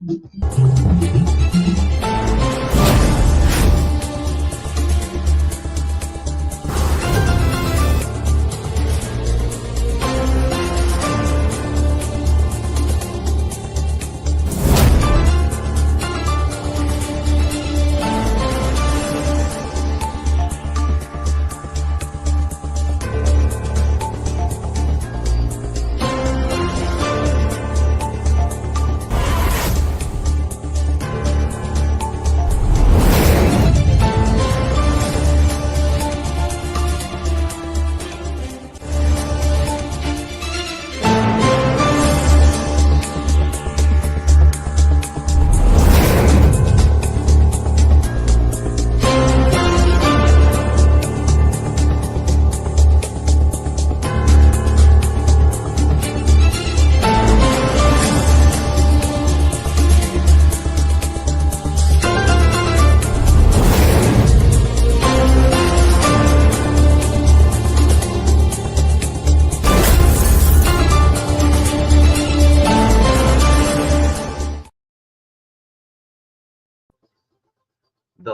The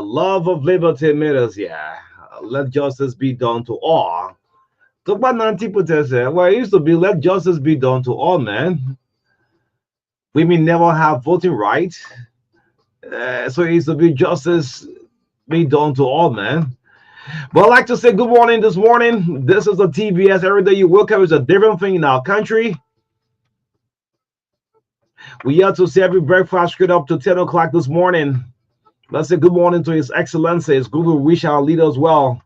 love of liberty made us, yeah. Let justice be done to all. Talk about Nanti Potese. Well, it used to be let justice be done to all, man. Women never have voting rights. So it used to be justice be done to all, man. But I'd like to say good morning this morning. This is the TBS. Every day you wake up is a different thing in our country. We have to say every breakfast straight up to 10 o'clock this morning. Let's say good morning to His Excellency. It's good to wish our leaders well.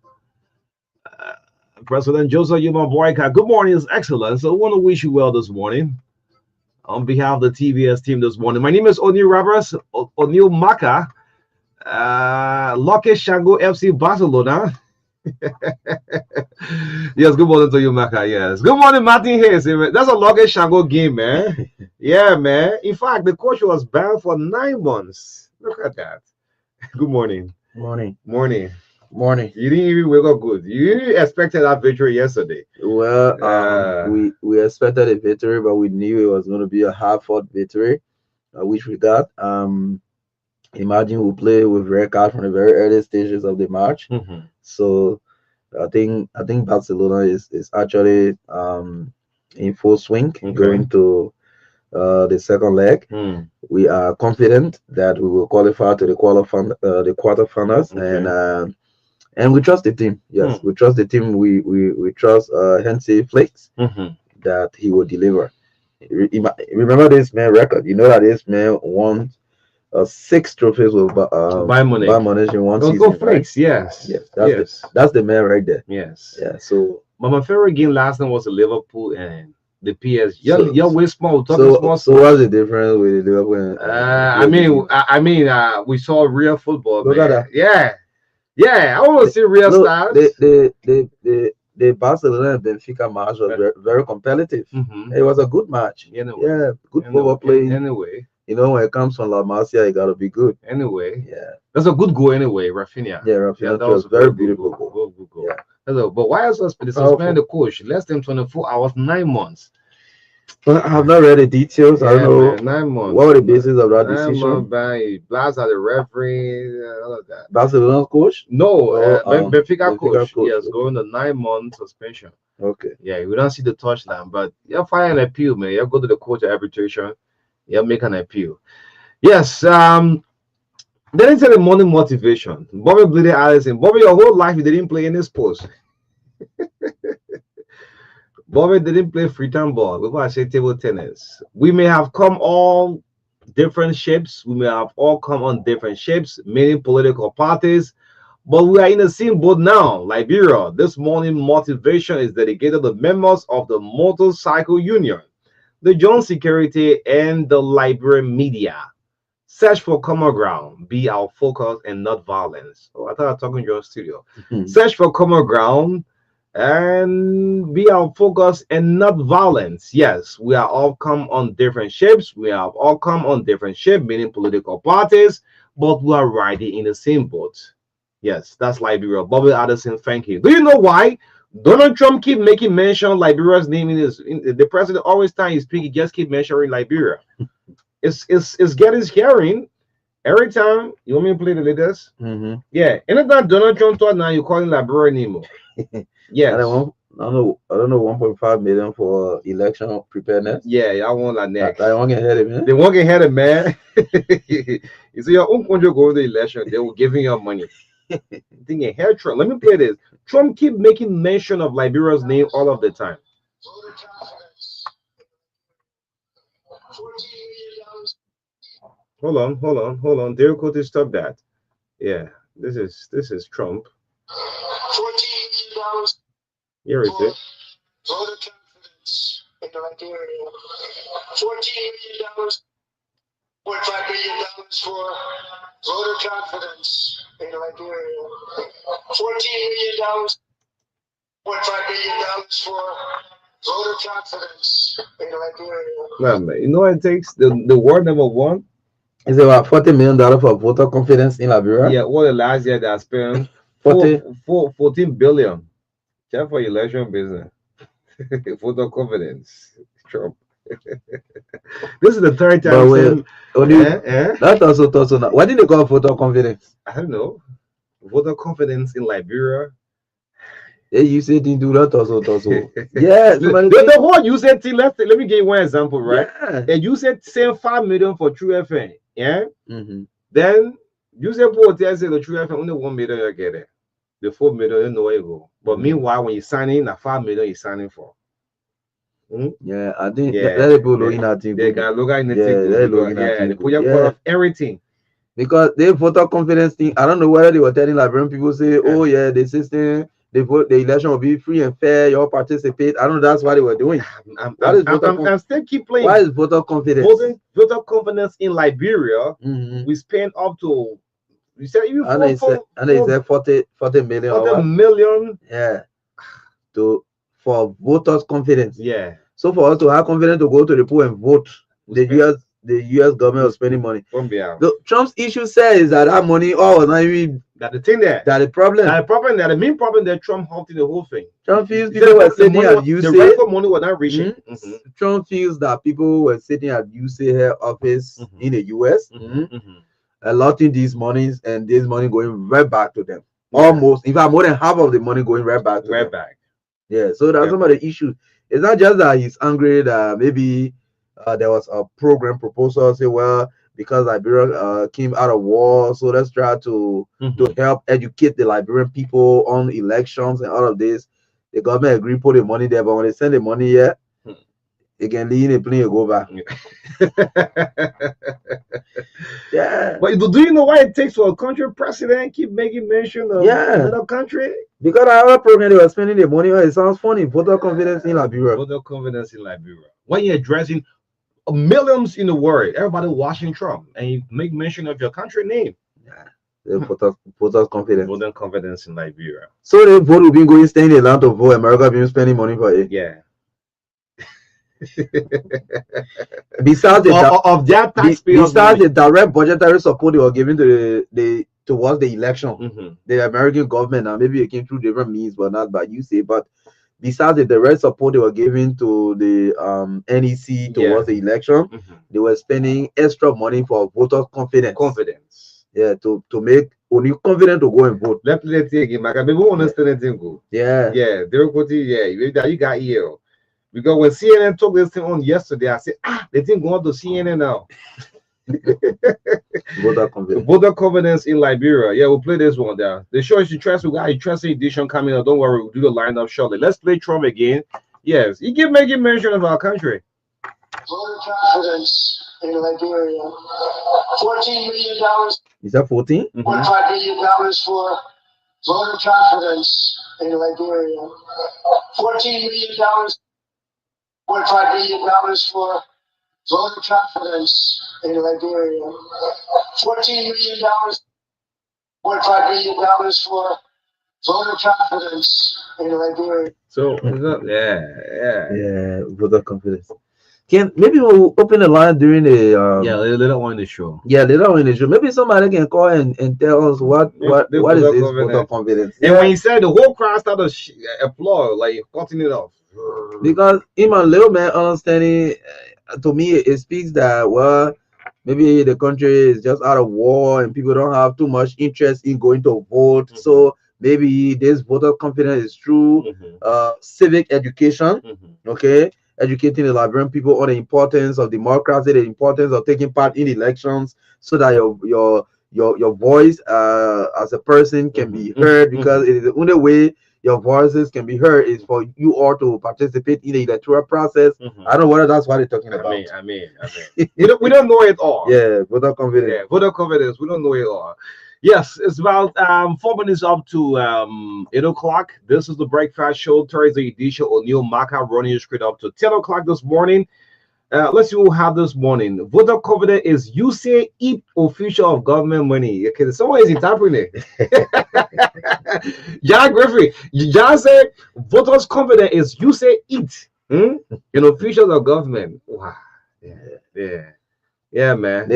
President Joseph Yuma Boyka. Good morning, His Excellency. I want to wish you well this morning on behalf of the TBS team this morning. My name is O'Neil Roberts, O'Neil Maka, Lucky Shango FC Barcelona. Yes, good morning to you, Maka. Yes, good morning, Martin Hayes. That's a Lucky Shango game, man. Yeah, man. In fact, the coach was banned for 9 months. Look at that. Good morning. Morning. Morning. Morning. You didn't even wake up good. You didn't expected that victory yesterday. Well, we expected a victory, but we knew it was going to be a hard-fought victory, which we got. Imagine we play with red card from the very early stages of the match. Mm-hmm. So I think Barcelona is actually in full swing going to the second leg. We are confident that we will qualify to the quarterfinals, and we trust the team. Yes, we trust the team. We trust Hansi Flick that he will deliver. Remember this man record. You know that this man won 6 trophies with Bayern Munich in one season. Go Flick, yes. That's the man right there. Yes. Yeah. So, but my favorite game last night was Liverpool and the PS. You're way small. So what's the difference with the Liverpool? I mean, we saw real football. Look at that. Yeah. I want to see real stars. The Barcelona and Benfica match was very, very competitive. It was a good match. Anyway, yeah, good football play. Anyway, you know, when it comes from La Masia, it gotta be good. Anyway, yeah, that's a good goal. Anyway, Rafinha. Yeah, Rafinha. That was very beautiful goal. Good goal. Yeah. But why else suspend the coach? Less than 24 hours, 9 months. Well, I have not read the details. I don't know 9 months. What were the basis of that decision? Blast at the referee, all of that. Barcelona coach? No, Benfica coach. Yes, going to 9 month suspension. Okay. Yeah, we don't see the touchdown, but you file an appeal, man. You go to the court of arbitration. You make an appeal. Yes. Then it's the morning motivation. Bobby Bleedy Allison. Bobby, your whole life you didn't play any sports. Bobby didn't play freetown ball. Before I say table tennis, we may have come all different shapes. We may have all come on different shapes, many political parties, but we are in the same boat now. Liberia. This morning motivation is dedicated to members of the Motorcycle Union, the Joint Security, and the Liberian media. Search for common ground, be our focus and not violence. Oh, I thought I was talking to your studio. Search for common ground and be our focus and not violence. Yes, we are all come on different shapes. We have all come on different shapes, meaning political parties, but we are riding in the same boat. Yes, that's Liberia. Bobby Addison, thank you. Do you know why Donald Trump keep making mention of Liberia's name in his? The president always time he speak, he just keep mentioning Liberia. it's getting scary. Every time you want me to play the latest, yeah. Anytime Donald Trump talk now, you calling Liberia anymore. Yes. I don't know 1.5 million for election preparedness. Yeah, y'all want that next. I won't get ahead of man. They won't get ahead of man. You see, your own country go to the election, they will giving you money. Thinking, hey, Trump, let me play this. Trump keep making mention of Liberia's name all of the time. Hold on. Derek Cote, stop that. Yeah, this is Trump. $14 million. Here is it. Voter confidence in Liberia. $14 million. $1.5 billion for voter confidence in Liberia. $14 million. $1.5 billion for voter confidence in Liberia. Man, you know what it takes? The word number one. It's about $40 million for voter confidence in Liberia. Yeah, what the last year they spent 14 billion just for election business. Voter confidence. Trump. This is the third time. That's also now. Why did they call voter confidence? I don't know. Voter confidence in Liberia. Yeah, you said didn't do that also. Yeah, the whole you said thing. Let me give you one example, right? Yeah. And you said send 5 million for True FM. Yeah. Then you said the True FM only 1 million you get it. The 4 million you know where you go. But meanwhile, when you sign in, the 5 million you're signing for. Yeah, I think let people look in that thing. They got look in the thing. Yeah, they put your everything. Because they voter confidence thing, I don't know whether they were telling Liberian people say, oh yeah, the system, the election will be free and fair, you all participate. I don't know, that's what they were doing. I'm still keep playing. Why is voter confidence? Voter confidence in Liberia, we spend up to, you said even they said 40 million. 40 million. Yeah. For voters' confidence. Yeah. So for us to have confidence to go to the poll and vote, the US government was spending money. Trump's issue says that money was not even that the thing there. That the problem. The main problem that Trump halted the whole thing. Trump feels people were sitting at UC. The rest of money was not reaching. Trump feels that people were sitting at UC office in the US, allotting these monies and this money going right back to them. Almost, in fact, more than half of the money going right back to them. Yeah, so that's some of the issues. It's not just that he's angry that maybe there was a program proposal say, well, because Liberia came out of war, so let's try to help educate the Liberian people on elections and all of this. The government agreed put the money there, but when they send the money here, they can leave in a plane and go back. Yeah. But do you know why it takes for a country president keep making mention of another country? Because our program they were spending the money on, it sounds funny. Voter confidence in Liberia. Voter confidence in Liberia. When you're addressing millions in the world, everybody watching Trump, and you make mention of your country name. Yeah. Voters confidence. Voter confidence in Liberia. So the vote will be going staying in the land of vote. America been spending money for it. Yeah. Besides the direct budgetary support they were giving to towards the election, the American government, now maybe it came through different means, but not by UC. But besides the direct support they were giving to the NEC towards the election, they were spending extra money for voter confidence. Yeah, to make only confident to go and vote. Let's take it, Maka. People understand it. Yeah. Yeah, you got here. Because when CNN took this thing on yesterday, I said, they think going to CNN now. Voter confidence in Liberia. Yeah, we'll play this one there. The show is interesting. We got interesting edition coming up. Don't worry, we'll do the lineup shortly. Let's play Trump again. Yes, he keep making mention of our country. Voter confidence in Liberia. $14 million. Is that 14? $1.5 billion for voter confidence in Liberia. $14 million. $1.5 billion for voter confidence in Liberia. $14 million. $1.5 billion for voter confidence in Liberia. So, voter confidence. Maybe we'll open the line during the later on in the show. Yeah, later on in the show. Maybe somebody can call and tell us what is this voter confidence. And when he said, the whole crowd started applaud, like cutting it off. Because in my little man understanding, to me it speaks that maybe the country is just out of war and people don't have too much interest in going to vote. So maybe this voter confidence is through civic education. Okay, educating the Liberian people on the importance of democracy, the importance of taking part in elections, so that your voice as a person can be heard, because it is the only way your voices can be heard is for you all to participate in the electoral process. I don't know whether that's what they're talking about. I mean. we don't know it all. Yeah, voter confidence. Yeah, voter confidence. We don't know it all. Yes, it's about 4 minutes up to 8 o'clock. This is the Breakfast Show, Thursday edition. O'Neill Maka running you straight up to 10 o'clock this morning. Let's see what we have this morning. Voter confidence is you say eat official of government money. Okay, someone is interpreting it. John Griffey, John said voters confidence is you say eat in officials of government. Wow. Yeah, man.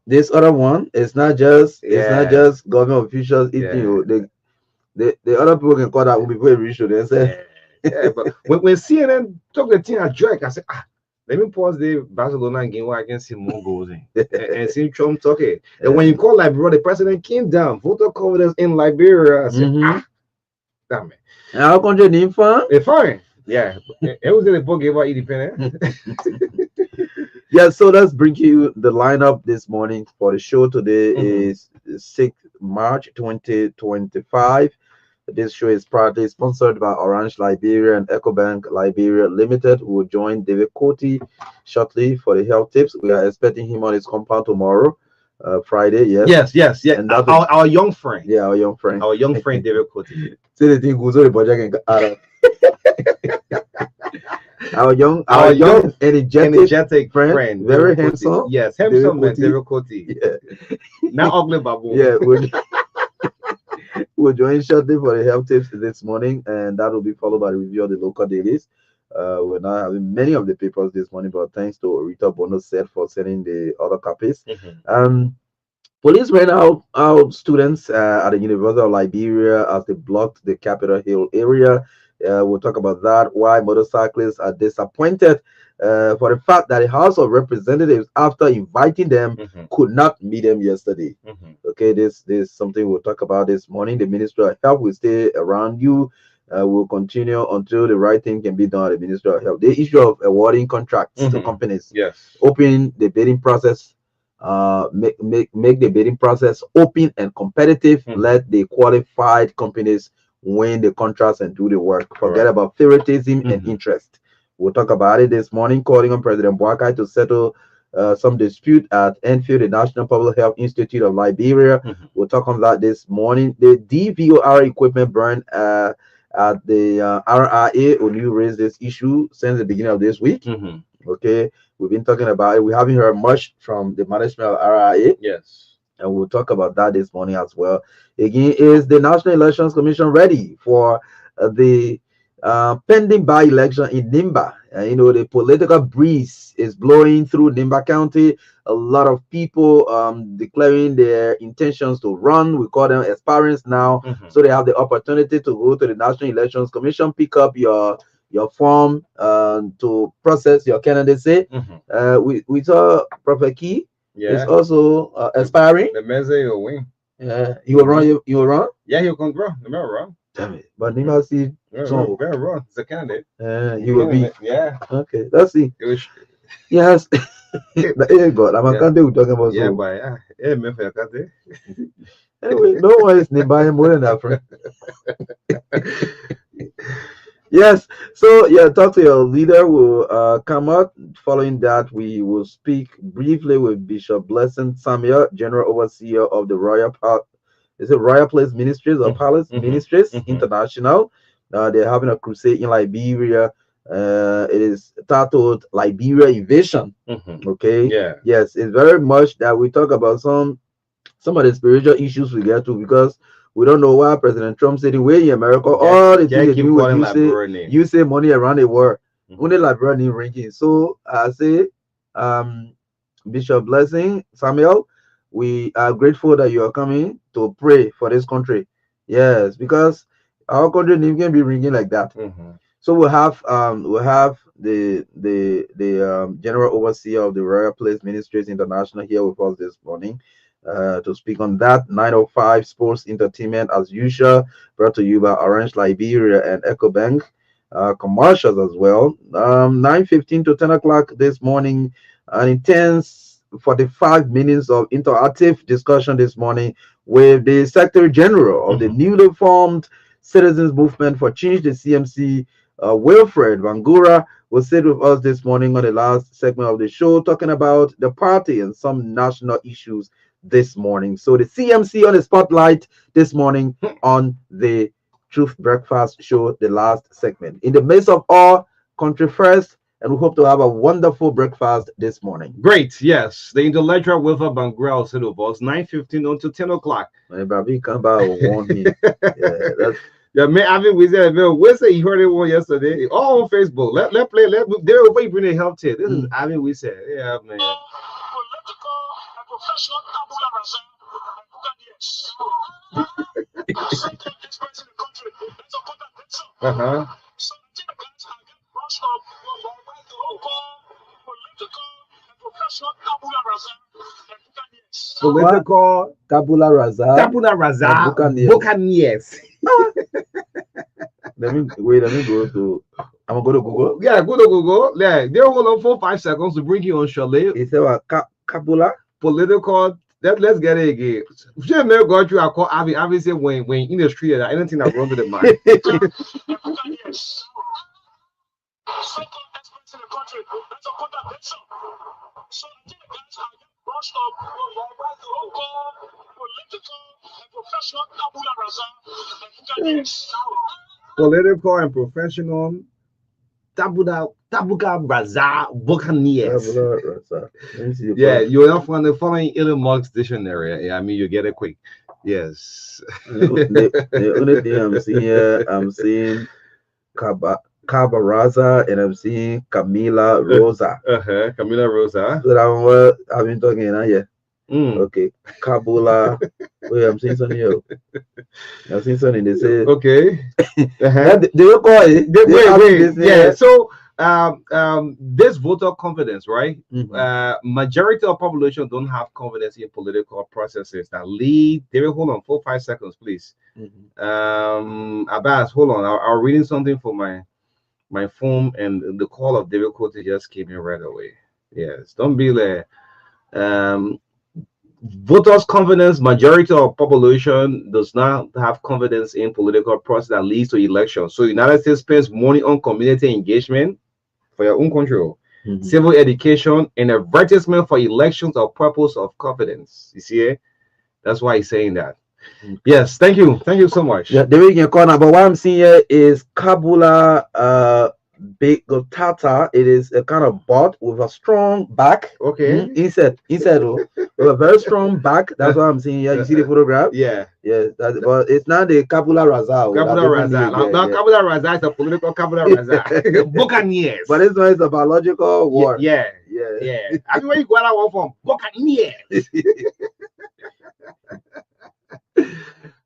This other one, it's not just government officials eating. The other people can call that will be very rich. They say, but when CNN took the thing at Drake, I said, let me pause the Barcelona game where I can see more goals in and see Trump talking. And when you call Liberia, the president came down, voter confidence in Liberia. I said, damn it. And how country name fine? It's fine. Yeah. It was in the book about independent. Yeah, so let's bring you the lineup this morning for the show. Today is 6th March 2025. This show is proudly sponsored by Orange Liberia and EcoBank Liberia Limited. We will join David Coty shortly for the health tips. We are expecting him on his compound tomorrow, Friday. Yes. And our young friend. Yeah, our young friend. Our young friend David Coty. See the thing goes on the project our young energetic friend, very handsome. Yes, handsome man, David Coty. Yeah. Not ugly babu. Yeah, we'll join shortly for the health tips this morning, and that will be followed by the review of the local dailies. We're not having many of the papers this morning, but thanks to Rita Bono said for sending the other copies. Police ran out students at the University of Liberia as they blocked the Capitol Hill area. We'll talk about that, why motorcyclists are disappointed for the fact that the House of Representatives, after inviting them, could not meet them yesterday. Okay, this is something we'll talk about this morning. The Ministry of Health will stay around you. Will continue until the right thing can be done at the Ministry of Health. The issue of awarding contracts to companies, open the bidding process, make the bidding process open and competitive. Let the qualified companies win the contracts and do the work. Forget about favoritism and interest. We'll talk about it this morning, calling on President Boakai to settle some dispute at Enfield, the National Public Health Institute of Liberia. We'll talk on that this morning. The DVOR equipment burned at the RRA. Onu raised this issue since the beginning of this week. Okay, we've been talking about it. We haven't heard much from the management of RRA. Yes. And we'll talk about that this morning as well. Again, is the National Elections Commission ready for the pending by-election in Nimba? The political breeze is blowing through Nimba County. A lot of people declaring their intentions to run. We call them aspirants now. So they have the opportunity to go to the National Elections Commission, pick up your form to process your candidacy. We saw Prophet Key. It's also aspiring. The Meze will win. He will run. You will run. Yeah, he'll come run. The mayor run. Damn it! But Nima see. Very run. It's a candidate. He will be. Yeah. Okay. Let's see. Yes. God, I'm a candidate. We're talking about. Yeah, but yeah, me for a candidate. Anyway, no one is Nima more than that, friend. Yes, so talk to your leader will come out. Following that, we will speak briefly with Bishop Blessing Samuel, General Overseer of the Royal Place Ministries or Palace Ministries International. They're having a crusade in Liberia. It is titled Liberia Invasion. Okay. Yeah. Yes, it's very much that we talk about some of the spiritual issues we get to, because we don't know why President Trump said the way in America, all the things they do, you say money around the world, only Liberia name ranking. So I say, Bishop Blessing Samuel, we are grateful that you are coming to pray for this country. Yes, because our country name can be ringing like that. So we'll have the general overseer of the Royal Place Ministries International here with us this morning to speak on that. 9:05 Sports Entertainment as usual, brought to you by Orange Liberia and EcoBank. Commercials as well. 9:15 to 10 o'clock this morning. An intense 45 minutes of interactive discussion this morning with the Secretary General of the newly formed Citizens Movement for Change, the CMC, Wilfred Bangura, will sit with us this morning on the last segment of the show, talking about the party and some national issues this morning. So the CMC on the spotlight this morning on the Truth Breakfast Show, the last segment. In the midst of all, country first, and we hope to have a wonderful breakfast this morning. Great, yes. The intellectual Wilfred Bangura will sit with us 9:15 until 10 o'clock. My baby come back and warn me. Yeah, that's Yeah, man, I mean, we said, you heard it one yesterday. All on Facebook. Let play. There we bring the health here. This is Ivan we said. Yeah, man. Uh-huh. Political tabula rasa. Buccaneers. Let me go to. I'm gonna go to Google. Yeah, go to Google. Yeah, they hold on for 5 seconds to bring you on Chalet. It's about Kabula. Political. Let's get it again. Should may go through. I call Avi say when in the street, anything that runs with the mind. Political and professional Tabuka Brazza Buccaneers. Yeah, you're not following Elon Musk's dictionary. Yeah, I mean you get it quick. Yes. The only thing I'm seeing here, I'm seeing Cabaraza and I'm seeing Camila Rosa. Camila Rosa. So that's what I've been talking here. Okay. Kabula. Wait, I'm seeing something here. I'm seeing something they say. Okay. They will call it. Wait. Yeah. So this voter confidence, right? Majority of population don't have confidence in political processes that lead. They will hold on 4-5 seconds, please. Abbas, hold on. I'm reading something for my phone, and the call of difficulty just came in right away. Yes, don't be like voters' confidence. Majority of population does not have confidence in political process that leads to elections. So United States spends money on community engagement for your own control, civil education, and advertisement for elections of purpose of confidence. You see it? That's why he's saying that. Yes, thank you so much. Yeah, the way you can call now, but what I'm seeing here is Kabula Big Tata. It is a kind of bot with a strong back. Okay. Inside with a very strong back. That's what I'm seeing here. You see the photograph? Yeah. Yes, but it's not the Kabula Raza. Kabula Raza is a political Kabula Raza. Buccaneers. But this one is a biological war. Yeah. I mean, where you got that one from? Buccaneers.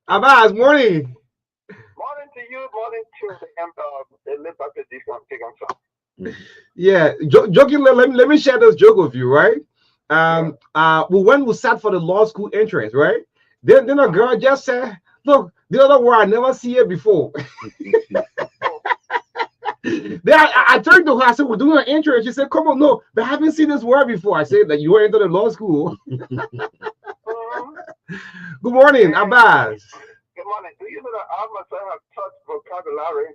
Abbas, morning. Morning to you, morning to the Liberty Defense. Yeah, joking. Let me share this joke with you, right? When we sat for the law school entrance, right? Then a girl just said, "Look, the other word I never see it before." Then I turned to her. I said, "We're doing an entrance." She said, "Come on, no, but I haven't seen this word before." I said that you were into the law school. Good morning, Abbas. Good morning. Do you know that I myself have touched vocabulary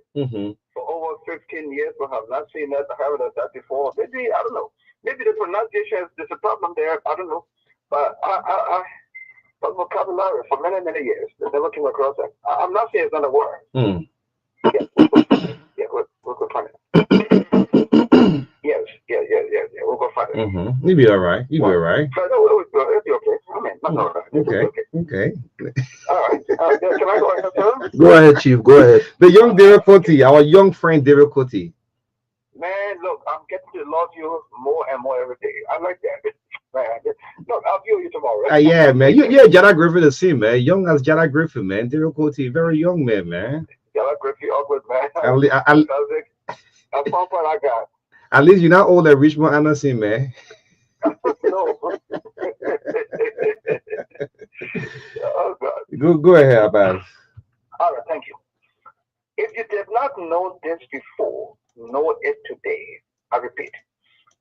for over 15 years, but have not seen that, heard of that before? Maybe, I don't know. Maybe the pronunciation, there's a problem there. I don't know. But I taught vocabulary for many, many years. I never came across it. I'm not saying it's not a word. Yeah, we'll go find it. Yes. We'll go find it. You'll be all right. You'll be all right. It'll be okay. I mean, I'm all right. Okay. All right. Can I go ahead, sir? Go ahead, Chief. Go ahead. The young David Coty, our young friend David Coty. Man, look, I'm getting to love you more and more every day. I like that. Man, look, I'll view you tomorrow. Yeah, man. Yeah, Jada Griffin the same, man. Young as Jada Griffin, man. David Coty, very young man. Jada Griffin, awkward, man. That's one part I got. At least you're not old at Richmond Anderson, man. No. Oh God. Go ahead, Abbas. All right, thank you. If you did not know this before, know it today. I repeat,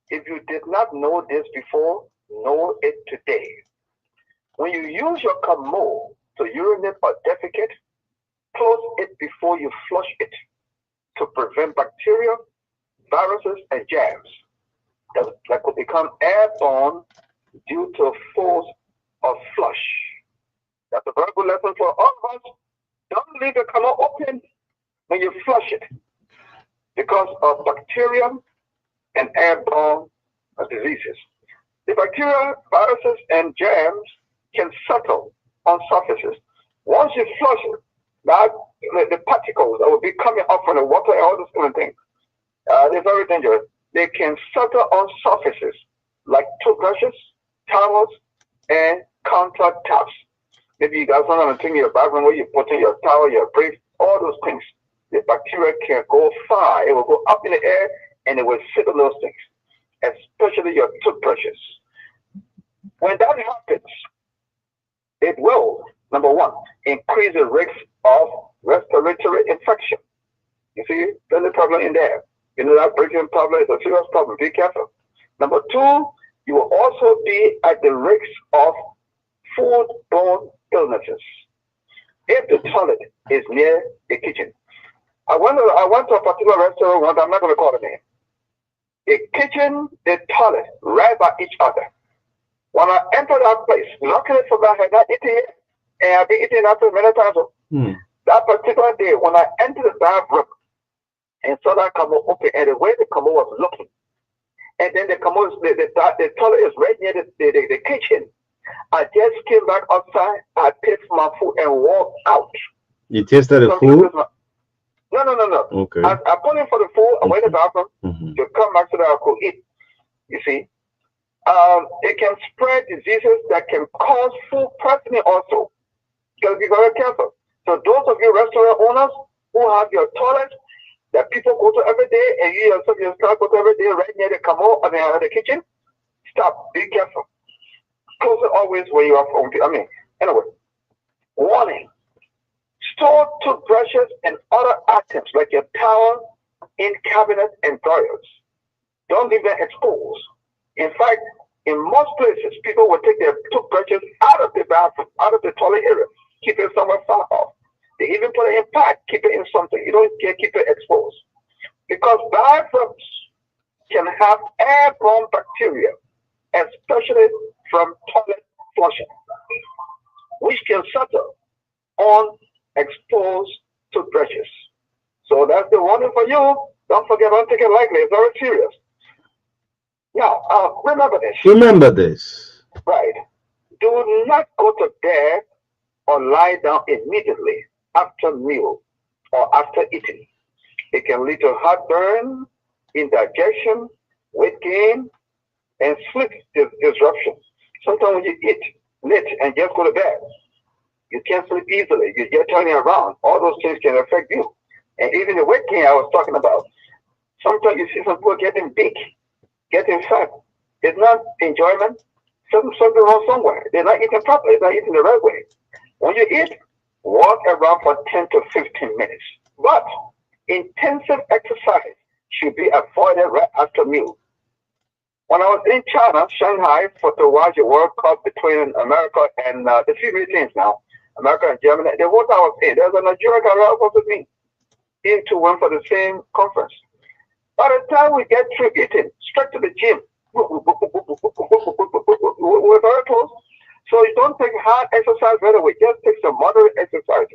if you did not know this before, know it today. When you use your commode to urinate or defecate, close it before you flush it to prevent bacteria, viruses, and germs that could become airborne due to force of flush. That's a very good lesson for all of us. Don't leave the commode open when you flush it because of bacteria and airborne diseases. The bacteria, viruses, and germs can settle on surfaces. Once you flush it, that the particles that will be coming up from the water and all those kind of things, they're very dangerous. They can settle on surfaces like toothbrushes, towels, and countertops. Maybe you got something in your bathroom where you put in your towel, your brief, all those things. The bacteria can go far. It will go up in the air and it will sit on those things, especially your toothbrushes. When that happens, it will, number one, increase the risk of respiratory infection. You see, there's a problem in there. You know that breathing problem is a serious problem. Be careful. Number two, you will also be at the risk of foodborne illnesses if the toilet is near the kitchen. I went to a particular restaurant once. I'm not going to call the name. The kitchen, the toilet, right by each other. When I entered that place, luckily for me, I had not eaten it, and I've been eating after many times. That particular day, when I entered the bathroom and saw that commode open, and the way the commode was looking, and then the commode, the toilet is right near the kitchen. I just came back outside, I paid for my food and walked out. You tasted the food? No. Okay. I put in for the food, I went to the bathroom to come back so that I could eat. You see? It can spread diseases that can cause food poisoning also. You gotta be very careful. So those of you restaurant owners who have your toilet that people go to every day and you yourself go to every day right near the commode or the kitchen, stop. Be careful. Close it always when you are home. Anyway. Warning. Store toothbrushes and other items like your towel in cabinets and drawers. Don't leave them exposed. In fact, in most places, people will take their toothbrushes out of the bathroom, out of the toilet area, keep it somewhere far off. They even put it in pack, keep it in something. You don't keep it exposed. Because bathrooms can have airborne bacteria, especially from toilet flushing, which can settle on exposed toothbrushes. So that's the warning for you. Don't forget, don't take it lightly. It's very serious. Now, remember this. Remember this. Right. Do not go to bed or lie down immediately after meal or after eating. It can lead to heartburn, indigestion, weight gain, and sleep disruption. Sometimes when you eat late and just go to bed, you can't sleep easily. You get turning around. All those things can affect you. And even the weight gain I was talking about. Sometimes you see some people getting big, getting fat. It's not enjoyment. Something wrong somewhere. They're not eating properly. They're not eating the right way. When you eat, walk around for 10 to 15 minutes. But intensive exercise should be avoided right after meal. When I was in China, Shanghai, for to watch the World Cup between America and the three teams now, America and Germany, the whole time I was in, there was a Nigerian guy right opposite me. In to went for the same conference. By the time we get through eating, straight to the gym, we're very close. So you don't take hard exercise right away. Just take some moderate exercise.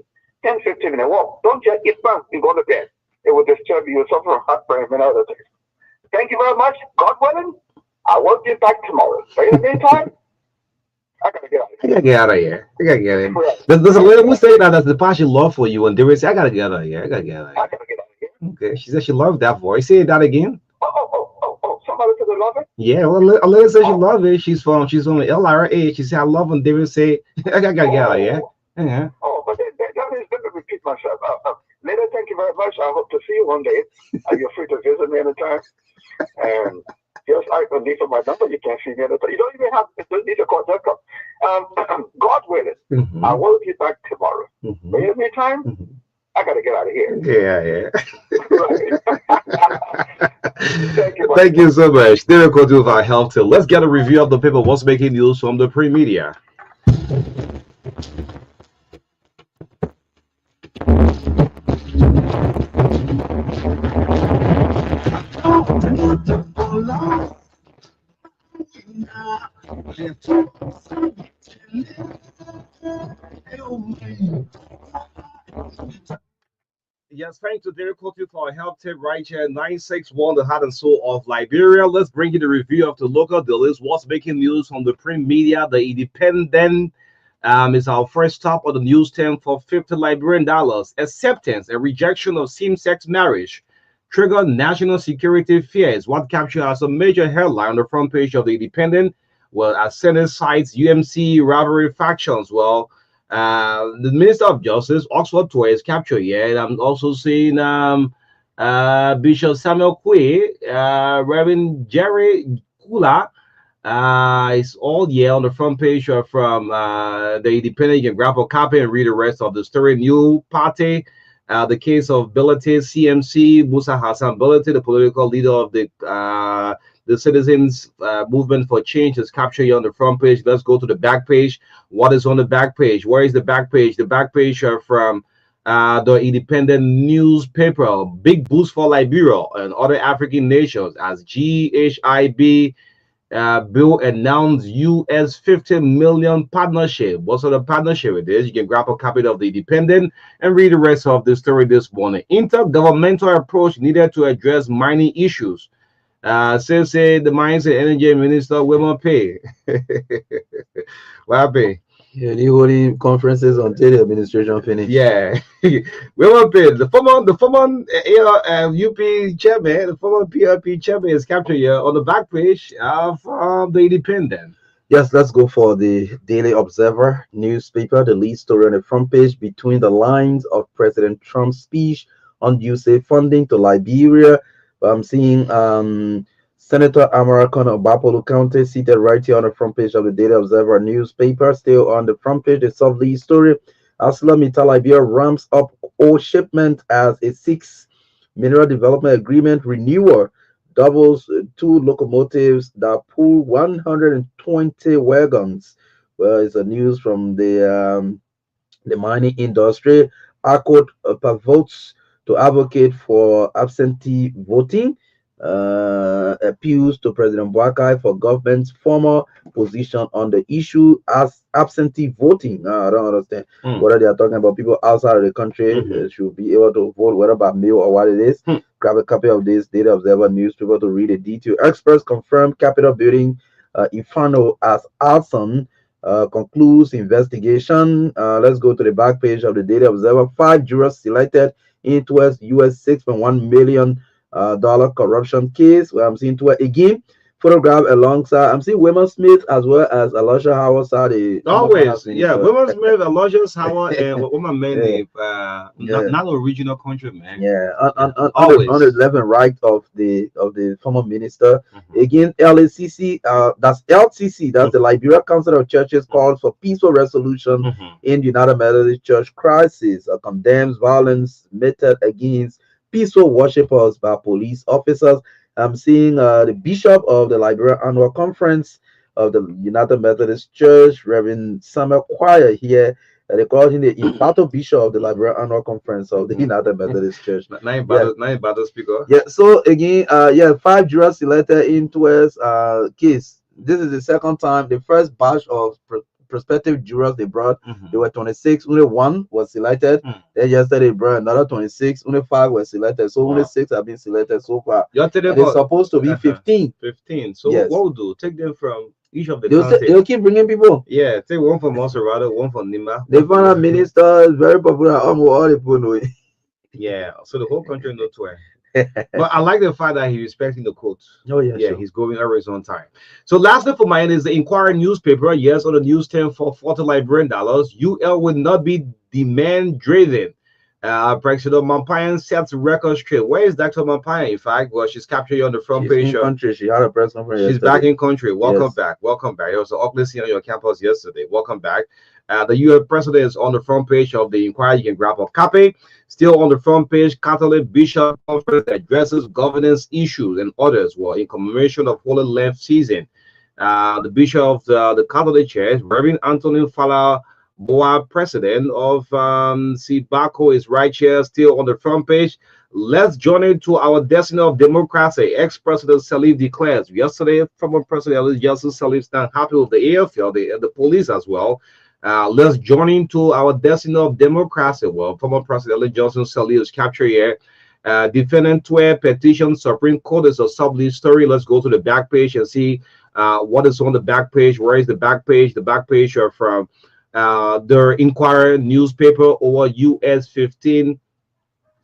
10, 15 minute walk. Don't just eat bang and go to bed. It will disturb you. Suffer from heartburn and other things. Thank you very much. God willing, I will be back tomorrow. But in the meantime, I gotta get out of here. I gotta get out of here. I gotta get in. There's a lady who say that that's the part she love for you, and they will say, I gotta get out of here. I gotta get out of here. I gotta get out of here. Okay. She said she loved that voice. Say that again. Oh. Somebody said they love it? Yeah, well, a lady said she love it. She's from the LRA. She said, I love when David say, I gotta get out of here. Yeah. Oh, but that is, let me repeat myself. Later, thank you very much. I hope to see you one day. You're free to visit me anytime. And just I can leave for my number. You can see me anytime. You don't even have to need to call that up. God willing, I will be back tomorrow. But in the meantime, I gotta get out of here. Thank you so much. There we go to our health tip. Let's get a review of the paper. What's making news from the print media? Yes, thanks to Derek Kotu for our health tip right here. 961, the heart and soul of Liberia. Let's bring you the review of the local dealers. What's making news from the print media? The Independent is our first stop on the news stand for $50 Liberian. Acceptance and rejection of same-sex marriage trigger national security fears. What captured as a major headline on the front page of the Independent? Well, as Senate cites UMC rivalry factions. Well, the Minister of Justice, Oxford Toy, is captured here. And I'm also seeing Bishop Samuel Kwe, Reverend Jerry Kula. It's all here on the front page from the Independent. You can grab a copy and read the rest of the story. New party, the case of Bility, CMC, Musa Hassan Bility, the political leader of the Citizens Movement for Change, is captured here on the front page. Let's go to the back page. What is on the back page? Where is the back page? The back page from the Independent newspaper. Big boost for Liberia and other African nations as GHIB bill announced US 50 million partnership. What sort of partnership it is? You can grab a copy of the Independent and read the rest of the story this morning. Intergovernmental approach needed to address mining issues. Says the Mines and Energy Minister Wilmer Pay. What Pay? Yeah, the holding conferences until the administration finish. Yeah, Wilmer Pay, the former UP chairman, the former PRP chairman, is captured here on the back page of the Independent. Yes, let's go for the Daily Observer newspaper. The lead story on the front page: between the lines of President Trump's speech on USAID funding to Liberia. I'm seeing Senator Amarakon of Bapolu County seated right here on the front page of the Daily Observer newspaper. Still on the front page, the sub-lead story: ArcelorMittal Liberia ramps up all shipment as a 6 mineral development agreement renewal doubles 2 locomotives that pull 120 wagons. Well, it's a news from the mining industry. ACOT votes to advocate for absentee voting, appeals to President Boakai for government's former position on the issue as absentee voting. I don't understand whether they are talking about people outside of the country should be able to vote, whether by mail or what it is. Grab a copy of this Daily Observer newspaper to read the detail. Experts confirm Capitol building inferno as arson. Concludes investigation. Let's go to the back page of the Daily Observer. 5 jurors selected into a US $6.1 million corruption case. Where I'm seeing to again photograph alongside. I'm seeing Wilmer Smith as well as Aloysius Howard. Always, yeah. Wilmer Smith, Aloysius Howard, and what my man not original countryman. Yeah, on the 11 right of the former minister. Again, LCC, that's LCC, that's the Liberia Council of Churches, calls for peaceful resolution in the United Methodist Church crisis. Condemns violence meted against peaceful worshippers by police officers. I'm seeing the bishop of the Liberia Annual Conference of the United Methodist Church, Reverend Samuel Choir here. They call him the Imbato Bishop of the Liberia Annual Conference of the United Methodist Church. Nine battle speaker. Yeah. So again, 5 jurors selected into a case. This is the second time. The first batch of prospective jurors they brought, they were 26. Only 1 was selected. Then yesterday they brought another 26. Only 5 were selected. So only 6 have been selected so far. It's supposed to be 15. 15. So what we'll do? Take them from each of the they'll keep bringing people. Yeah, take one from Monserrado, one from Nima. They found a minister is very popular. All the people know it. Yeah, so the whole country knows where. But I like the fact that he's respecting the quotes. Oh yeah, sure. He's going always on time. So lastly for mine is the Inquirer newspaper. Yes, on the news stand for $40 Liberian. UL will not be demand driven. President Mampayan sets record straight. Where is Dr. Mampayan? In fact, well, she's captured you on the front She's page. in country. She had a press conference She's yesterday. back in country. Welcome Yes. back. Welcome back. It was an ugly scene on your campus yesterday. Welcome back. The U.S. president is on the front page of the inquiry. You can grab a copy. Still on the front page, Catholic Bishop Conference addresses governance issues and others. Well, in commemoration of Holy Land season, the Bishop of the Catholic Church, Reverend Anthony Fala Boa, president of Sibako, is right here, still on the front page. Let's join into our destiny of democracy. Ex-President Salif declares yesterday, former President Johnson Salif stand happy with the AFL, the police as well. Let's join into our destiny of democracy. Well, former President Johnson Salif is captured here. Defendant 12 petition Supreme Court is a sub-lead story. Let's go to the back page and see what is on the back page. Where is the back page? The back page are from the Inquirer newspaper. Over US 15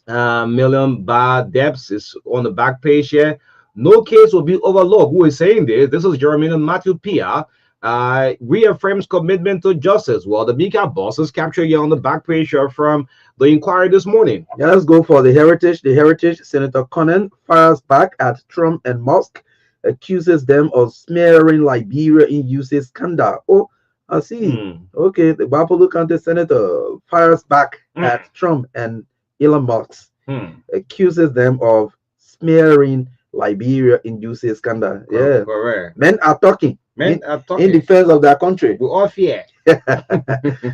million bad debts is on the back page here. No case will be overlooked. Who is saying this? This is Jeremy Matthew Pia. Reaffirms commitment to justice. Well, the Mika bosses captured here on the back page are from the Inquiry this morning. Yeah, let's go for the Heritage. The Heritage, Senator Conan fires back at Trump and Musk, accuses them of smearing Liberia in usage scandal. Oh, I see. Okay, the Bapolo County Senator fires back at Trump and Elon Musk, accuses them of smearing Liberia in usage scandal. Yeah, correct. Men are talking. Men are talking in defense of their country. We all fear.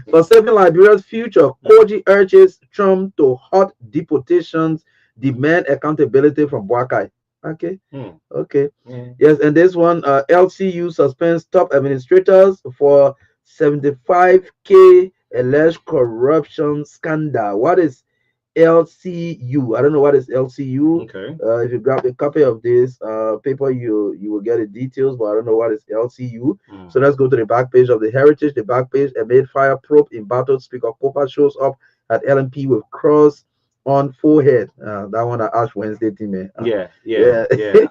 For saving Liberia's future, Koji urges Trump to halt deportations, demand accountability from Boakai. Okay. Okay. Yes, and this one, LCU suspends top administrators for 75K alleged corruption scandal. What is LCU? I don't know what is LCU. Okay. If you grab a copy of this paper, you will get the details, but I don't know what is LCU. So let's go to the back page of the Heritage. The back page, a made fire probe in battle. Speaker Copa shows up at LMP with cross on forehead. That one at Ash Wednesday team. Yeah.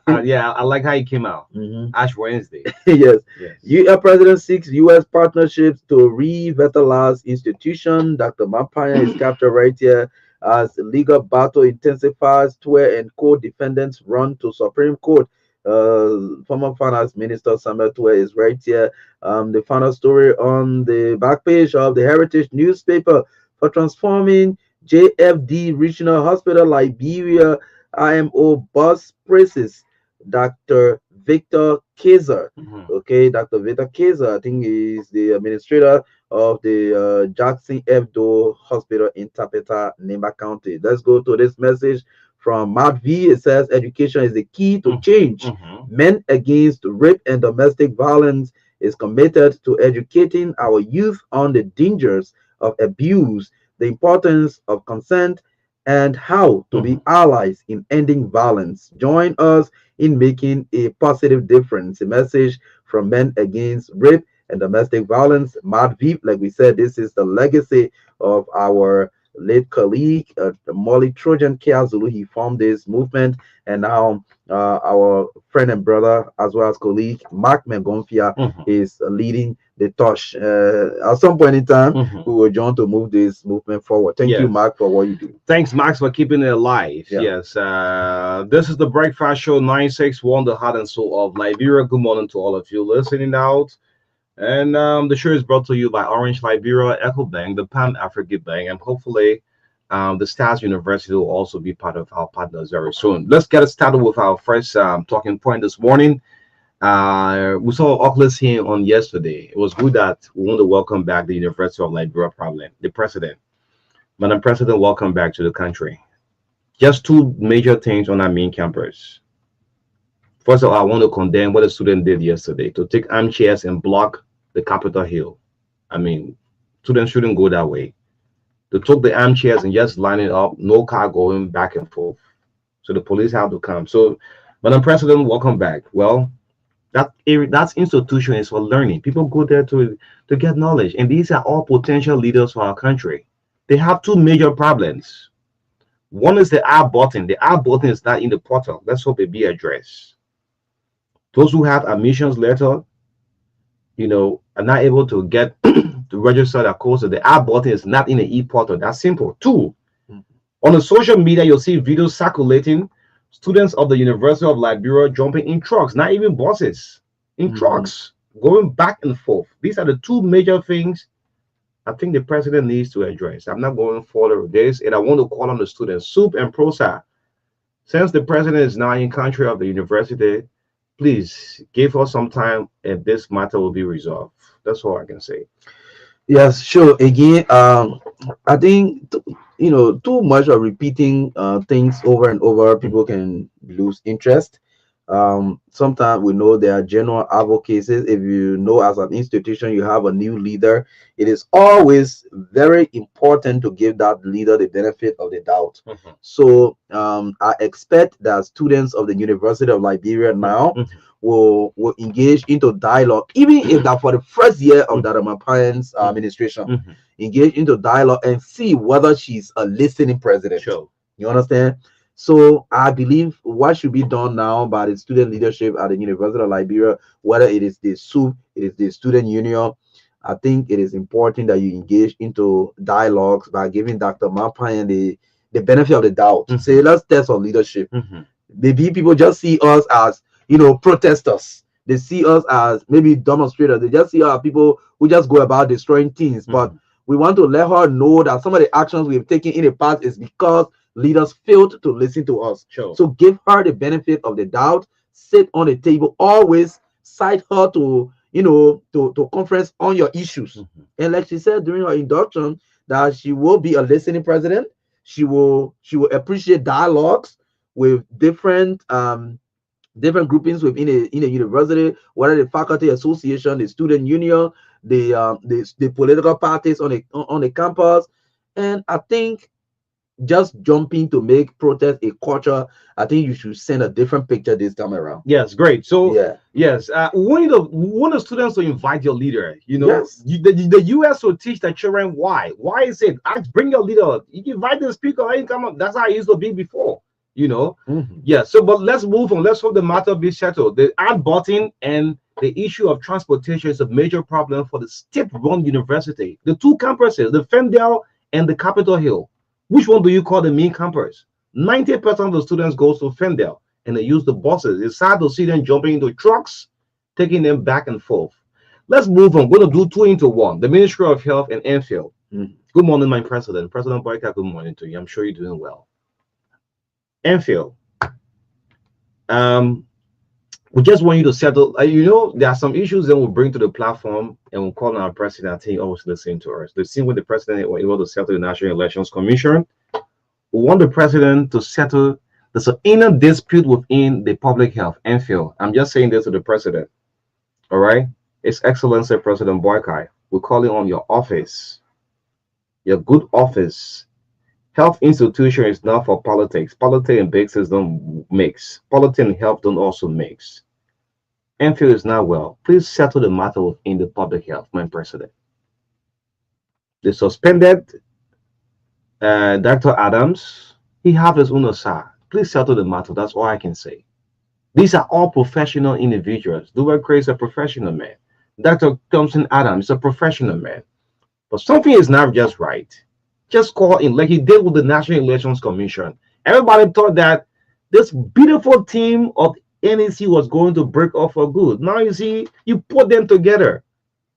I like how he came out. Ash Wednesday. Yes. US president seeks US partnerships to revitalize institution. Dr. Mampaya is captured right here as legal battle intensifies. Twe and co-defendants run to Supreme Court. Former Finance Minister Samuel Twe is right here. The final story on the back page of the Heritage newspaper for transforming JFD Regional Hospital Liberia IMO bus praises Dr. Victor Kaiser. Okay, Dr. Victor Kaiser, I think is the administrator of the Jackson Evdo Hospital in Tapeta, Nemba County. Let's go to this message from Matt V. It says education is the key to change. Men Against Rape and Domestic Violence is committed to educating our youth on the dangers of abuse, the importance of consent, and how to be allies in ending violence. Join us in making a positive difference. A message from Men Against Rape and Domestic Violence. Matt Veep, like we said, this is the legacy of our late colleague, Molly Trojan Kiazulu. He formed this movement, and now our friend and brother, as well as colleague, Mark Mengonfia, is leading the torch. At some point in time, we will join to move this movement forward. Thank you, Mark, for what you do. Thanks, Max, for keeping it alive. Yes. This is the Breakfast Show 961, the heart and soul of Liberia. Good morning to all of you listening out. And the show is brought to you by Orange Liberia, Echo Bank, the Pan Africa Bank, and hopefully the Stars University will also be part of our partners very soon. Let's get started with our first talking point this morning. We saw Oculus here on yesterday. It was good that we want to welcome back the University of Liberia the president. Madam President, welcome back to the country. Just two major things on our main campus. First of all, I want to condemn what the student did yesterday to take armchairs and block the Capitol Hill. I mean, students shouldn't go that way. They took the armchairs and just line it up, no car going back and forth. So the police have to come. So, Madam President, welcome back. Well, that institution is for learning. People go there to get knowledge. And these are all potential leaders for our country. They have two major problems. One is the R button. The R button is not in the portal. Let's hope it be addressed. Those who have admissions letter, are not able to get to register their courses. The R button is not in the e-portal. That's simple. Two, On the social media, you'll see videos circulating, students of the University of Liberia jumping in trucks, not even buses, in trucks, going back and forth. These are the two major things I think the president needs to address. I'm not going further with this, and I want to call on the students, SUP and PROSA. Since the president is now in country of the university, please give us some time and this matter will be resolved. That's all I can say. Yes, sure. Again, I think too much of repeating things over and over, people can lose interest. Sometimes we know there are general advocates. If you know, as an institution, you have a new leader, it is always very important to give that leader the benefit of the doubt. So I expect that students of the University of Liberia now will engage into dialogue, even if that for the first year of Dada Mapayan's administration, engage into dialogue and see whether she's a listening president. Sure. You understand? So I believe what should be done now by the student leadership at the University of Liberia, whether it is the SUP, it is the student union, I think it is important that you engage into dialogues by giving Dr. Mapayan the benefit of the doubt. Say, let's test our leadership. Maybe people just see us as, protesters. They see us as maybe demonstrators. They just see us as people who just go about destroying things. But we want to let her know that some of the actions we've taken in the past is because leaders failed to listen to us. Sure. So give her the benefit of the doubt, sit on the table, always cite her to conference on your issues. And like she said during her induction, that she will be a listening president. She will appreciate dialogues with different groupings within a university, whether the faculty association, the student union, the political parties on the campus. And I think just jumping to make protest a culture, I think you should send a different picture this time around. Yes, great. So Yeah. yes, we want the students to invite your leader. Yes. The US will teach the children why. Why is it? Bring your leader. You invite the speaker. Hey, come on. That's how it used to be before. Yeah. So, but let's move on. Let's hope the matter be settled. The ad button and the issue of transportation is a major problem for the state-run university. The two campuses, the Ferndale and the Capitol Hill. Which one do you call the main campus? 90% of the students go to Ferndale and they use the buses. It's sad to see them jumping into trucks, taking them back and forth. Let's move on. We're going to do 2 into 1. The Ministry of Health and Enfield. Good morning, my president. President Boyka, good morning to you. I'm sure you're doing well. Enfield. We just want you to settle. There are some issues that we'll bring to the platform and we'll call on our president. I think always listen to us. The same with the president was able to settle the National Elections Commission. We want the president to settle there's an inner dispute within the public health. Enfield. I'm just saying this to the president. All right. His Excellency President Boykai, we're calling on your office, your good office. Health institution is not for politics. Politics and business don't mix. Politics and health don't also mix. Enfield is not well. Please settle the matter within the public health, my president. The suspended Dr. Adams, he have his own aside. Please settle the matter. That's all I can say. These are all professional individuals. Duval Cray is a professional man. Dr. Thompson Adams is a professional man. But something is not just right. Just call in like he did with the National Elections Commission. Everybody thought that this beautiful team of NEC was going to break off for good. Now you see, you put them together.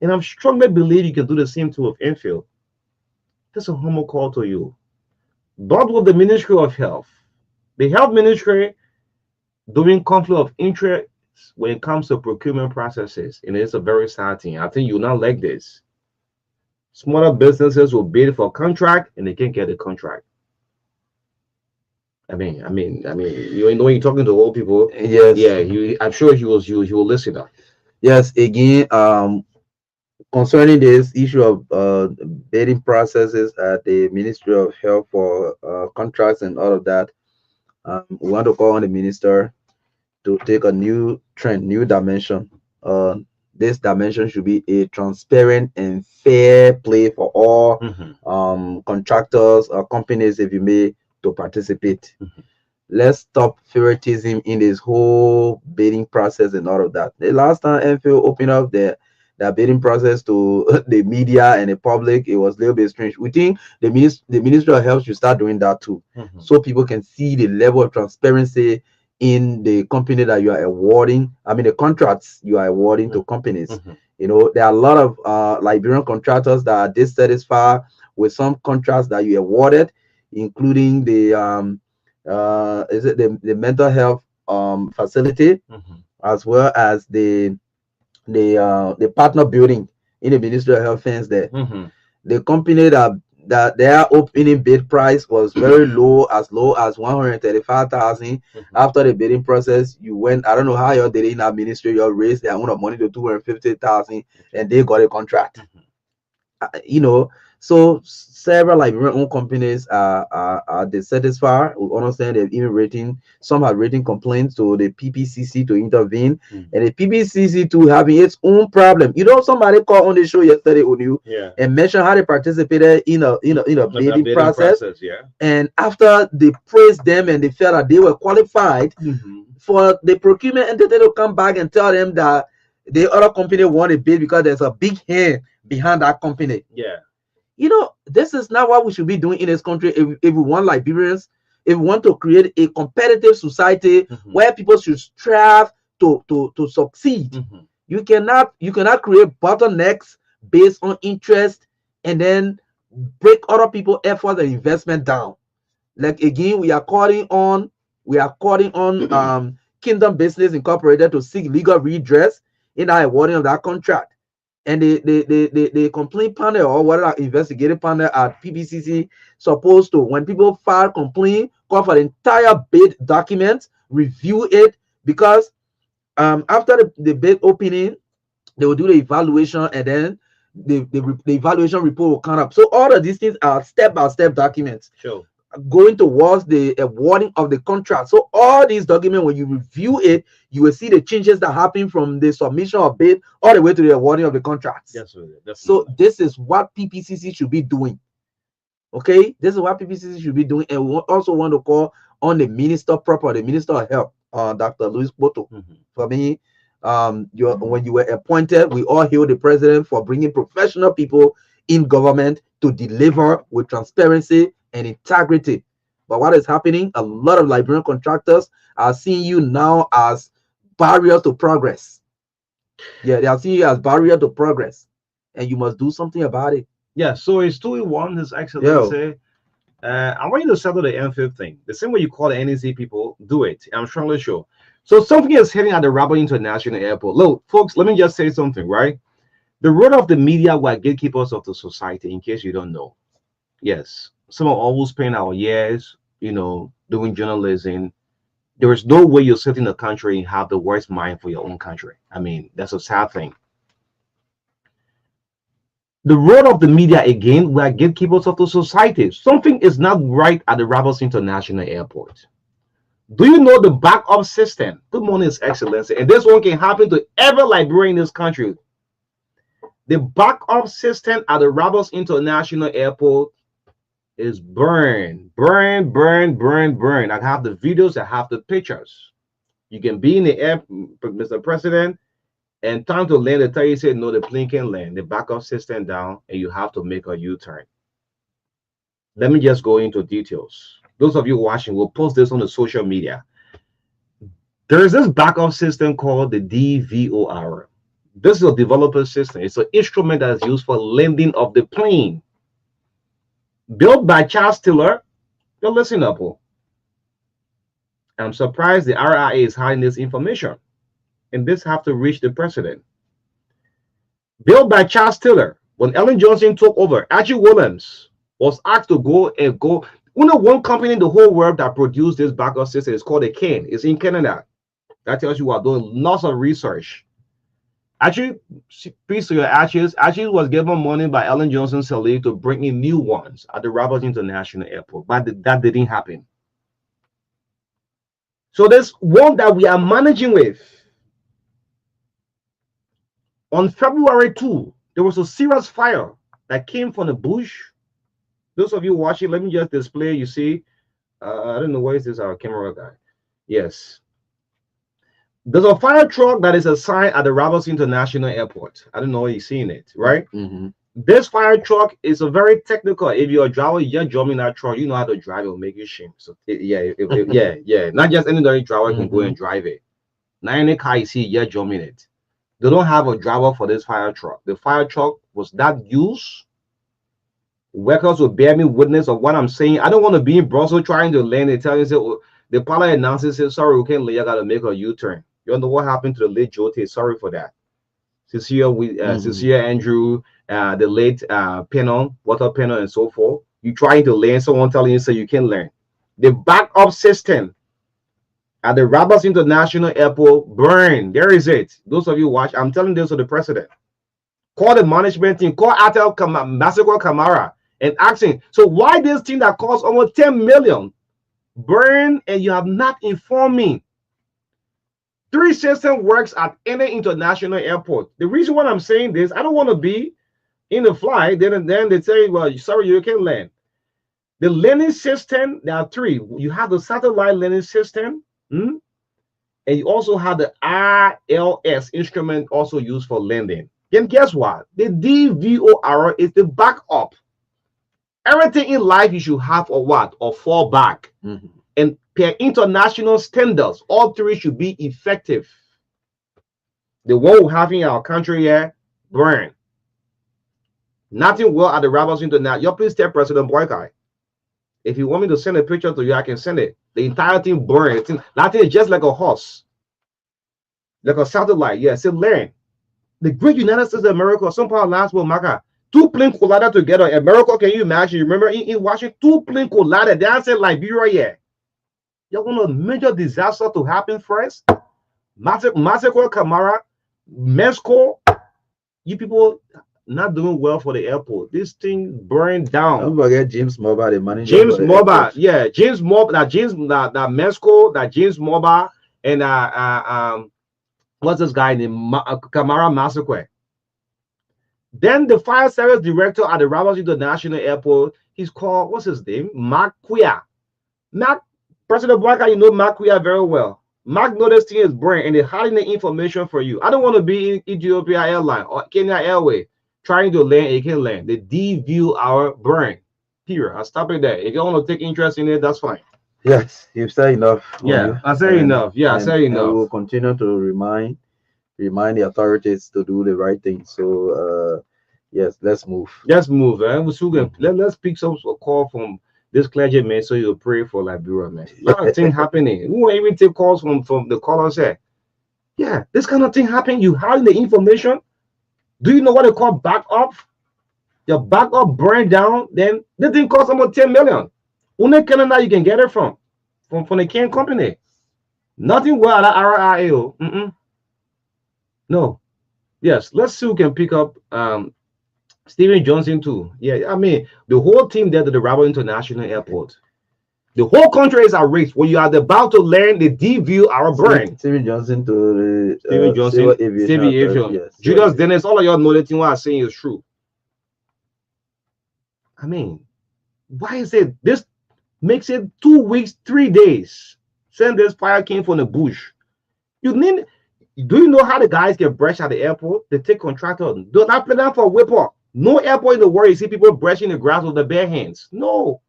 And I strongly believe you can do the same to with Enfield. That's a humble call to you. But with the Ministry of Health, the Health Ministry doing conflict of interest when it comes to procurement processes, and it's a very sad thing. I think you'll not like this. Smaller businesses will bid for a contract and they can't get a contract. I mean, you know, you're talking to old people. Yes. Yeah, I'm sure he will listen up. Yes, again, concerning this issue of bidding processes at the Ministry of Health for contracts and all of that, we want to call on the minister to take a new trend, new dimension. This dimension should be a transparent and fair play for all contractors or companies, if you may, to participate. Let's stop favoritism in this whole bidding process and all of that. The last time Enfield opened up the the bidding process to the media and the public, it was a little bit strange. We think the Ministry of Health should start doing that too, so people can see the level of transparency in the company that you are awarding. I mean, the contracts you are awarding to companies. You know, there are a lot of Liberian contractors that are dissatisfied with some contracts that you awarded, including the is it the mental health facility, as well as the partner building in the Ministry of Health fence there. The company that their opening bid price was very low as 135,000. After the bidding process, you went, I don't know how you did it in that ministry, you raised their amount of money to 250,000 and they got a contract. You know, so several Liberian owned companies are dissatisfied. We understand they've even some have rating complaints to the PPCC to intervene, and the PPCC too having its own problem. You know, somebody called on the show yesterday on you and mentioned how they participated in a bidding process. And after they praised them and they felt that they were qualified for the procurement entity to come back and tell them that the other company won a bid because there's a big hand behind that company. You know, this is not what we should be doing in this country. If we want Liberians, if we want to create a competitive society where people should strive to succeed, you cannot create bottlenecks based on interest and then break other people's efforts and investment down. Like again, we are calling on Kingdom Business Incorporated to seek legal redress in the awarding of that contract. And the complaint panel or whatever investigative panel at PPCC supposed to, when people file complaint, call for the entire bid document, review it, because after the bid opening, they will do the evaluation, and then the evaluation report will come up. So all of these things are step-by-step documents. Going towards the awarding of the contract. So all these documents, when you review it, you will see the changes that happen from the submission of bid all the way to the awarding of the contracts. So this is what PPCC should be doing. Okay, this is what PPCC should be doing. And we also want to call on the Minister proper, the Minister of Health, Dr. Louis Boto. For me, when you were appointed, we all hail the president for bringing professional people in government to deliver with transparency and integrity. But what is happening? A lot of Liberian contractors are seeing you now as barriers to progress. Yeah, they are seeing you as barrier to progress, and you must do something about it. Yeah, so it's 2-in-1, His Excellency. I want you to settle the M5 thing. The same way you call the NEC people, do it. I'm strongly sure. So something is heading at the Rabat International Airport. Look, folks, let me just say something, right? The role of the media were gatekeepers of the society, in case you don't know. Yes. Some are always spend our years, doing journalism. There is no way you sit in the country and have the worst mind for your own country. I mean, that's a sad thing. The role of the media, again, we are gatekeepers of the society. Something is not right at the Rabat International Airport. Do you know the backup system? Good morning, His Excellency. And this one can happen to every Liberian in this country. The backup system at the Rabat International Airport is burn. I have the videos, I have the pictures. You can be in the air, Mr. President, and time to land, they tell you, say, no, the plane can land. The backup system down, and you have to make a U-turn. Let me just go into details. Those of you watching, we'll post this on the social media. There is this backup system called the DVOR. This is a developer system. It's an instrument that is used for landing of the plane. Built by Charles Tiller. You're listening up. I'm surprised the RIA is hiding this information. And this have to reach the president. Built by Charles Tiller. When Ellen Johnson took over, Archie Williams was asked to go. One company in the whole world that produced this backup system is called Kane. It's in Canada. That tells you we are doing lots of research. Actually, peace to your ashes. Actually, was given money by Ellen Johnson Sirleaf to bring in new ones at the Rabat International Airport, but that didn't happen. So there's one that we are managing with. On February 2, there was a serious fire that came from the bush. Those of you watching, let me just display. You see, I don't know where is this our camera guy. Yes. There's a fire truck that is assigned at the Roberts International Airport. I don't know if you've seen it, right? This fire truck is a very technical. If you're a driver, you're driving that truck, you know how to drive it, will make you shame. So yeah. Not just any other driver can go and drive it. Not any car you see, you're drumming it. They don't have a driver for this fire truck. The fire truck was that used. Workers will bear me witness of what I'm saying. I don't want to be in Brussels trying to land and tell you, say, oh, the pilot announces, say, sorry, we can't land, you got to make a U-turn. You know what happened to the late Jote? Sorry for that. Cecilia Andrew, the late Pennon, Water Pennon, and so forth. You trying to land, someone telling you, say, you can't land. The backup system at the Roberts International Airport burn. There is it. Those of you watch, I'm telling this to the president. Call the management team, call Atel Maseko Kamara and asking, so why this thing that costs almost 10 million burn and you have not informed me? 3 system works at any international airport. The reason why I'm saying this, I don't want to be in the flight, then they say, well, sorry, you can't land. The landing system, there are 3. You have the satellite landing system, and you also have the ILS instrument also used for landing. Then guess what? The DVOR is the backup. Everything in life you should have a what? Or fallback. And per international standards, all 3 should be effective. The one we have in our country here, burn. Nothing well at the Roberts International. You please tell President Boykai. If you want me to send a picture to you, I can send it. The entire thing burned. That thing is just like a horse. Like a satellite. Yeah, it's a land. The great United States of America, some part last world, Maka, 2 planes collided together. America, can you imagine? You remember in Washington, 2 planes collided. They said Liberia, yeah. You want a major disaster to happen first? Maseko Kamara, Mexico, you people not doing well for the airport. This thing burned down. Don't forget James Mobile, the manager. James Mobile, yeah, James Mobile, that Mexico, that James Mobile, and what's this guy named Kamara Maseko. Then the fire service director at the Roberts International Airport, he's called, what's his name? Mark Quia. President Blanca, you know Mark Quia very well. Mark knows this thing is brain and they're hiding the information for you. I don't want to be in Ethiopia Airline or Kenya Airway trying to land a can land. They devalue our brain. Period. I'll stop it there. If you want to take interest in it, that's fine. Yes, you've said enough. Yeah, I say enough. Yeah, I say enough. We'll continue to remind the authorities to do the right thing. So yes, let's move. Let's move, let's pick some call from this clergyman so you'll pray for Liberia, man. A lot of things happening. We won't even take calls from the callers here. Yeah, this kind of thing happening. You have the information. Do you know what they call backup? Your backup burned down, then the thing costs about 10 million. Only Canada you can get it from the can company. Nothing well at RIAO. No. Yes, let's see who can pick up Stephen Johnson too. Yeah, I mean the whole team there to the Roberts International Airport. The whole country is at risk. When you are about to land, they devalue our brain. Stephen Johnson to Stephen Johnson, Stevie Aviation. Yes, Julius Dennis, all of y'all know that thing what I'm saying is true. I mean, why is it this makes it 2 weeks, 3 days? Since this fire came from the bush. Do you know how the guys get brushed at the airport? They take contractors. Do not play down for a whip up. No airport in the world you see people brushing the grass with their bare hands. No.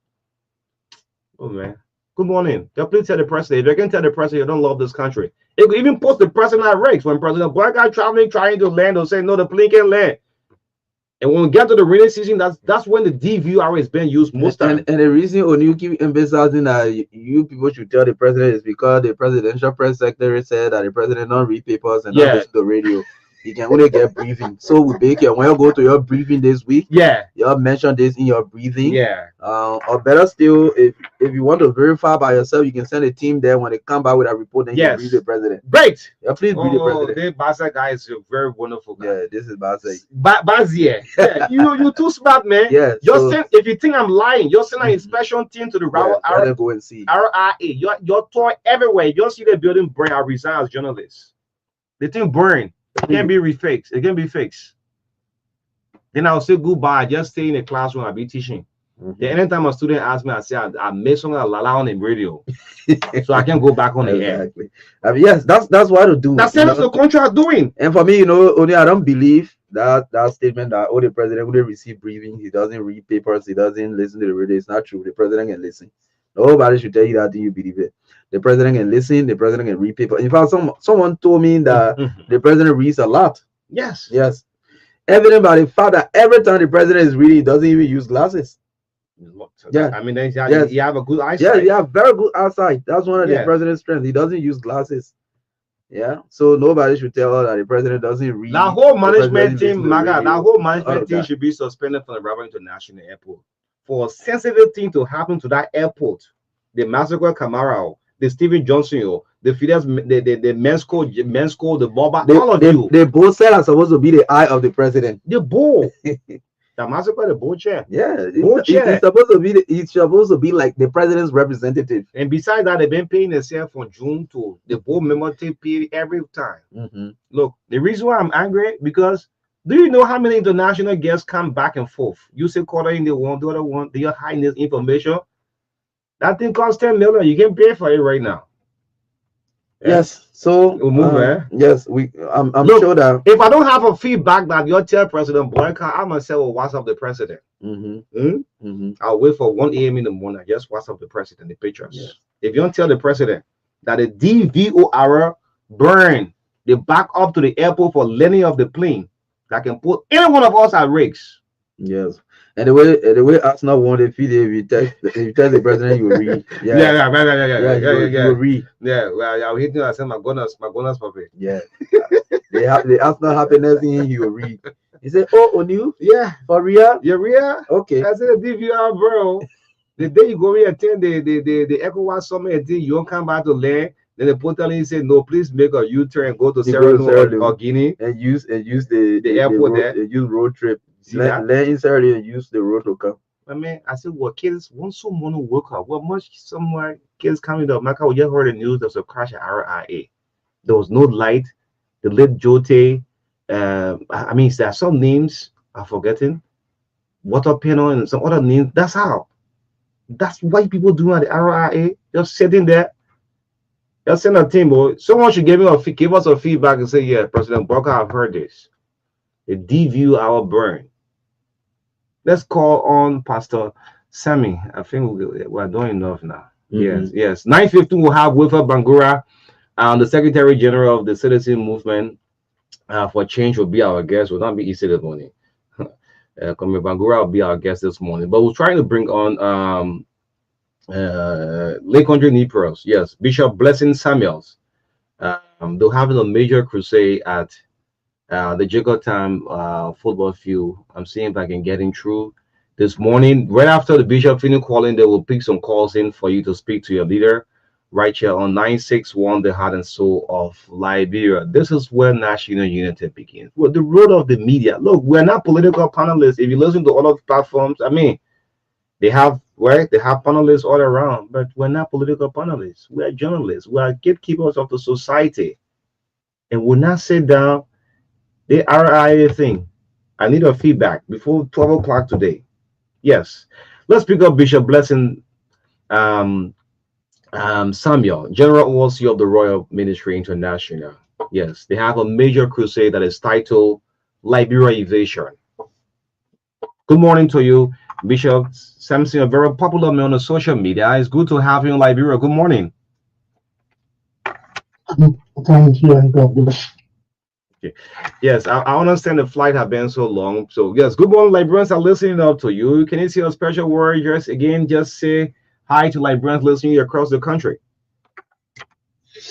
Oh man. Good morning. Please tell the president. If you can tell the president you don't love this country. It could even post the president at risk when President Black guy traveling, trying to land, they'll say no, the plane can't land. And when we get to the rainy season, that's when the DVR is being used most time. And the reason O'Neill keep emphasizing that you people should tell the president is because the presidential press secretary said that the president don't read papers and not listen to the radio. He can only get briefing. So we beg you, when you go to your briefing this week, you mention this in your briefing. Or better still, if you want to verify by yourself, you can send a team there. When they come back with a report, then you brief the president. Great. Yeah, please brief the president. Baza guy is a very wonderful guy. Yeah, this is Baza. Baza, yeah. you too smart, man. Yeah. If you think I'm lying, you're sending an inspection team to the go and see. RIA. You're toy everywhere. You don't see the building burn. I resign as journalist. The thing burn. It can't be refixed. It can be fixed. Then I'll say goodbye. Just stay in the classroom. I'll be teaching. Then anytime a student asks me, I say I made something on the radio, so I can go back on the air. I mean, yes, that's what to do. That's what the country are doing. And for me, only I don't believe that statement that the president wouldn't receive briefing, he doesn't read papers, he doesn't listen to the radio. It's not true. The president can listen. Nobody should tell you that you believe it. The president can listen, the president can read papers. In fact, someone told me that the president reads a lot. Yes. Evident by the fact that every time the president is reading, he doesn't even use glasses. I mean, you have a good eyesight. Yeah, you have very good eyesight. That's one of the president's strengths. He doesn't use glasses. Yeah, so nobody should tell us that the president doesn't read. That whole management team, that whole management team should be suspended from the Rabat International Airport for a sensitive thing to happen to that airport. The massacre Camara, the Stephen Johnson, the Fidesz, the men's code, the Boba, all of you. The bull cell are supposed to be the eye of the president. The bull. The massacre, the bull chair. Yeah, it's supposed to be like the president's representative. And besides that, they've been paying themselves from June to the bull membership period every time. Look, the reason why I'm angry because do you know how many international guests come back and forth? You say quarter in the one, the other one, they are hiding this information. That thing costs 10 million. You can pay for it right now. Yes. So we'll move. Yes, I'm sure that if I don't have a feedback that you tell President Boyka, I'm gonna say, well, WhatsApp the president. I'll wait for 1 a.m. in the morning. Just WhatsApp the president the pictures. Yes. If you don't tell the president that the DVOR burn the back up to the airport for landing of the plane, that can put any one of us at risk. Yes. And the way Arsenal won the feed, if you tell the president, you will read. You will read. Yeah, well, I'll hit you. I said, my goodness, puppy. Yeah. the Arsenal happiness in him, you will read. He said, "Oh, O'Neil, yeah, for real, yeah, real, okay." I said, DVR, bro. The day you go and attend the ECOWAS summit, you don't come back to land. Then the portal said, "No, please make a U-turn and go to Sierra Leone or Guinea and use the airport there. Use road trip. Land in Sierra Leone and use the road to come." I mean, I said, "Well, kids want someone to work out. Well, much somewhere kids coming up. Maka, we just heard the news. There was a crash at RIA. There was no light. The late Jote. I mean, there are some names I'm forgetting. Water panel and some other names. That's how. That's why people do at the RIA. Just sitting there. Just send a team, boy. Someone should give us a feedback and say, yeah, President Barker, I've heard this. The DVU our burn. Let's call on Pastor Sammy. I think we're doing enough now. Yes. 9:15 we'll have Wilfred Bangura, the Secretary General of the Citizen Movement for Change will be our guest. Will not be easy this morning. Comrade Bangura will be our guest this morning. But we're trying to bring on Lake Country Negroes. Yes, Bishop Blessing Samuels. They're having a major crusade at the Jacob Time football field. I'm seeing if I can get in through this morning. Right after the bishop finishes calling, they will pick some calls in for you to speak to your leader right here on 961 The Heart and Soul of Liberia. This is where national unity begins. Well, the road of the media. Look, we're not political panelists. If you listen to all of the platforms, I mean, they have panelists all around, but we're not political panelists. We are journalists. We are gatekeepers of the society. And we'll not sit down. The RIA thing. I need a feedback before 12 o'clock today. Yes. Let's pick up Bishop Blessing Samuel, General Overseer of the Royal Ministry International. Yes, they have a major crusade that is titled Liberia Evasion. Good morning to you, Bishop Samson, a very popular man on social media. It's good to have you in Liberia. Good morning. Thank you and God bless. Okay. Yes, I understand the flight have been so long. So yes, good morning, Liberians are listening up to you. Can you see a special word? Just say hi to Liberians listening across the country.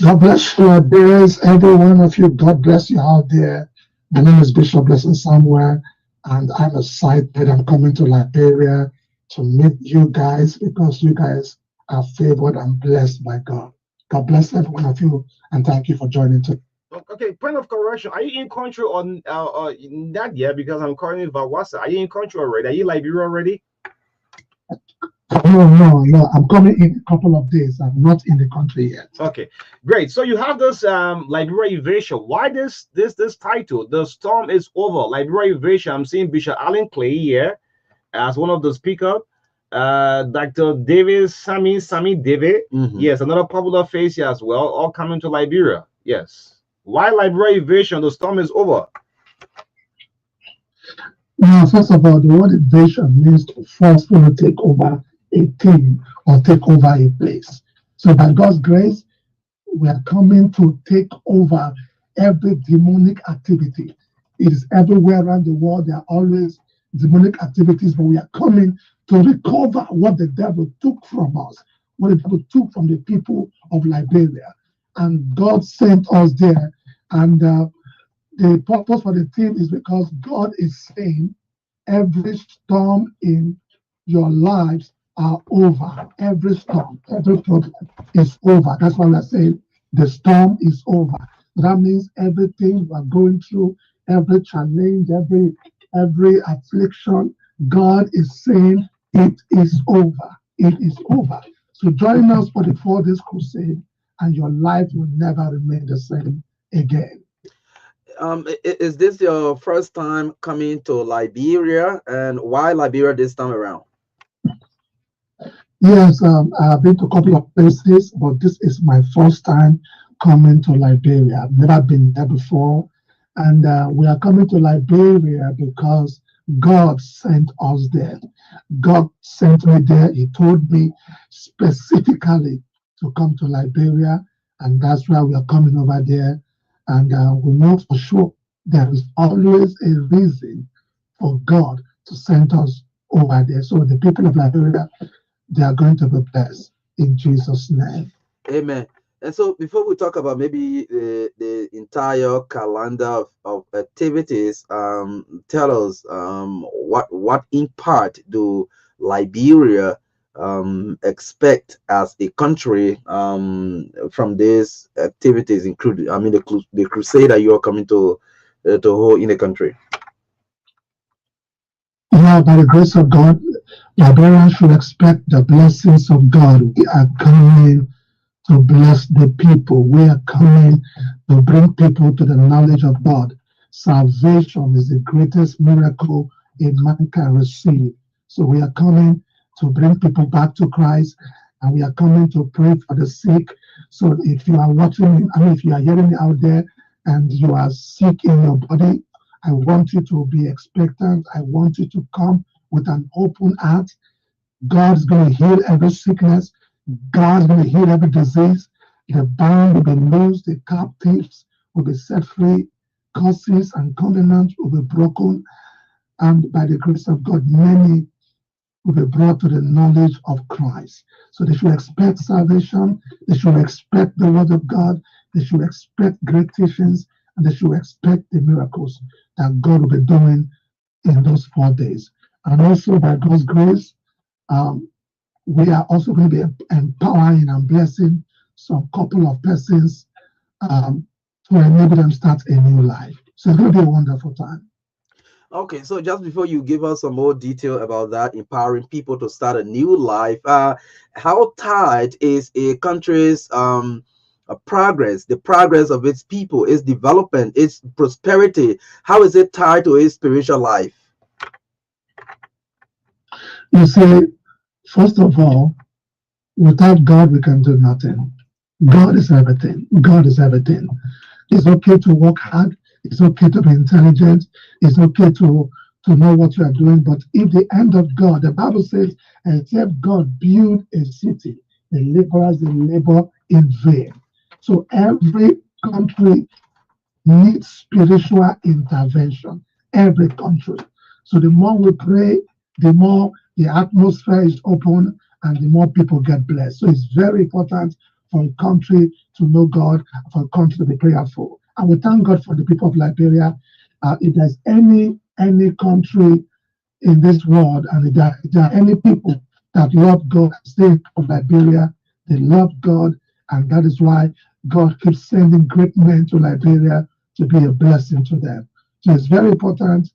God bless you, Liberians, every one of you. God bless you out there. My name is Bishop Blessing Samuel, and I'm excited. I'm coming to Liberia to meet you guys because you guys are favored and blessed by God. God bless every one of you, and thank you for joining today. Okay, point of correction. Are you in country or not yet? Because I'm calling Vawasa. Are you in country already? Are you Liberia already? No. I'm coming in a couple of days. I'm not in the country yet. Okay, great. So you have this Liberia Evasion. Why this title? The storm is over. Liberia Evasion. I'm seeing Bishop Alan Clay here as one of the speakers. Dr. David Sami David. Yes, another popular face here as well, all coming to Liberia. Yes. Why Liberia invasion? The storm is over. Now, first of all, the word invasion means to forcefully take over a thing or take over a place. So by God's grace, we are coming to take over every demonic activity. It is everywhere around the world. There are always demonic activities, but we are coming to recover what the devil took from us, what the devil took from the people of Liberia. And God sent us there. And the purpose for the team is because God is saying every storm in your lives are over. Every storm, every problem is over. That's why we're saying the storm is over. That means everything we're going through, every challenge, every affliction, God is saying it is over. It is over. So join us for the 4 days crusade, and your life will never remain the same again. Is this your first time coming to Liberia, and why Liberia this time around? Yes, I've been to a couple of places, but this is my first time coming to Liberia. I've never been there before, and we are coming to Liberia because God sent us there. God sent me there. He told me specifically to come to Liberia, and that's why we are coming over there. And we know for sure there is always a reason for God to send us over there. So the people of Liberia, they are going to be blessed in Jesus' name. Amen. And so before we talk about maybe the entire calendar of activities, tell us what in part do Liberia expect as a country from these activities, including, I mean, the crusade that you are coming to hold in the country? Yeah, by the grace of God, Liberians should expect the blessings of God. We are coming to bless the people. We are coming to bring people to the knowledge of God. Salvation is the greatest miracle a man can receive. So we are coming to bring people back to Christ, and we are coming to pray for the sick. So if you are watching, I mean, if you are hearing me out there and you are sick in your body, I want you to be expectant. I want you to come with an open heart. God's going to heal every sickness. God's going to heal every disease. The bound will be loosed. The captives will be set free. Curses and covenants will be broken. And by the grace of God, many will be brought to the knowledge of Christ. So they should expect salvation. They should expect the word of God. They should expect great teachings. And they should expect the miracles that God will be doing in those 4 days. And also by God's grace, we are also going to be empowering and blessing some couple of persons to enable them start a new life. So it's going to be a wonderful time. Okay, so just before you give us some more detail about that, empowering people to start a new life, how tied is a country's progress, the progress of its people, its development, its prosperity? How is it tied to its spiritual life? You see, first of all, without God, we can do nothing. God is everything. God is everything. It's okay to work hard. It's okay to be intelligent. It's okay to know what you are doing. But if the hand of God, the Bible says, except God build a city, the laborers they labor in vain. So every country needs spiritual intervention. Every country. So the more we pray, the more the atmosphere is open and the more people get blessed. So it's very important for a country to know God, for a country to be prayerful. And we thank God for the people of Liberia. If there's any country in this world, and if there are any people that love God, stay of Liberia, they love God, and that is why God keeps sending great men to Liberia to be a blessing to them. So it's very important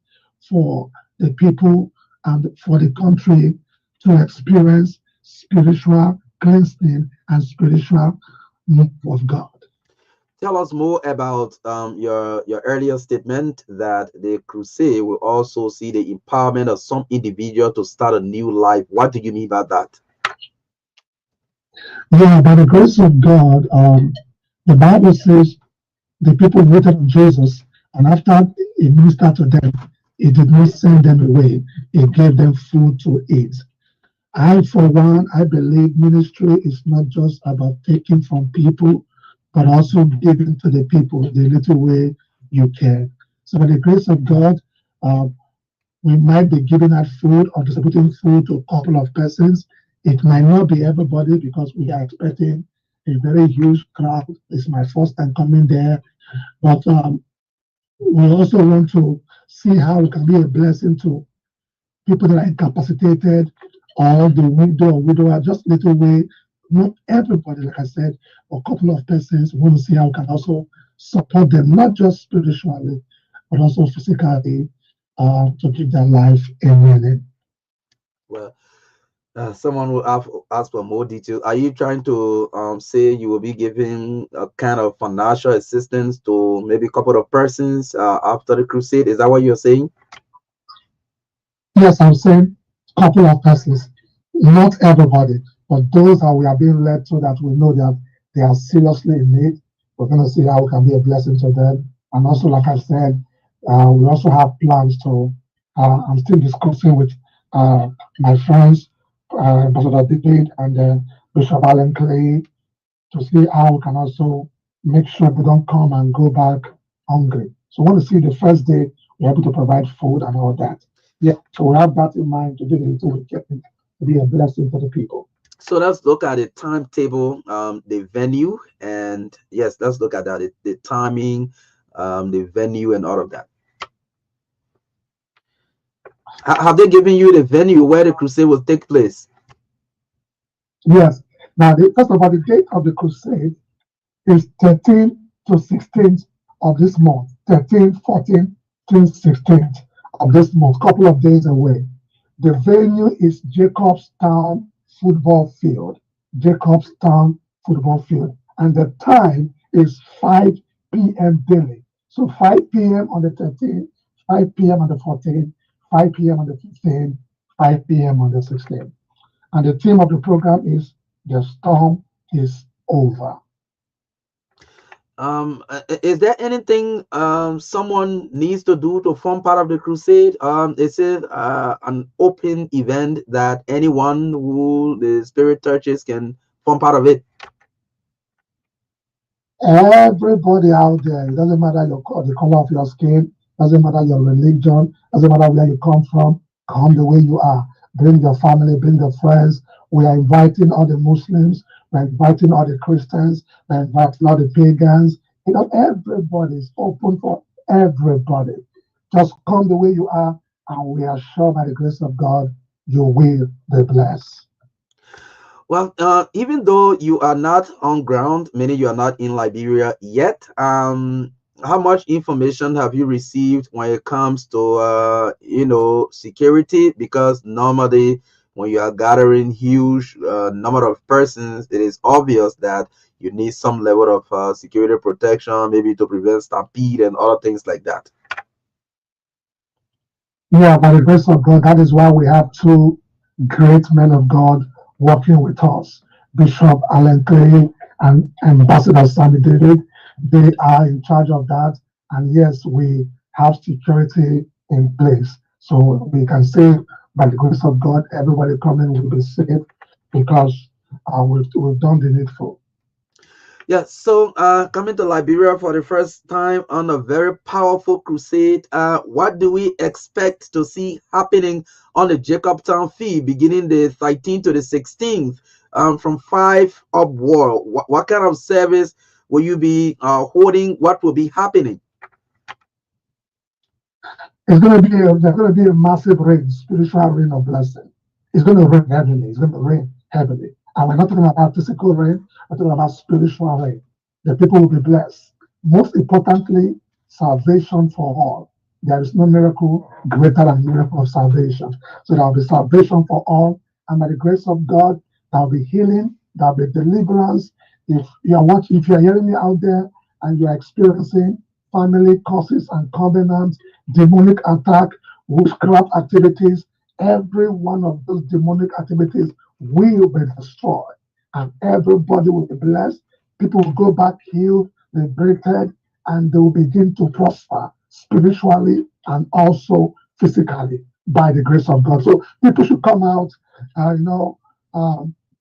for the people and for the country to experience spiritual cleansing and spiritual move of God. Tell us more about your earlier statement that the crusade will also see the empowerment of some individual to start a new life. What do you mean by that? Yeah, by the grace of God, the Bible says the people waited on Jesus, and after he ministered to them, he did not send them away. He gave them food to eat. I, for one, I believe ministry is not just about taking from people, but also giving to the people the little way you can. So, by the grace of God, uh, we might be giving out food or distributing food to a couple of persons. It might not be everybody because we are expecting a very huge crowd. It's my first time coming there, but we also want to see how we can be a blessing to people that are incapacitated or the widow or widower, just little way. Not everybody, like I said, a couple of persons. We want to see how we can also support them, not just spiritually, but also physically, to keep their life in meaning. Well, someone will ask for more details. Are you trying to say you will be giving a kind of financial assistance to maybe a couple of persons after the crusade? Is that what you're saying? Yes, I'm saying a couple of persons, not everybody, but those that we are being led to that we know that they are seriously in need. We're going to see how we can be a blessing to them. And also, like I said, we also have plans to, I'm still discussing with uh, my friends, Ambassador David and Bishop Allen Clay, to see how we can also make sure they don't come and go back hungry. So, we want to see the first day we're able to provide food and all that. Yeah, so we have that in mind to do the little we get to be a blessing for the people. So let's look at the timetable, the venue, and yes, let's look at that, the timing, the venue, and all of that. Have they given you the venue where the crusade will take place? Yes. Now, first of all, the date of the crusade is 13th to 16th of this month. 13th, 14th to 16th of this month, couple of days away. The venue is Jacobstown Football Field. Jacobstown Football Field. And the time is 5 p.m. daily. So 5 p.m. on the 13th, 5 p.m. on the 14th, 5 p.m. on the 15th, 5 p.m. on the 16th. And the theme of the program is The Storm is Over. Is there anything someone needs to do to form part of the crusade? Is it an open event that anyone who the spirit touches can form part of it? Everybody out there, it doesn't matter the color of your skin, doesn't matter your religion, doesn't matter where you come the way you are. Bring your family, bring your friends. We are inviting all the Muslims, we're inviting all the Christians, we're inviting all the pagans. You know, everybody is open for everybody. Just come the way you are, and we are sure by the grace of God, you will be blessed. Well, even though you are not on ground, meaning you are not in Liberia yet, how much information have you received when it comes to security? Because normally when you are gathering huge number of persons, it is obvious that you need some level of security protection, maybe to prevent stampede and other things like that. Yeah, by the grace of God, that is why we have two great men of God working with us, Bishop Allen Clay and Ambassador Sammy David. They are in charge of that. And yes, we have security in place. So we can say, by the grace of God, everybody coming will be safe because we've done the needful. Yeah, so coming to Liberia for the first time on a very powerful crusade, what do we expect to see happening on the Jacobstown field beginning the 13th to the 16th, from 5 upward? What kind of service will you be holding? What will be happening? There's going to be a massive rain, spiritual rain of blessing. It's going to rain heavily. It's going to rain heavily. And we're not talking about physical rain, we're talking about spiritual rain. The people will be blessed. Most importantly, salvation for all. There is no miracle greater than the miracle of salvation. So there will be salvation for all. And by the grace of God, there will be healing, there will be deliverance. If you are hearing me out there and you're experiencing family curses and covenants, demonic attack, witchcraft activities, every one of those demonic activities will be destroyed, and everybody will be blessed. People will go back healed, liberated, and they will begin to prosper spiritually and also physically by the grace of God. So people should come out,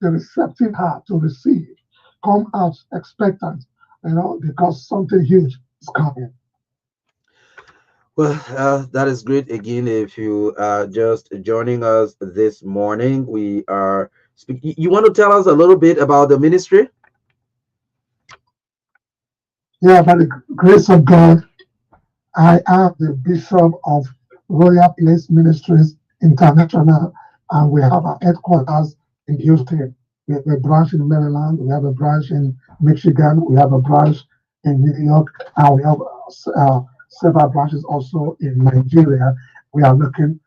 the receptive heart to receive, come out expectant, because something huge is coming. Well, that is great. Again, if you are just joining us this morning, we are speaking. You want to tell us a little bit about the ministry? Yeah, by the grace of God, I am the Bishop of Royal Place Ministries International, and we have our headquarters in Houston. We have a branch in Maryland, we have a branch in Michigan, we have a branch in New York, and we have several branches also in Nigeria. We are looking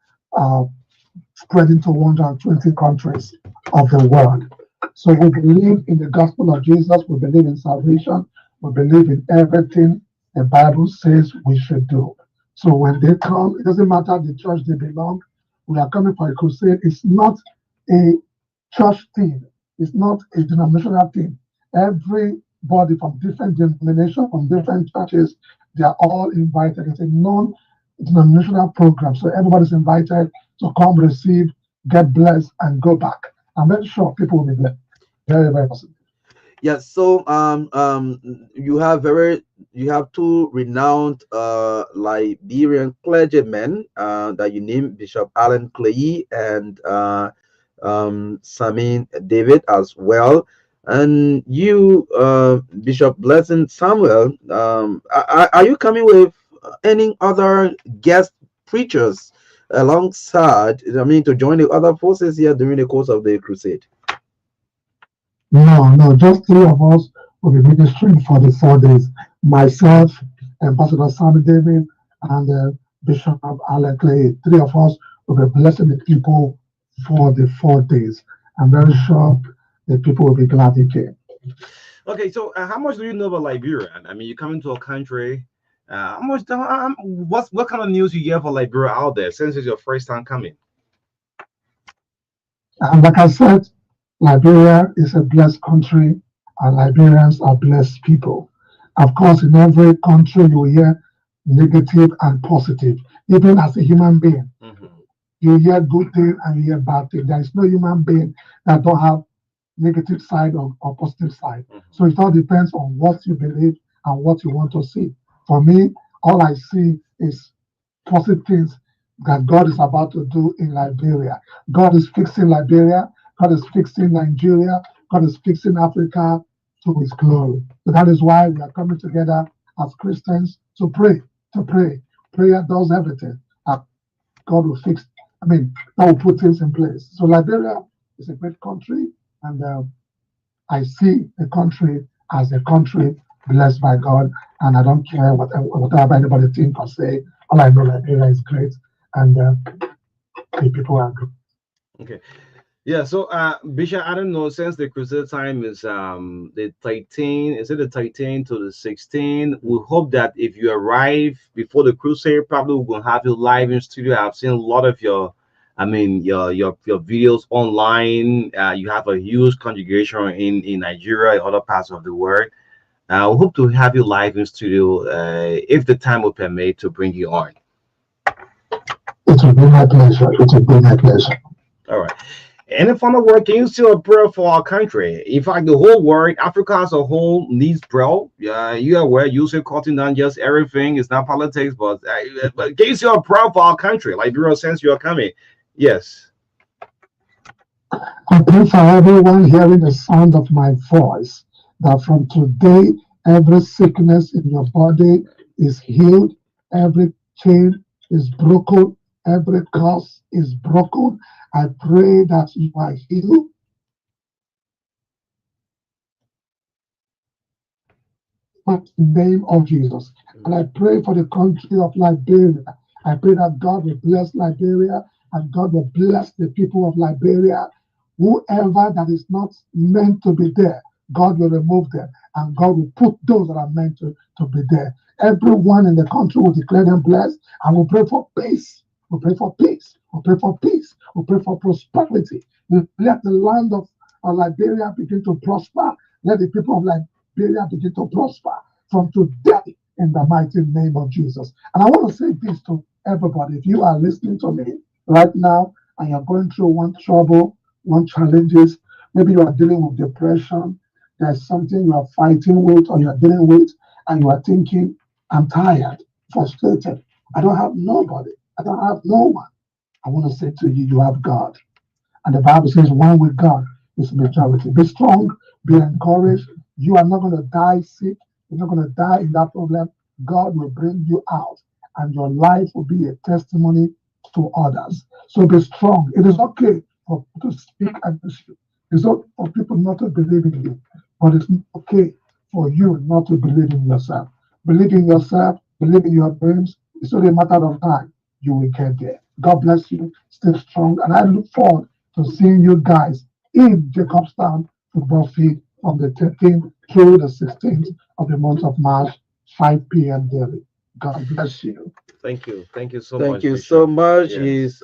spreading to 120 countries of the world. So we believe in the gospel of Jesus, we believe in salvation, we believe in everything the Bible says we should do. So when they come, it doesn't matter the church they belong. We are coming for a crusade. It's not a church thing. It's not a denominational thing. Everybody from different denominations, from different churches, they are all invited. It's a non-denominational program. So everybody's invited to come, receive, get blessed, and go back. I'm very sure people will be blessed. Very, very positive. Yes. So you have two renowned Liberian clergymen that you named, Bishop Alan Clay and Samin David as well. And you, Bishop Blessing Samuel, are you coming with any other guest preachers alongside, to join the other forces here during the course of the crusade? No, just three of us will be ministering for the 4 days. Myself, Ambassador Samin David, and Bishop Alan Clay. Three of us will be blessing the people for the 4 days. I'm very sure the people will be glad they came. Okay, so how much do you know about Liberia? I mean, you come into a country. What kind of news you get for Liberia out there since it's your first time coming? And like I said, Liberia is a blessed country, and Liberians are blessed people. Of course, in every country you hear negative and positive, even as a human being. Mm-hmm. You hear good thing and you hear bad thing. There is no human being that don't have negative side or positive side. Mm-hmm. So it all depends on what you believe and what you want to see. For me, all I see is positive things that God is about to do in Liberia. God is fixing Liberia. God is fixing Nigeria. God is fixing Africa to His glory. So that is why we are coming together as Christians to pray. Prayer does everything. God will fix. God will put things in place. So Liberia is a great country, and I see the country as a country blessed by God, and I don't care whatever anybody think or say. All I know, Liberia is great, and the people are good. Okay. Yeah, so Bishop, I don't know, since the crusade time is the 13, is it the 13 to the 16? We hope that if you arrive before the crusade, probably we're gonna have you live in studio. I've seen a lot of your videos online. You have a huge congregation in Nigeria and other parts of the world. We hope to have you live in studio if the time will permit to bring you on. It will be my pleasure. All right. Any final word? Can you still a prayer for our country? In fact, the whole world, Africa as a whole, needs prayer. You are aware, usually cutting down just everything. It's not politics, but can you still a prayer for our country? Liberia, since you are coming, yes. I pray for everyone hearing the sound of my voice, that from today, every sickness in your body is healed, every chain is broken, every curse is broken. I pray that you are healed. In the name of Jesus. And I pray for the country of Liberia. I pray that God will bless Liberia and God will bless the people of Liberia. Whoever that is not meant to be there, God will remove them, and God will put those that are meant to be there. Everyone in the country will declare them blessed, and we'll pray for peace. We'll pray for peace. We'll pray for peace. We'll pray for prosperity. We'll let the land of Liberia begin to prosper. Let the people of Liberia begin to prosper from today in the mighty name of Jesus. And I want to say this to everybody. If you are listening to me right now and you're going through one trouble, one challenges, maybe you are dealing with depression, there's something you are fighting with or you're dealing with, and you are thinking, I'm tired, frustrated, I don't have nobody, I don't have no one. I want to say to you, you have God. And the Bible says, one with God is majority. Be strong, be encouraged. You are not going to die sick. You're not going to die in that problem. God will bring you out, and your life will be a testimony to others. So be strong. It is okay for people to speak against you. It's okay for people not to believe in you, but it's okay for you not to believe in yourself. Believe in yourself, believe in your dreams. It's only a matter of time. You will get there. God bless you. Stay strong. And I look forward to seeing you guys in Jacobstown football field from the 13th through the 16th of the month of March, 5 p.m. daily. God bless you. Thank you. Thank you so much. Thank you Bishop. so much. Yes. Is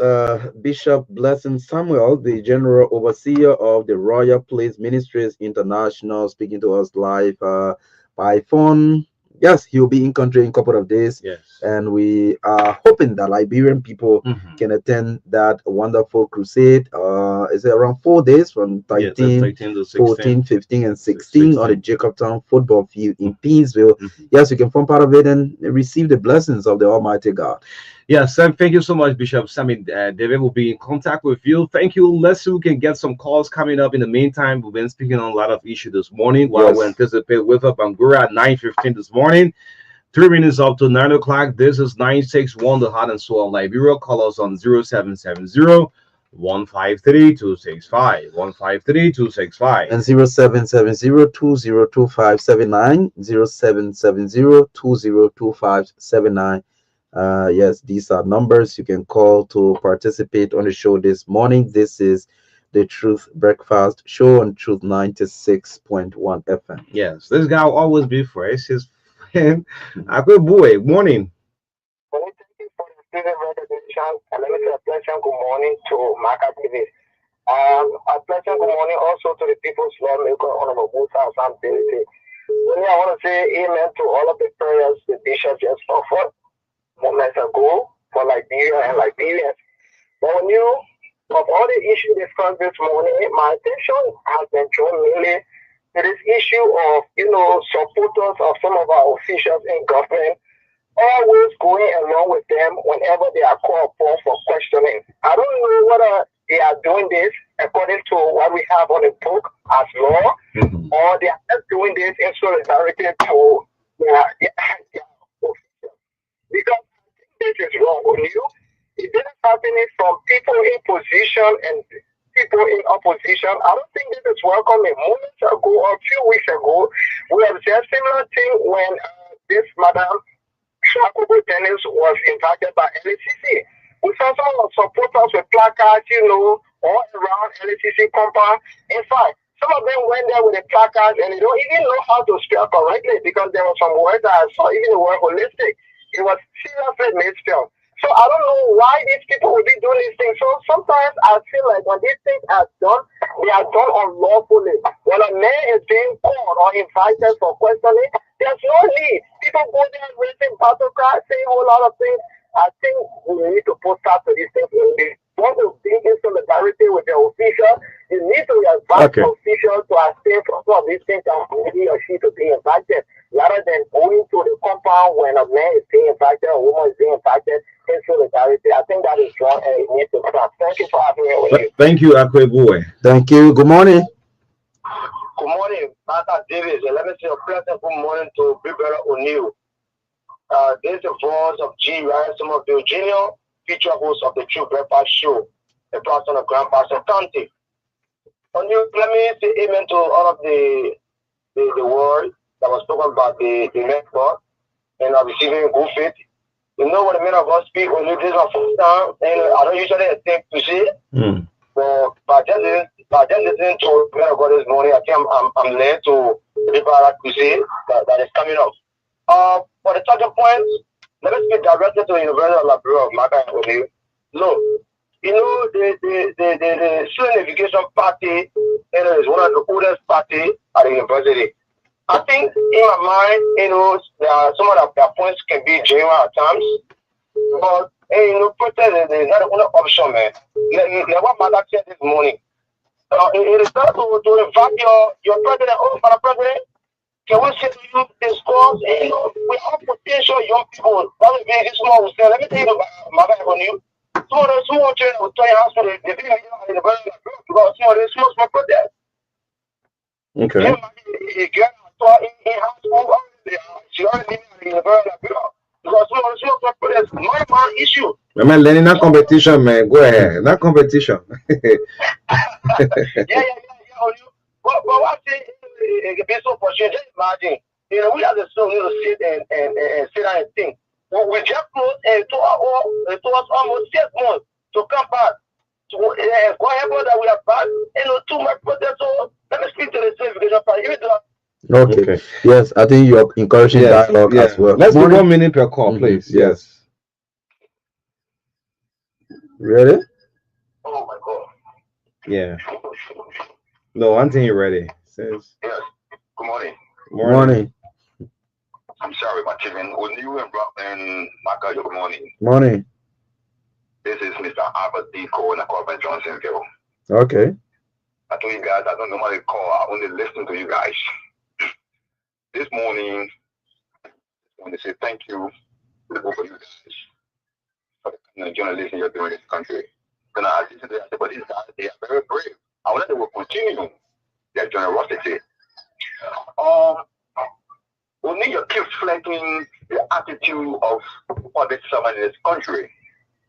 Bishop Blessing Samuel, the General Overseer of the Royal Place Ministries International, speaking to us live by phone. Yes, he'll be in country in a couple of days. Yes. And we are hoping that Liberian people can attend that wonderful crusade. Is it around 4 days from 13, 14, 15, and 16 on the Jacobstown football field in Peaceville? Yes, you can form part of it and receive the blessings of the Almighty God. Yes, Sam, thank you so much, Bishop Sammy. David will be in contact with you. Thank you. Let's see if we can get some calls coming up in the meantime. We've been speaking on a lot of issues this morning while we anticipate with up Bangura at 9:15 this morning. 3 minutes up to 9 o'clock. This is 961 The Heart and Soul of Liberia. Call us on 0770 153 265 153 265 and 0770 202579 0770 202579. Yes, these are numbers you can call to participate on the show this morning. This is the Truth Breakfast Show on Truth 96.1 FM. Yes, this guy will always be fresh. His friend, a good boy. Morning. Well, thank you for the student recognition, and let me say a pleasant good morning to Marka TV. A pleasant good morning also to the People's Lawmaker, Honorable Musa Asam-Bility. I want to say amen to all of the prayers the Bishop just offered moments ago for Liberia and Liberians. But when you, of all the issues discussed this morning, my attention has been drawn mainly to this issue of, supporters of some of our officials in government always going along with them whenever they are called upon for questioning. I don't know whether they are doing this according to what we have on the book as law, or they are just doing this in solidarity to their officials. Because this is wrong on you. It didn't happen from people in position and people in opposition. I don't think this is welcome. A moment ago or a few weeks ago, we have said similar thing when this Madam Shakubu Dennis was invited by LCC. We saw some of our supporters with placards, all around LCC compound. In fact, some of them went there with the placards and they don't even know how to spell correctly because there were some words that I saw, even the word holistic. It was seriously misspelled. So I don't know why these people will be doing these things. So sometimes I feel like when these things are done, they are done unlawfully. When a man is being called or invited for questioning, there's no need. People go there raising battle cries, saying a whole lot of things. I think we need to put stop to these things. We want to be in solidarity with the official. You need to invite the official to abstain from some of these things that he or she to be invited, rather than going to the compound when a man is being invited or a woman is being invited in solidarity. I think that is wrong and it needs to stop. Thank you for having me with you. Thank you, Akwe. Thank you. Good morning. Good morning, Pastor Davis. Let me say a pleasant good morning to Big Brother O'Neill. This is the voice of G. Ransom of the Junior, feature host of the True Breakfast Show, the person of Grandpastor Tante. O'Neill, let me say amen to all of the word that was spoken about the network and receiving good faith. When the men of God speak, O'Neill, this is my first time, and I don't usually think to say, but by just listening to about this morning. I think I'm led to the crusade that is coming up. For the second point, let me speak directly to the University of Liberia of Maka and O'Neill. Look, you know, the Student Education Party is one of the oldest parties at the university. I think in my mind, you know, some of their points can be genuine at times, but you know, protest is not the only option, man. What Mother said this morning. It is time to invite your president, Madam President. Can we say to you, discuss, you know, we have potential young people. That will be this one will say, let me tell you, Mother, on you. Some of the small children will tell you how to they didn't in the very because some of the small protest. Okay. She already in the very because some of the small protest, my issue. Man, Lenny, not competition, man. Go ahead. Not competition. Yeah. But what thing it be so frustrating? Just imagine, you know, we as a soul need to sit and sit down and think. We just close and it took us almost 6 months to come back. To whatever that we are back, you know, too much protest. So let me speak to the certification part. Okay. Yes, I think you're encouraging dialogue as well. Let's do 1 minute per call, please. Yes. Ready? Oh my God. Yeah. No, one thing you're ready. Says. Yes. Good morning. Morning. I'm sorry, my children. With you and Maka, good morning. Morning. This is Mr. Albert D. Cole in Corbin Johnsonville. Okay. I told you guys I don't normally call. I only listen to you guys. This morning, I want to say thank you to both of you guys for the kind of journalism you're doing in this country. Then I listened to that. I said, but these guys, they are very brave. I want them to continue their generosity. We need to keep reflecting the attitude of public servants in this country.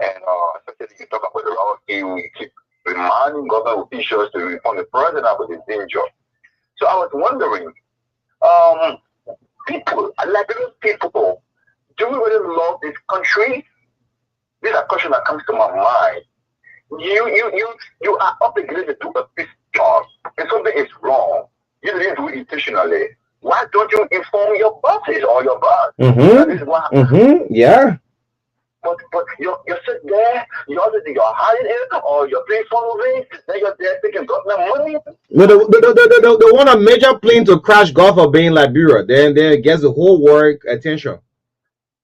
And especially you talk about the wrong thing, we keep reminding government officials to inform the president about his danger. So I was wondering, people, Liberian people, do we really love this country? This is a question that comes to my mind. You are obligated to do a peace job. If something is wrong, you didn't do it intentionally. Why don't you inform your bosses or your boss? That is what Yeah. But you're sitting there, you're hiding it, or you're paying for it, then you're there taking government money. No, the one a major plane to crash Gulf of Bay in Liberia, then it gets the whole world attention.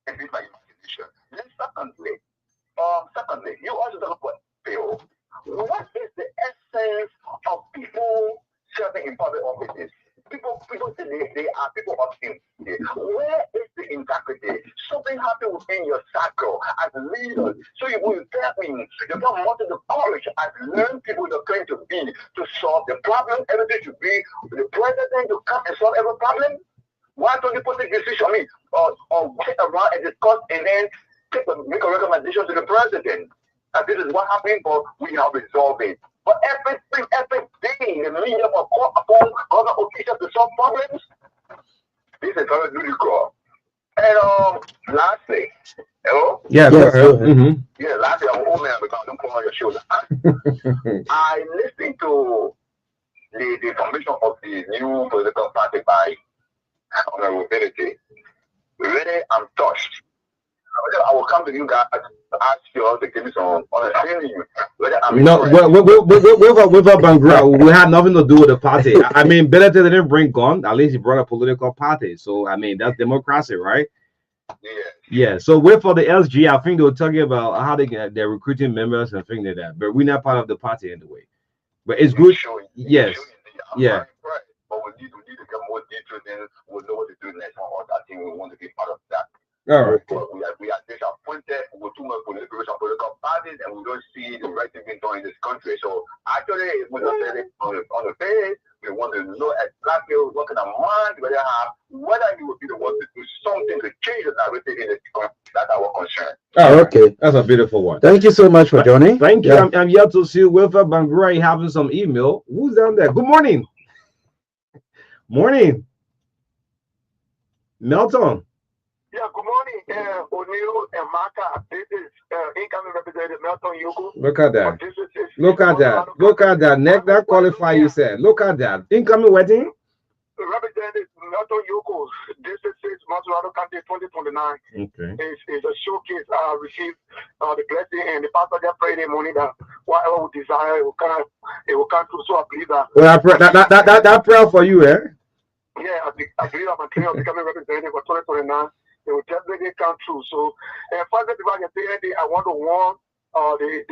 And this is my imagination. Then secondly, you also talk about Bill. What is the essence of people serving in public offices? People say they are people of integrity. Where is the integrity? Something happened within your circle as leaders. So you will tell me you don't want the courage as learn people you're going to be to solve the problem. Everything should be the president to come and solve every problem. Why don't you put a decision? Or sit around and discuss and then make a recommendation to the president. And this is what happened, but we have resolved it. But every day, the media will call upon other officials to solve problems. This is very ludicrous. And lastly, hello? Yeah, Yeah, lastly, I'm an old man because I don't put on your shoulder. I listened to the formation of the new political party by Honorability. Really, I'm touched. I will come to you guys to ask you all to give me some understanding. No, with Bangura, we had nothing to do with the party. I mean, Benedict didn't bring gun. At least he brought a political party. So I mean, that's democracy, right? Yeah. So wait for the SG. I think they were talking about how they're recruiting members and things like that. But we're not part of the party anyway. But it's good. Yes. Yeah. Right. But we need to get more details, then we'll know what to do next. I think we want to be part of that. All right. We are disappointed with too much political parties, and we don't see the right thing being done in this country. So actually, we don't say it on the page. We want to know exactly what kind of mind whether you will be the one to do something to change the narrative in this country. That's our concern. Oh, okay. That's a beautiful one. Thank you so much for joining. Thank you. I'm here to see Wilfred Bangura having some email. Who's down there? Good morning. Morning. Melton. Yeah, good morning. O'Neill and Maka. This is incoming representative Melton Yoko. Look at that. Look at that. Look at that. Next, that qualify you said. Look at that. Incoming wedding. Representative Melton Yoko. This is Monterey County 2029. Okay. It's a showcase. I received the blessing, and the pastor just prayed in morning that whatever we desire, it will come true. So I believe that. Well, I pray that prayer for you, eh? Yeah, I believe I'm a clear becoming representative for 2029. It will definitely come true. So, first, if I can say anything, I want to warn the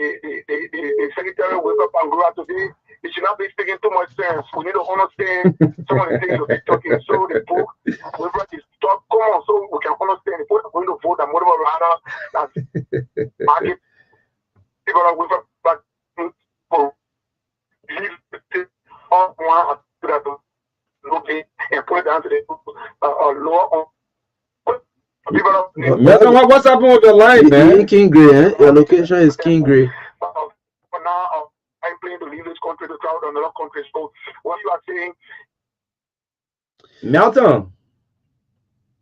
secretary with Pangura today. He should not be speaking too much sense. We need to understand some of the things to be talking. So the book, we brought this talk. Come on, so we can understand. The book going to vote and whatever rather that's market. People are with but leave all one that okay and put it down to the lower on. What's happening with the line, man? King Gray, eh? Your location is King Gray. For now, I'm planning to leave this country to travel to another country. So, what you are saying, Melton.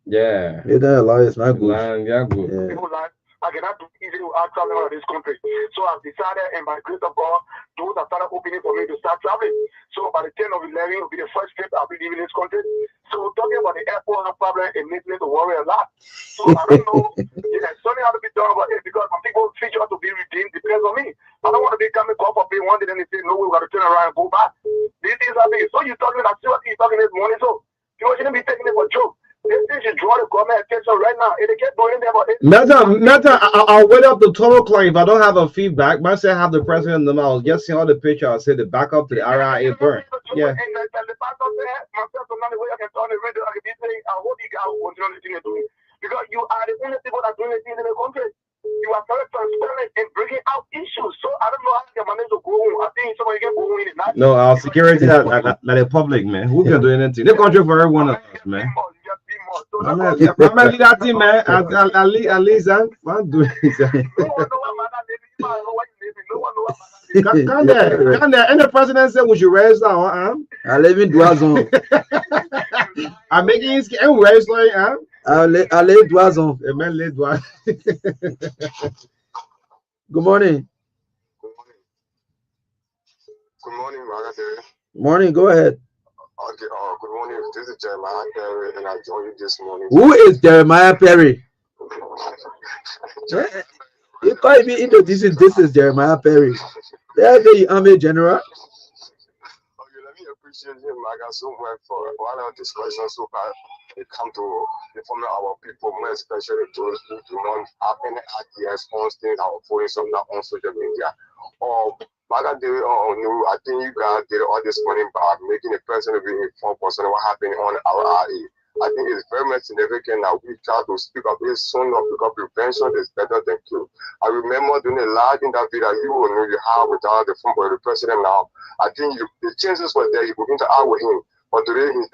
Yeah. Yeah, that lie is not good. Yeah, good. Yeah. people like, I cannot do easily without traveling out of this country. So, I've decided, and by the grace of God, doors have started opening for me to start traveling. So, by the 10th of 11, it will be the first trip I'll be leaving this country. So, talking about the airport problem, it makes me to worry a lot. So, I don't know. Yeah, something has to be done about it because some people feature to be redeemed depends on me. I don't want to be coming call for pay one day, then they say, no, we got to turn around and go back. These things are big. So, you're talking about what you're talking this morning. So, you shouldn't be taking it for a joke. This thing should draw the government attention right now. If they can't do anything about it. Melton, I'll wait up to 12 o'clock if I don't have a feedback. I say I have the president in the mouth. Just seeing all the pictures, I said the backup to the RIA burn. Yeah. And the pastor said, myself, so now the way I can turn the radio, I can be saying, I hope you guys will continue listening to me. Because you are the only people that are doing the things in the country. You are very transparent and bringing out issues. So I don't know how you can manage to go home. I think somebody can go home in the night. No, our security, like the public, man. Who can do anything? The country for every one of us, man. I'm gonna leave that thing, man. At least I'm doing it. Come there. And the president said we should raise now, I live in Dwazon. I'm making it and raise like, I live Dwazon. Amen. Let Dwazon. Good morning. Good morning, Margaret. Morning. Go ahead. Okay, good morning. This is Jeremiah Perry, and I joined you this morning. Who is Jeremiah Perry? You can't even introduce it. This is Jeremiah Perry. There's the Army General. Okay, let me appreciate him, Maga, so much for all our discussions so far. They come to inform our people, more especially those who do not have any ideas on things that are following some on social media. Maga, I think you guys did all this morning by making a person be informed concerning what happened on our RE. I think it's very much significant that we try to speak of it soon enough because prevention is better than cure. I remember doing a large interview that you have with the president now. I think the chances were there. You begin to argue with him. But today he's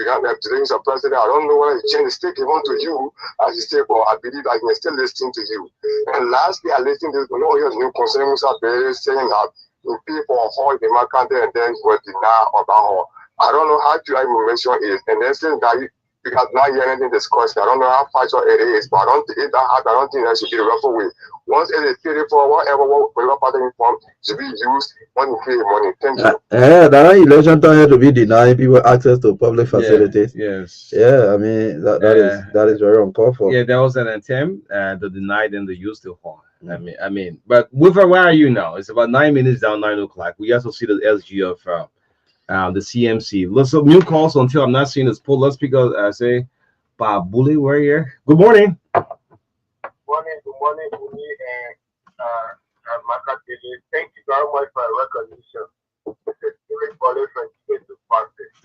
a president. I don't know whether he changed his take even to you as he said, but I believe I can still listen to you. And lastly, I listened to new concerning Musa Berry saying that he paid for a hall in the market and then was denied about her. I don't know how true information is. And then saying that because not hear anything discussed. I don't know how factual it is, but I don't think that should be the rough way. Once it is paid for whatever party inform should be used when you pay money. Thank you. That election time had to be denying people access to public facilities. Yes. Yeah, I mean that is very uncalled for. Yeah, there was an attempt to deny them the use to hall. I mean, but where are you now? It's about 9 minutes down 9 o'clock. We also see the SG of the CMC. Let's up new calls until I'm not seeing this poll. Let's pick up say Bob Bully, we're here. Good morning. Good morning, Bully and Margaret. Thank you very much for your recognition.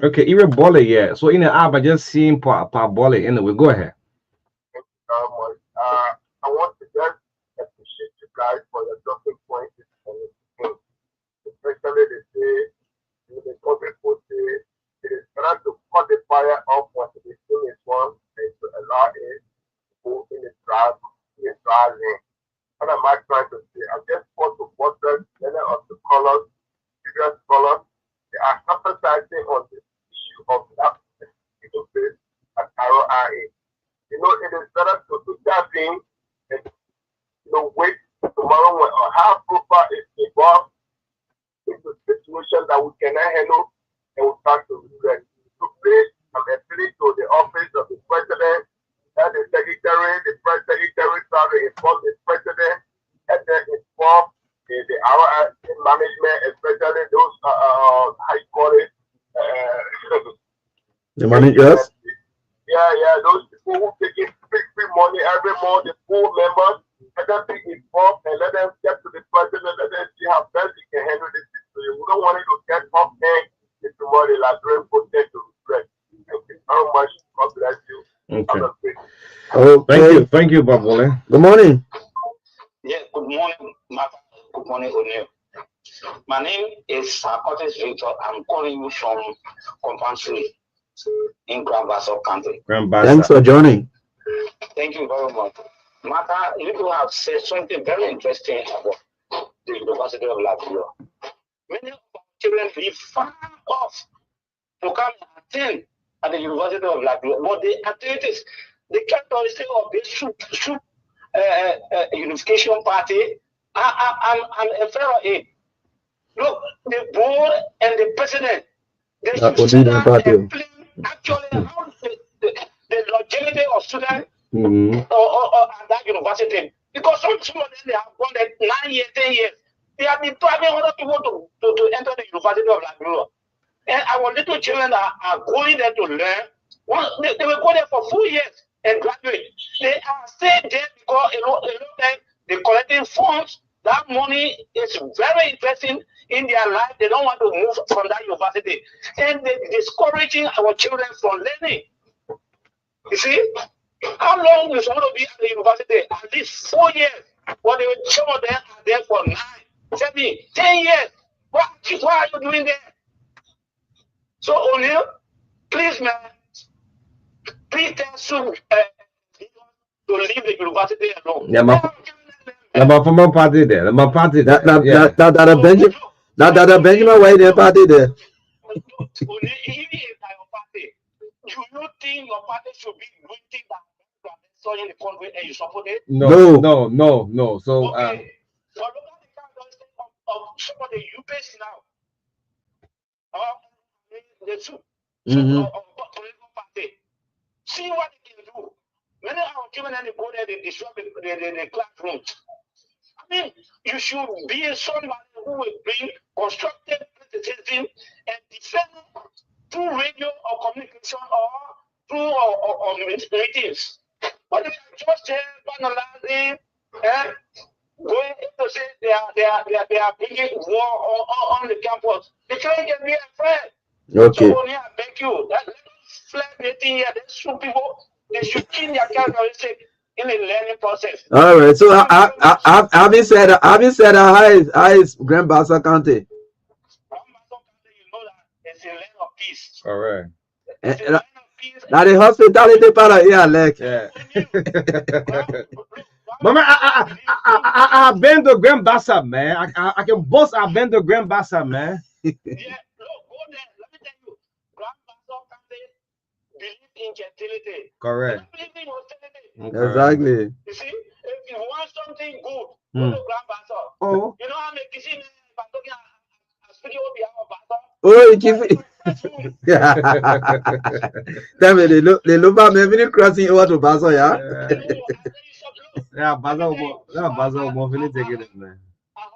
Okay, Ira Bolle, yeah. So in the app I just seen Pa Bolle anyway. Go ahead. Thank you very much. I want to just appreciate you guys for your talking points on the thing. Especially they say the public would say it is trying to cut the fire off what the thing is one and to allow it to go in the drive lane. What am I trying to say? I just want to bottle many of the colors, previous colors. They are emphasizing on the issue of that particular place at RIA. it is better to do that thing and wait tomorrow when how Grouper is involved into a situation that we cannot handle and we start to regret. To place an appeal to the office of the president and the secretary start to inform the president and then inform the our management, especially those how you call it the managers. Yeah, those people who take in free money every month, the full members, let them be informed and let them get to the president, let them see how best he can handle this situation. We don't want it to get off hand if tomorrow like very potent to regret. Thank you very much. God bless you. Okay. Oh, thank you, Babole. Good morning. Yeah, good morning, Martha. Good morning, O'Neill. My name is Curtis Victor. I'm calling you from Compulsory in Grand Bassa County. Thanks for joining. Thank you very much. Martha, you have said something very interesting about the University of Liberia. Many of our children live far off to come and attend at the University of Liberia, but the activities, the characteristics of this unification party, I'm a fellow in. Look, the board and the president, they should sit down and plan actually how the longevity of students or at that university. Because some of them, they have gone there 9 years, 10 years. They have been driving other people to enter the University of Liberia. And our little children are going there to learn. They will go there for 4 years and graduate. They are staying there because a lot of them they're collecting funds. That money is very interesting in their life. They don't want to move from that university. And they're discouraging our children from learning. You see? How long is going to be at the university? At least 4 years. But some of them are there for 9, 7, 10 years. Why are you doing that? So, O'Neill, please, man, please tell soon to leave the university alone. Yeah, my former party there. My party there. That Benjamin White there party there. O'Neill, even if your party, do you think your party should be doing things that in the country and you support it? No. So, okay. So look at the characteristics of some of the UPs now. The two political party. See what they can do. Many of our children and they go there, they disrupt the classrooms. I mean, you should be somebody who will bring constructive criticism and defend through radio or communication or through meetings. But if you just banalizing, going to say they are bringing war on the campus, the children can be afraid. Okay. So I beg you, that flag meeting here, there's some people they should keep their characteristics in the learning process. All right. So having said how is Grand Bassa County? Grand Bassa County, you know that it's a land of peace. all right. It's a land of peace. Now the hospitality part of here, like. Yeah. Mama, I have been to Grand Bassa, man. I can boast I've been to Grand Bassa, man. Yeah, look, go there. Let me tell you, Grand Bassa County believe in gentility. Correct. They believe in hostility. Okay. Exactly. You see, if you want something good, go to Grand Bassa. Oh. You know how many kissing I'm talking, I'm speaking on behalf of Bassa. Oh, tell me, they look back, maybe crossing over to Bassa, yeah? Yeah, Bassa will really take it, man. I have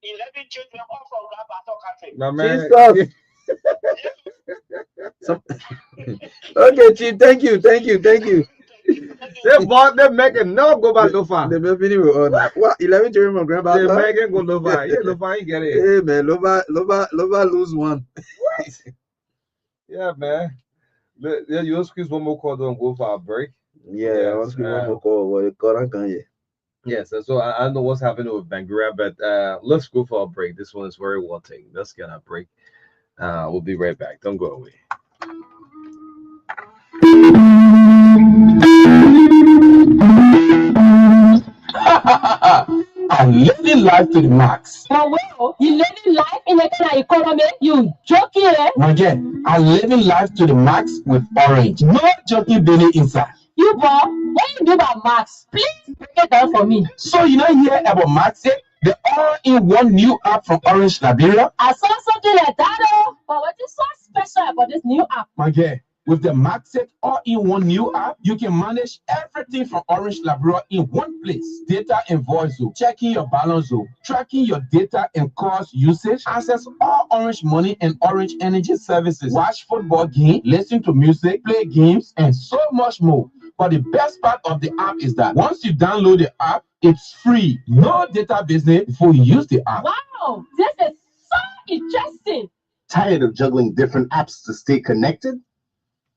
11 children all from Grand Bassa Country. My man. Okay, Chief, thank you. They bought them making no go back no far. The maybe what 11 children from Grand Bassa? They making go no far. Yeah, no far, you get it. Hey man, Lova lose one. Yeah, man. You squeeze one more call and go for a break. Yeah, I want to one more call. What you call on Yes, so I don't know what's happening with Banguria, but let's go for a break. This one is very well taken. Let's get a break. We'll be right back. Don't go away. I'm living life to the max. Oh, well, you living life in a kind of economy? You joking, eh? Again, I'm living life to the max with Orange. No joking Billy inside. You boy, what you do about Max? Please break it down for me. So you know hear about Max, the all-in-one new app from Orange Liberia? I saw something like that, oh, but what is so special about this new app? My girl, with the Maxit all-in-one new app, you can manage everything from Orange Liberia in one place. Data and voice, checking your balance, tracking your data and cost usage, access all Orange Money and Orange Energy services, watch football games, listen to music, play games, and so much more. But the best part of the app is that once you download the app, it's free. No data business before you use the app. Wow, this is so interesting. Tired of juggling different apps to stay connected?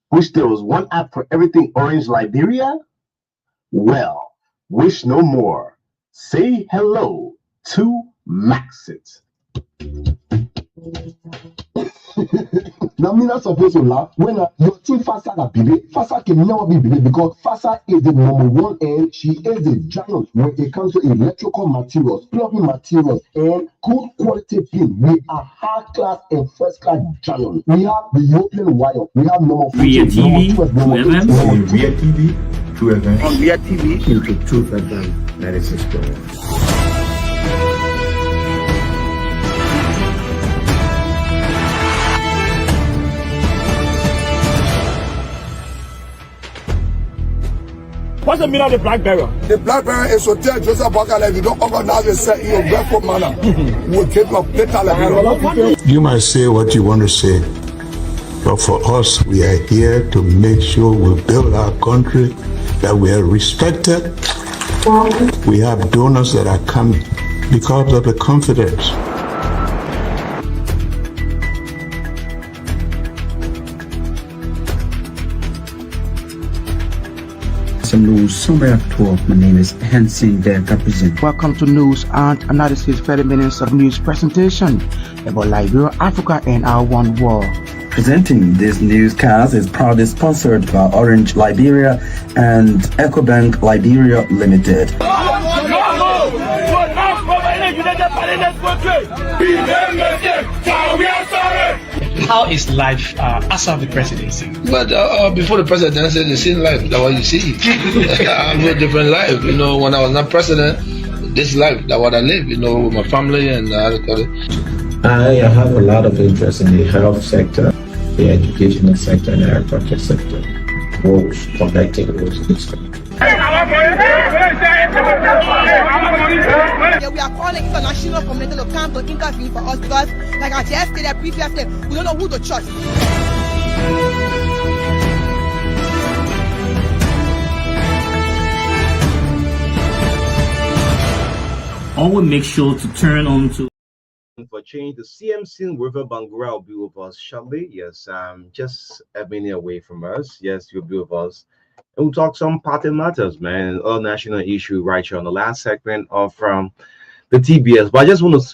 Wish there was one app for everything Orange Liberia? Well, wish no more. Say hello to Maxit. Now, me not supposed to laugh when your team Fasa that believe. Fasa can never be believed because Fasa is the number one and she is the giant when it comes to electrical materials, plumbing materials, and good quality pin. We are high class and first class giant. We have the European wire. We have number 14, Ria TV, number 12, number 18, number Ria TV, True Event. On Ria TV, into Truth Event 96.1. What's the meaning of the black barrel? The black barrel is to tell Joseph Bakala, if you don't organize yourself in your grateful manner, we'll take your plate. You might say what you want to say, but for us, we are here to make sure we build our country, that we are respected. We have donors that are coming because of the confidence. Some news summary at 12. My name is Hansen there represent. Welcome to News and Analysis, 30 minutes of news presentation about Liberia, Africa, and our one world. Presenting this newscast is proudly sponsored by Orange Liberia and EcoBank Liberia Limited. How is life after the presidency? But before the presidency, the same life, that's what you see. I have a different life. You know, when I was not president, this life, that's what I live, you know, with my family and I have a lot of interest in the health sector, the educational sector, and the agriculture sector. Both connecting those. Yeah, we are calling international community to come to intervene for us because, like I just stated previously, we don't know who to trust. Always make sure to turn on to. For change, the CMC River Bangura will be with us shortly. Yes, just a minute away from us. Yes, you'll be with us. And we'll talk some party matters, man, all national issue right here on the last segment of from the TBS. But I just want to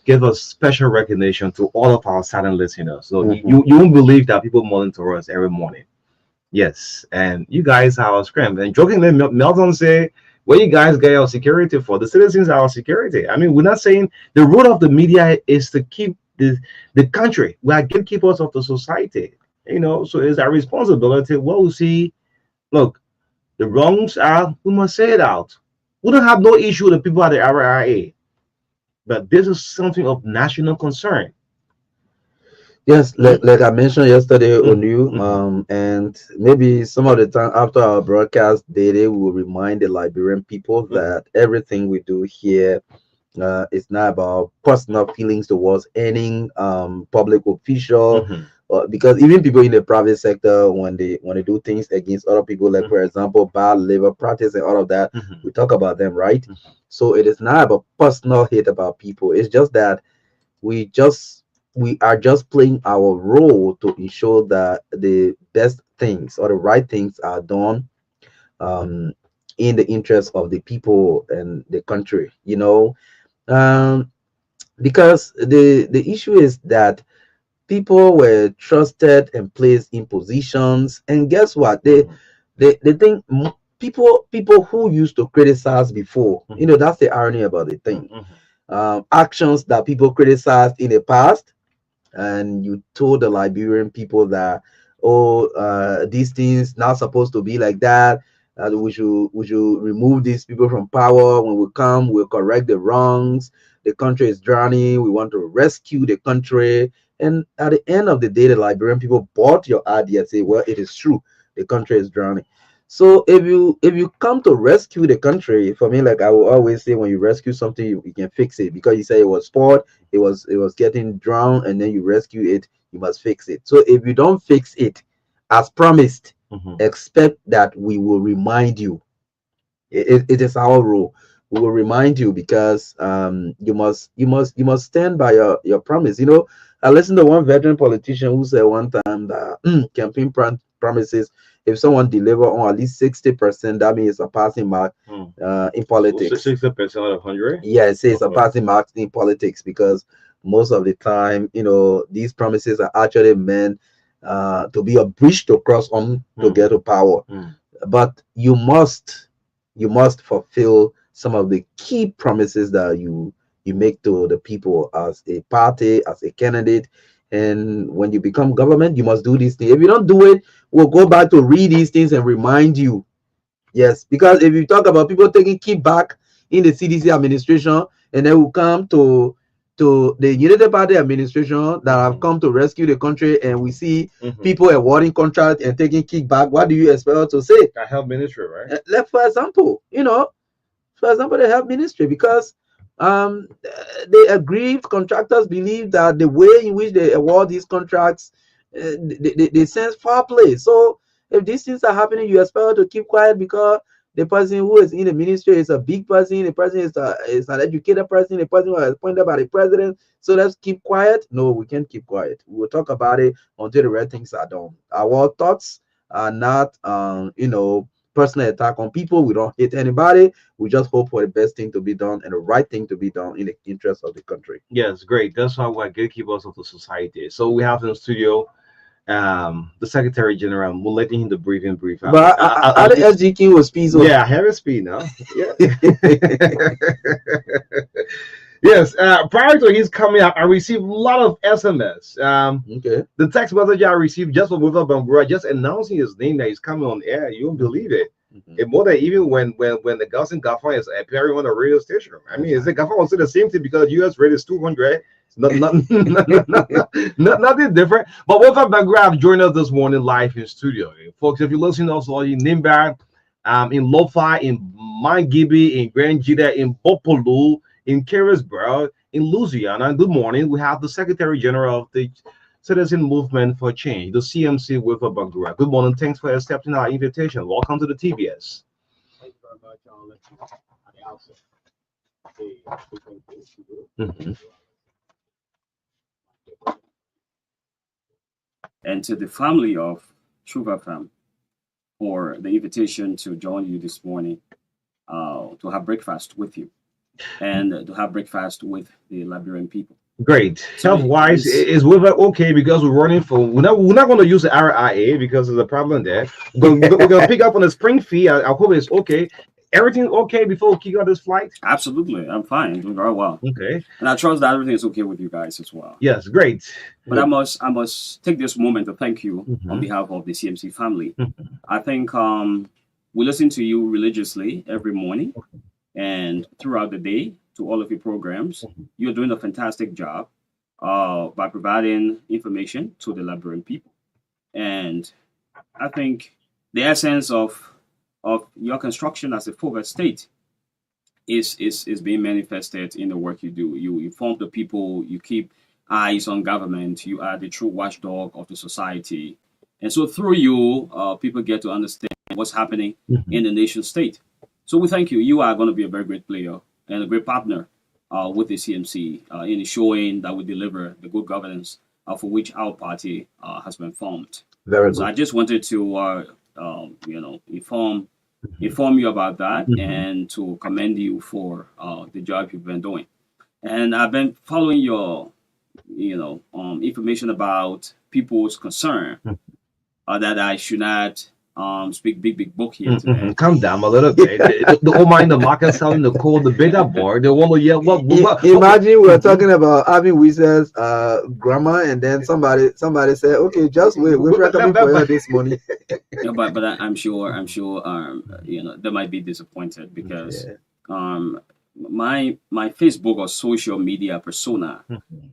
give a special recognition to all of our silent listeners. So you won't believe that people monitor us every morning. Yes, and you guys are our strength. And jokingly, Melton say, where you guys get our security for? The citizens are our security. I mean, we're not saying the role of the media is to keep the country. We are gatekeepers of the society. You know, so it's our responsibility. What we see. Look, the wrongs are, we must say it out. We don't have no issue with the people at the RIA, but this is something of national concern. Yes, like I mentioned yesterday on you, and maybe some of the time after our broadcast, they will remind the Liberian people that everything we do here is not about personal feelings towards any public official. Because even people in the private sector, when they do things against other people, like for example, bad labor practice and all of that, we talk about them, right? So it is not about personal hate about people. It's just that we are just playing our role to ensure that the best things or the right things are done in the interest of the people and the country, you know. Because the issue is that people were trusted and placed in positions, and guess what? They think people who used to criticize before, you know, that's the irony about the thing. Actions that people criticized in the past, and you told the Liberian people that these things not supposed to be like that. We should remove these people from power. When we come, we'll correct the wrongs. The country is drowning. We want to rescue the country. And at the end of the day, the Liberian people bought your idea. Say, well, it is true. The country is drowning. So if you come to rescue the country, for me, like I will always say, when you rescue something, you can fix it, because you say it was spoiled, it was getting drowned, and then you rescue it, you must fix it. So if you don't fix it as promised, expect that we will remind you. It is our rule. We will remind you, because you must stand by your promise. I listened to one veteran politician who said one time that campaign promises, if someone deliver on at least 60%, that means it's a passing mark in politics. 60% out of 100? Yeah, it says a passing mark in politics, because most of the time, these promises are actually meant to be a bridge to cross on to get to power. But you must fulfill some of the key promises that you make to the people as a party, as a candidate. And when you become government, you must do these things. If you don't do it, we'll go back to read these things and remind you. Yes, because if you talk about people taking kickback in the CDC administration, and then we'll come to the United Party administration that have come to rescue the country, and we see people awarding contracts and taking kickback, what do you expect us to say? The health ministry, right? For example, the health ministry, because they aggrieved contractors believe that the way in which they award these contracts, they sense foul play. So if these things are happening, you expect to keep quiet because the person who is in the ministry is a big person, the person is an educated person, the person who is appointed by the president. So let's keep quiet. No, we can't keep quiet. We will talk about it until the right things are done. Our thoughts are not personal attack on people. We don't hate anybody. We just hope for the best thing to be done and the right thing to be done in the interest of the country. Yes, great. That's why we're gatekeepers of the society. So we have in the studio the Secretary General. We'll let him the brief out. But I think SGK was speed. Yeah, I have a speed now. Yeah. Yes, prior to his coming up, I received a lot of SMS. Okay. The text message I received just from Wilford Bangura, just announcing his name that he's coming on air. You won't believe it. And more than even when the Gaussian Gaffa is appearing on the radio station. I mean, is the Gaffa will say the same thing because US rate is 200. Nothing different. But Wilford Bangura have joined us this morning live in studio. Folks, if you're listening also in Nimba, in Lofi, in Mangibi, in Grand Jida, in Bopolu, in Carisborough, in Louisiana. Good morning. We have the Secretary General of the Citizen Movement for Change, the CMC, Wilford Bangura. Good morning. Thanks for accepting our invitation. Welcome to the TBS. Thank you very much. I'll let you know at the outset. And to the family of Shuvafam for the invitation to join you this morning to have breakfast with you. And to have breakfast with the Liberian people. Great. Health-wise, is Wilford okay? Because we're running for we're not going to use the RIA because there's a problem there. We're going to pick up on the spring fee. I hope it's okay. Everything okay before we kick out this flight? Absolutely, I'm fine, doing very well. Okay. And I trust that everything is okay with you guys as well. Yes, great. But I must take this moment to thank you on behalf of the CMC family. I think we listen to you religiously every morning. And throughout the day, to all of your programs, you're doing a fantastic job by providing information to the Liberian people. And I think the essence of your construction as a forward state is being manifested in the work you do. You inform the people, you keep eyes on government, you are the true watchdog of the society. And so through you, people get to understand what's happening in the nation state. So we thank you. You are going to be a very great player and a great partner with the CMC in showing that we deliver the good governance for which our party has been formed. Very good. So I just wanted to, inform you about that and to commend you for the job you've been doing. And I've been following your, information about people's concern that I should not speak big book here today. Calm down a little bit. The Omar in the market selling the cold, the beta board. They want to yell. What? Imagine we're talking about having Wizard's grammar, and then somebody said, "Okay, just wait. We're coming for you this morning." Yeah, but I'm sure they might be disappointed because my Facebook or social media persona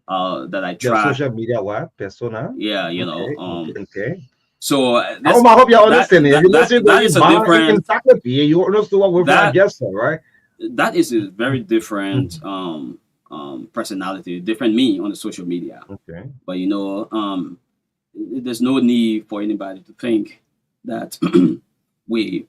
that I try. Social media what persona? Yeah, Okay. So I hope you understand it. That is a different. You understand what we're guessing, right? That is a very different personality, different me on the social media. Okay. But there's no need for anybody to think that we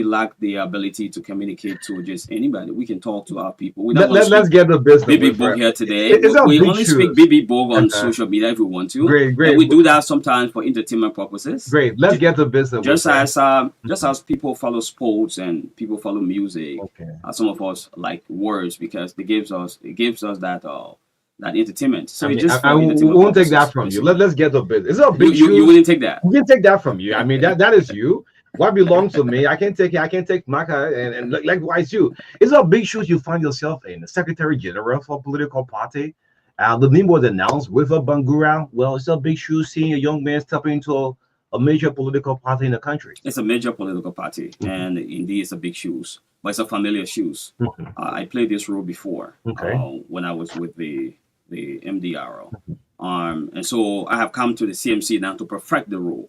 lack the ability to communicate to just anybody. We can talk to our people. Let's get the business. BB Bog here today. We only speak BB Bog on social media if we want to. Great. And we do that sometimes for entertainment purposes. Great. Let's get the business. Just as people follow sports and people follow music. Okay. Some of us like words because it gives us that entertainment. So we won't take that from you. Let's get the business. It's a big you wouldn't take that. We can take that from you. I mean that is you. What belongs to me, I can't take it. I can't take Maka and likewise you. It's a big shoes you find yourself in. The Secretary General for a political party. The name was announced with a Bangura. Well, it's a big shoes seeing a young man step into a major political party in the country. It's a major political party, and indeed it's a big shoes, but it's a familiar shoes. I played this role before when I was with the MDRO, and so I have come to the CMC now to perfect the role.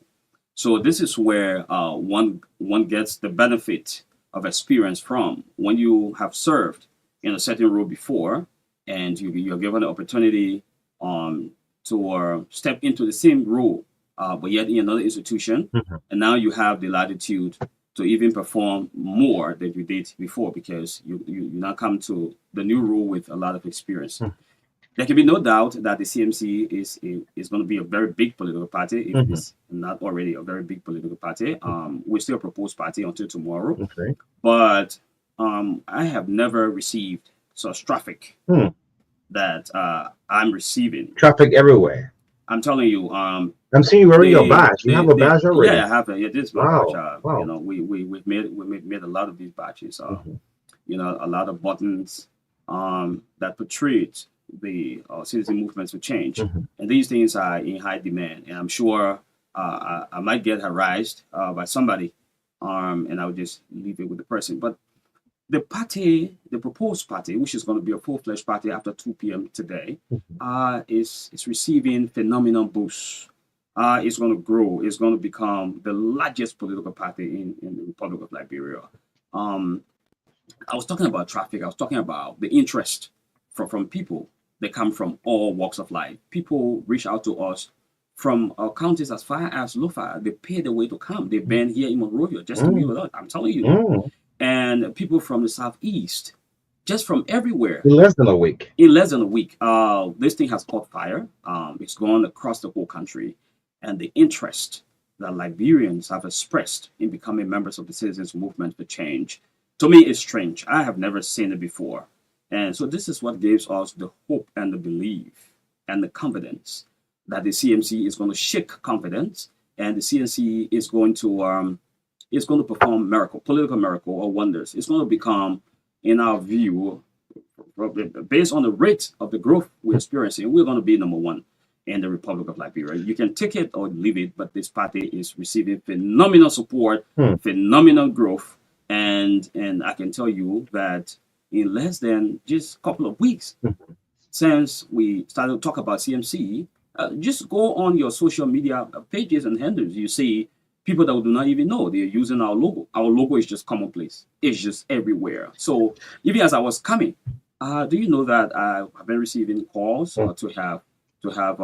So this is where one gets the benefit of experience from when you have served in a certain role before, and you're given the opportunity to step into the same role, but yet in another institution, and now you have the latitude to even perform more than you did before because you now come to the new role with a lot of experience. There can be no doubt that the CMC is going to be a very big political party, if it's not already a very big political party. We're still a proposed party until tomorrow. Okay. But I have never received such traffic that I'm receiving. Traffic everywhere. I'm telling you. I'm seeing you wearing your badge. You have a badge already. Yeah, I have it. This badge. Wow. We've made a lot of these badges. A lot of buttons that portray the citizen movements for change, and these things are in high demand. And I'm sure I might get harassed by somebody, and I'll just leave it with the person. But the party, the proposed party, which is going to be a full-fledged party after 2 p.m. today, is receiving phenomenal boosts. It's going to grow. It's going to become the largest political party in the Republic of Liberia. I was talking about traffic. I was talking about the interest from people. They come from all walks of life. People reach out to us from counties as far as Lofa. They pay their way to come. They've been here in Monrovia just to be with us. I'm telling you. And people from the southeast, just from everywhere. In less than a week. This thing has caught fire. It's gone across the whole country. And the interest that Liberians have expressed in becoming members of the Citizens Movement for Change, to me, is strange. I have never seen it before. And so this is what gives us the hope and the belief and the confidence that the CMC is going to shake confidence, and the CNC is going to perform political miracle or wonders. It's going to become, in our view, based on the rate of the growth we're experiencing, we're going to be number one in the Republic of Liberia. You can take it or leave it, but this party is receiving phenomenal support, phenomenal growth, and I can tell you that in less than just a couple of weeks since we started to talk about CMC, just go on your social media pages and handles. You see people that we do not even know they're using our logo. Our logo is just commonplace. It's just everywhere. So even as I was coming, do you know that I've been receiving calls to have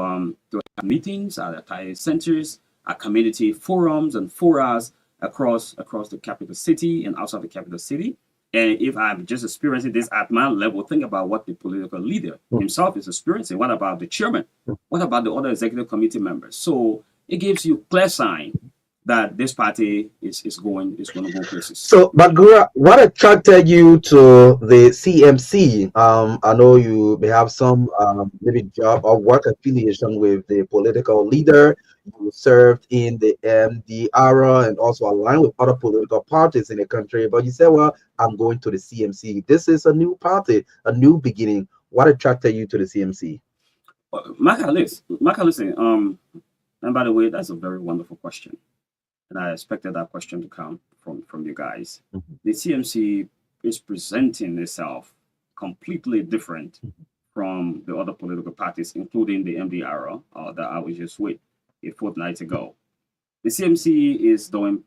meetings at centers, at community forums and forums across the capital city and outside the capital city. And if I'm just experiencing this at my level, think about what the political leader himself is experiencing. What about the chairman? What about the other executive committee members? So it gives you clear sign that this party is going to go places. So, Bagura, what attracted you to the CMC? I know you may have some maybe job or work affiliation with the political leader. You served in the MDR and also aligned with other political parties in the country. But you said, well, I'm going to the CMC. This is a new party, a new beginning. What attracted you to the CMC? Listen, and by the way, that's a very wonderful question. And I expected that question to come from you guys. Mm-hmm. The CMC is presenting itself completely different from the other political parties, including the MDR that I was just with a fortnight ago. The CMC is doing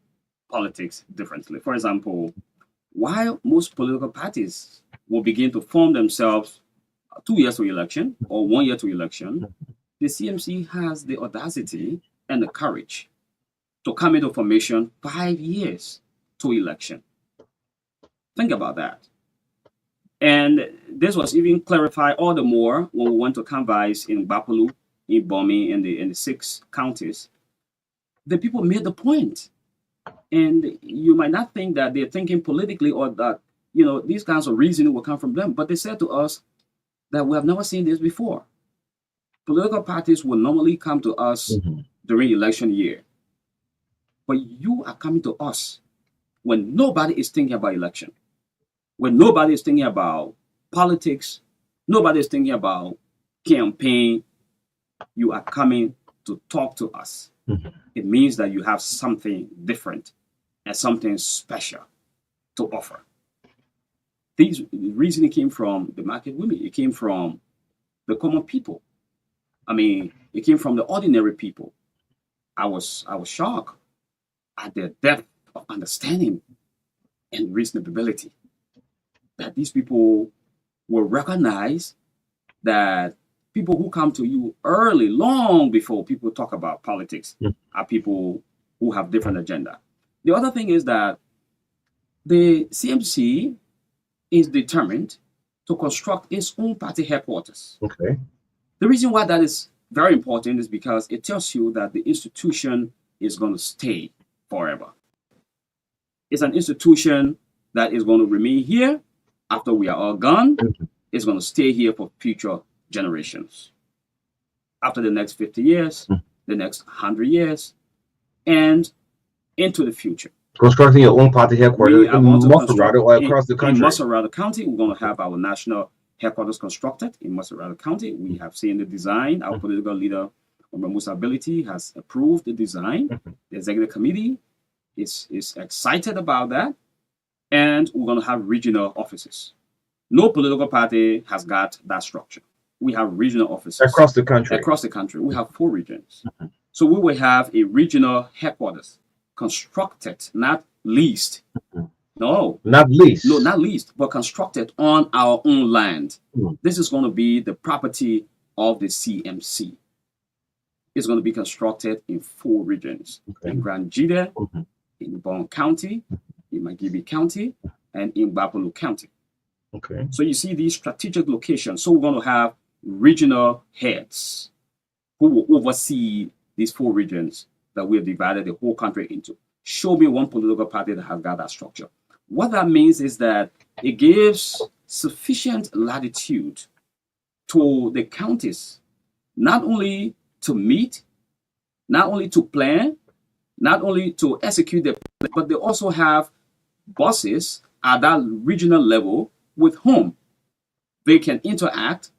politics differently. For example, while most political parties will begin to form themselves 2 years to election or 1 year to election, the CMC has the audacity and the courage to come into formation 5 years to election. Think about that. And this was even clarified all the more when we went to canvass in Bapulu, in Bomi, in the 6 counties. The people made the point. And you might not think that they're thinking politically or that, these kinds of reasoning will come from them. But they said to us that we have never seen this before. Political parties will normally come to us during election year. But you are coming to us when nobody is thinking about election, when nobody is thinking about politics, nobody is thinking about campaign. You are coming to talk to us. It means that you have something different and something special to offer. The reason it came from the market women. It came from the common people. I mean, it came from the ordinary people. I was shocked at the depth of understanding and reasonability that these people will recognize that people who come to you early, long before people talk about politics, are people who have different agenda. The other thing is that the CMC is determined to construct its own party headquarters. Okay. The reason why that is very important is because it tells you that the institution is going to stay forever. It's an institution that is going to remain here after we are all gone. It's going to stay here for future generations. After the next 50 years, the next 100 years, and into the future. Constructing your own party headquarters in Maserati or across the country. In Maserati County, we're going to have our national headquarters constructed in Maserati County. We have seen the design. Our political leader, Musa Ability, has approved the design. The executive committee is excited about that. And we're going to have regional offices. No political party has got that structure. We have regional offices. Across the country. Across the country. We have 4 regions. So we will have a regional headquarters constructed, not leased. No. Not leased. No, not leased, but constructed on our own land. This is going to be the property of the CMC. It's going to be constructed in 4 regions. In Grand Jide, in Bon County, in Magibi County, and in Bapulu County. Okay. So you see these strategic locations. So we're going to have regional heads who will oversee these 4 regions that we have divided the whole country into. Show me one political party that has got that structure. What that means is that it gives sufficient latitude to the counties, not only to meet, not only to plan, not only to execute the plan, but they also have bosses at that regional level with whom they can interact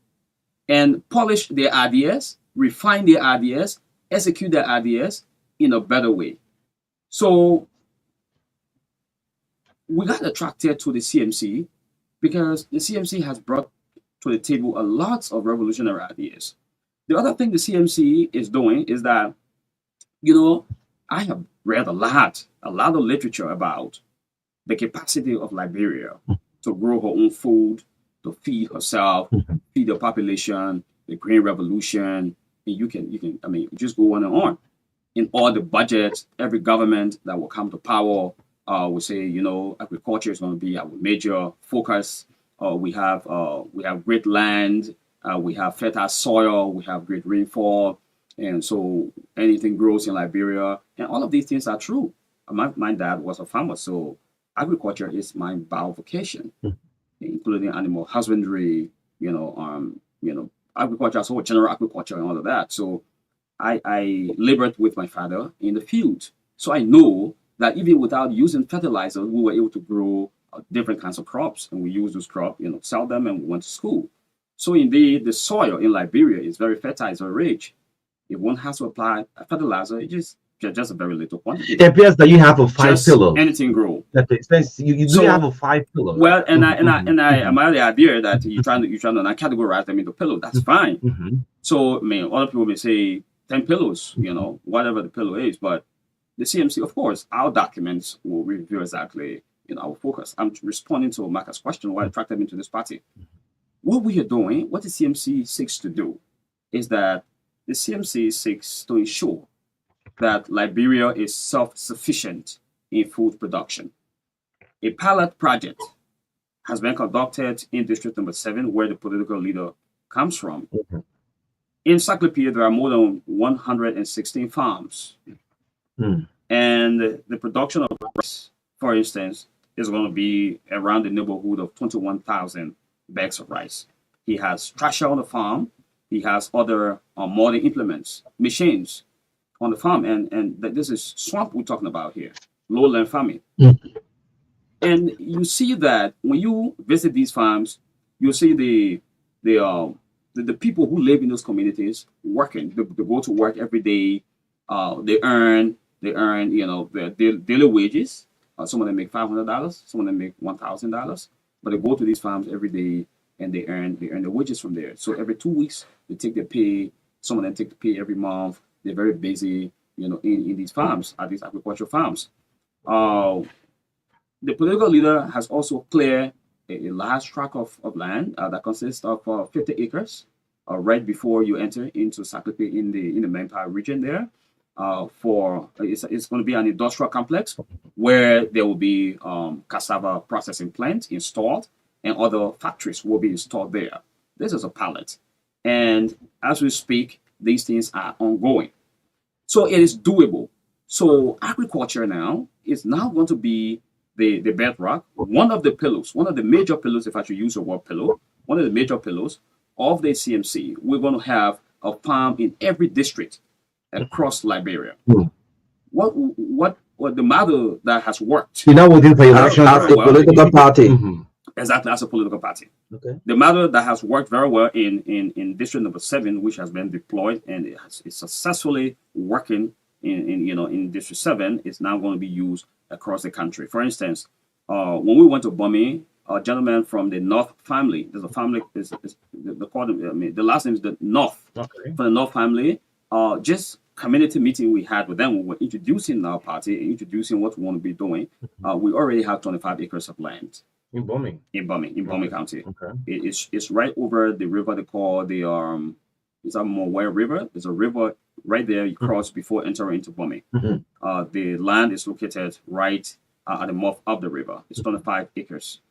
and polish their ideas, refine their ideas, execute their ideas in a better way. So we got attracted to the CMC because the CMC has brought to the table a lot of revolutionary ideas. The other thing the CMC is doing is that, I have read a lot of literature about the capacity of Liberia to grow her own food, to feed herself, feed the population, the Green Revolution, and you can, just go on and on. In all the budgets, every government that will come to power will say, agriculture is going to be our major focus. We have great land, we have fertile soil, we have great rainfall, And so anything grows in Liberia, and all of these things are true. My dad was a farmer, so agriculture is my vocation, including animal husbandry, agriculture as well, general agriculture and all of that. So I labored with my father in the field. So I know that even without using fertilizer, we were able to grow different kinds of crops, and we used those crops, sell them, and we went to school. So indeed, the soil in Liberia is very fertile, it's very rich. If one has to apply a fertilizer, it just a very little quantity. It appears that you have a 5 pillar. Anything grow. You do have a 5 pillar. Well, and I am the idea that you're trying to not categorize them into pillows. That's fine. So I mean, other people may say 10 pillows, whatever the pillow is, but the CMC, of course, our documents will review exactly our focus. I'm responding to Marcus' question, what attracted me to this party. What we are doing, what the CMC seeks to do, is that the CMC seeks to ensure that Liberia is self-sufficient in food production. A pilot project has been conducted in District Number 7, where the political leader comes from. In Encyclopedia, there are more than 116 farms. And the production of rice, for instance, is going to be around the neighborhood of 21,000 bags of rice. He has thrasher on the farm. He has other modern implements, machines on the farm. And this is swamp we're talking about here, lowland farming. And you see that when you visit these farms, you see the people who live in those communities working. They go to work every day. They earn their daily wages. Some of them make $500. Some of them make $1,000. But they go to these farms every day and they earn the wages from there. So every 2 weeks they take their pay. Some of them take the pay every month. They're very busy, in these farms, at these agricultural farms. The political leader has also cleared a large tract of land that consists of 50 acres right before you enter into Saklepe in the Manpower region there. It's going to be an industrial complex where there will be cassava processing plant installed, and other factories will be installed there. This is a pilot, and as we speak, these things are ongoing. So it is doable. So agriculture now is now going to be the bedrock, one of the pillars, one of the major pillars, if I should use the word pillar, one of the major pillars of the CMC. We're going to have a farm in every district across Liberia. What the model that has worked? You're not waiting for election as a political party. Exactly, as a political party. Okay. The model that has worked very well in District Number 7, which has been deployed and it's successfully working in District 7, is now going to be used across the country. For instance, when we went to Bumi, a gentleman from the North family, there's a family, the last name is the North. Okay. For the North family, just community meeting we had with them, we were introducing our party and introducing what we want to be doing. We already have 25 acres of land. In Bumi? In Bumi County. Okay. It's right over the river they call it's a Mowe River. There's a river right there you cross before entering into Bumi. The land is located right at the mouth of the river. It's 25 acres.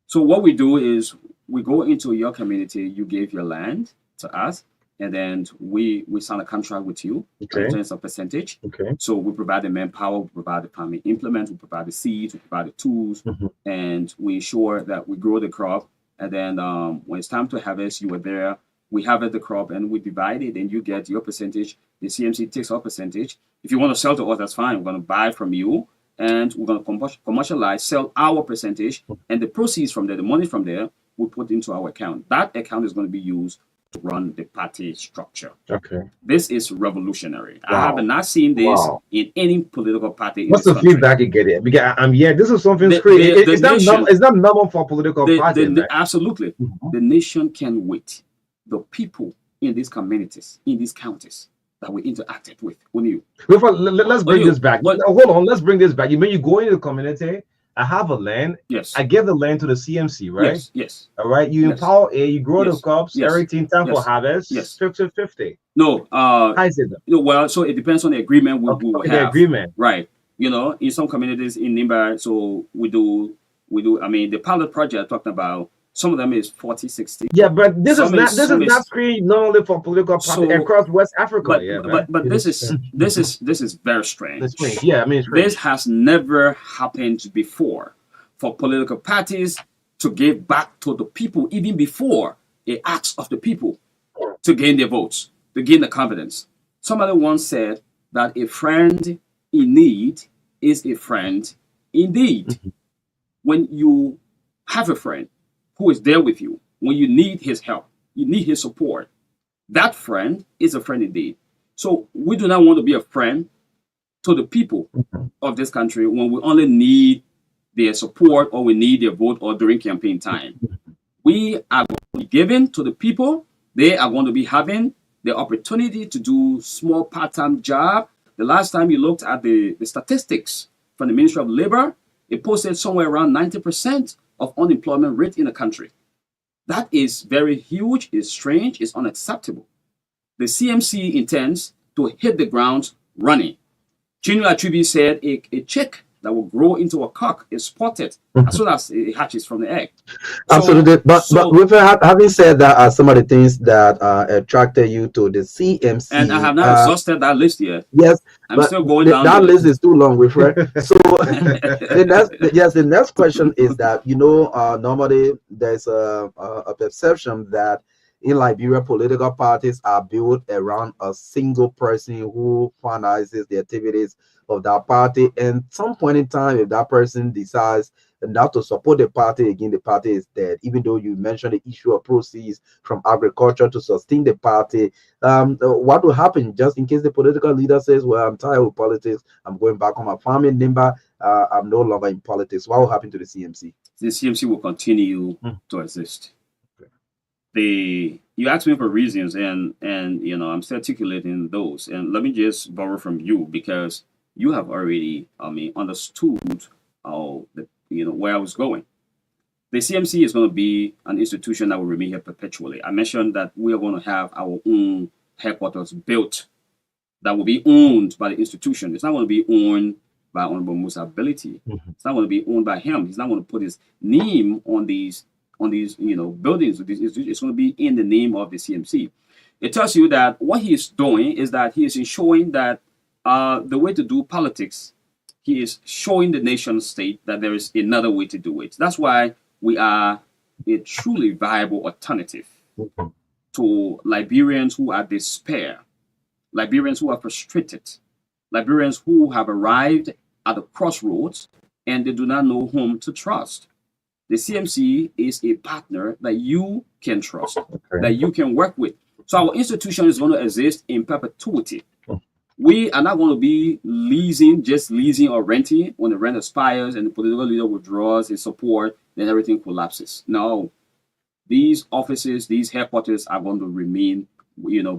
So what we do is we go into your community, you gave your land to us, and then we sign a contract with you in terms of percentage. Okay. So we provide the manpower, we provide the farming implements, we provide the seeds, we provide the tools, and we ensure that we grow the crop. And then when it's time to harvest, you are there. We harvest the crop and we divide it, and you get your percentage. The CMC takes our percentage. If you want to sell to us, that's fine. We're going to buy from you, and we're going to commercialize, sell our percentage, and the proceeds from there, the money from there, we put into our account. That account is going to be used to run the party structure. Okay. This is revolutionary. Wow. I have not seen this in any political party. What's the feedback you get? Because this is something crazy. It's not normal for political parties. Right? Absolutely. The nation can wait. The people in these communities, in these counties that we interacted with. Let's bring this back. Hold on, let's bring this back. You go into the community. I have a land. Yes. I give the land to the CMC, right? Yes. All right. You empower you grow the crops, everything, time for harvest. Yes. 50-50. No. How is it? Well, so it depends on the agreement we will have. The agreement. Right. In some communities in Nimba, so we do. I mean, the pilot project I talked about. Some of them is 40, 60. Yeah, but this is not some screened not only for political parties across West Africa. But this is very strange. Yeah, I mean, this has never happened before for political parties to give back to the people, even before it asks of the people to gain their votes, to gain the confidence. Somebody once said that a friend in need is a friend indeed. When you have a friend who is there with you, when you need his help, you need his support, that friend is a friend indeed. So we do not want to be a friend to the people of this country when we only need their support or we need their vote or during campaign time. We are going to be giving to the people. They are going to be having the opportunity to do small part-time job. The last time you looked at the statistics from the Ministry of Labor, it posted somewhere around 90% of unemployment rate in the country. That is very huge, it's strange, it's unacceptable. The CMC intends to hit the ground running. Chinua Achebe said a chick that will grow into a cock is spotted as soon as it hatches from the egg. Absolutely. But with having said that, some of the things that attracted you to the CMC. And I have not exhausted that list yet. Yes. I'm still going down. That list is too long, with right? So the next question is that, normally there's a perception that in Liberia, political parties are built around a single person who finances the activities of that party. And some point in time, if that person decides not to support the party again, the party is dead. Even though you mentioned the issue of proceeds from agriculture to sustain the party, what will happen just in case the political leader says, well, I'm tired of politics, I'm going back on my farming number, I'm no longer in politics? What will happen to the CMC? The CMC will continue to exist. You asked me for reasons, and I'm still articulating those. And let me just borrow from you, because you have already, understood where I was going. The CMC is going to be an institution that will remain here perpetually. I mentioned that we are going to have our own headquarters built that will be owned by the institution. It's not going to be owned by Honorable Musa Ability. It's not going to be owned by him. He's not going to put his name on these buildings. It's going to be in the name of the CMC. It tells you that what he is doing is that he is ensuring that the way to do politics, he is showing the nation state that there is another way to do it. That's why we are a truly viable alternative to Liberians who are despair, Liberians who are frustrated, Liberians who have arrived at the crossroads and they do not know whom to trust. The CMC is a partner that you can trust, that you can work with. So our institution is going to exist in perpetuity. We are not going to be just leasing or renting. When the rent expires and the political leader withdraws his support, then everything collapses. No, these offices, these headquarters are going to remain,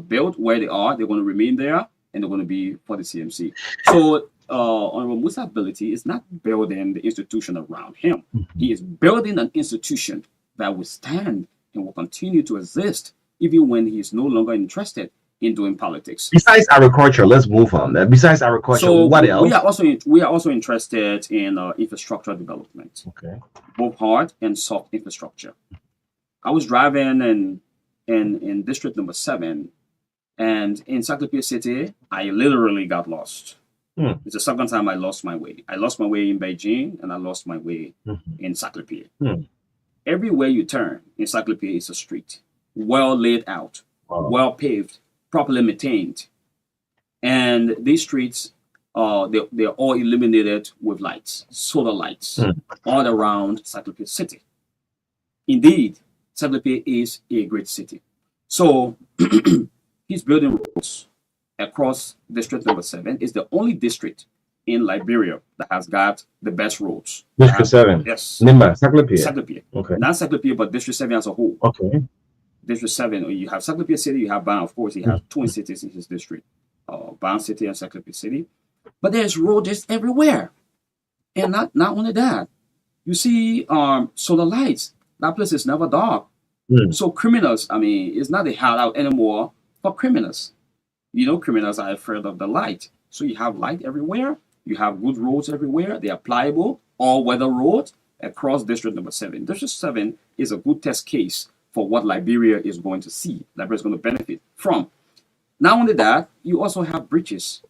built where they are. They're going to remain there, and they're going to be for the CMC. So Honorable Musa Ability is not building the institution around him. He is building an institution that will stand and will continue to exist even when he is no longer interested in doing politics. Besides agriculture, let's move on. Besides agriculture, so what else? We are also interested in infrastructure development. Okay. Both hard and soft infrastructure. I was driving in district number 7, and in Saclapie City, I literally got lost. It's the second time I lost my way. I lost my way in Beijing, and I lost my way in Saclapie. Everywhere you turn in Saclapie is a street, well laid out, well paved, properly maintained, and these streets they're all illuminated with lights, solar lights, all around Saclapie City. Indeed, Saclapie is a great city. So he's building roads across district number 7. It's the only district in Liberia that has got the best roads. District 7. Yes. Nimba, Saclapie. Saclapie. Okay. Not Saclapie, but District 7 as a whole. Okay. District 7, you have Saclapie City, you have Ban. Of course, he has twin cities in his district, Ban City and Saclapie City. But there's roads everywhere. And not only that, you see solar lights. That place is never dark. So criminals, it's not a hideout anymore for criminals. Criminals are afraid of the light. So you have light everywhere. You have good roads everywhere. They are pliable, all-weather roads. across District Number 7. District 7 is a good test case for what Liberia is going to see. Liberia is going to benefit from. Not only that, you also have bridges.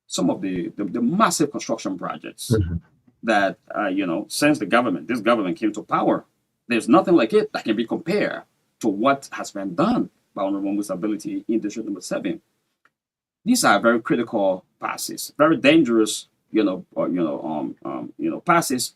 Some of the massive construction projects that, since this government came to power, there's nothing like it that can be compared to what has been done by Honorable Musa Ability in District Number 7. These are very critical passes, very dangerous, passes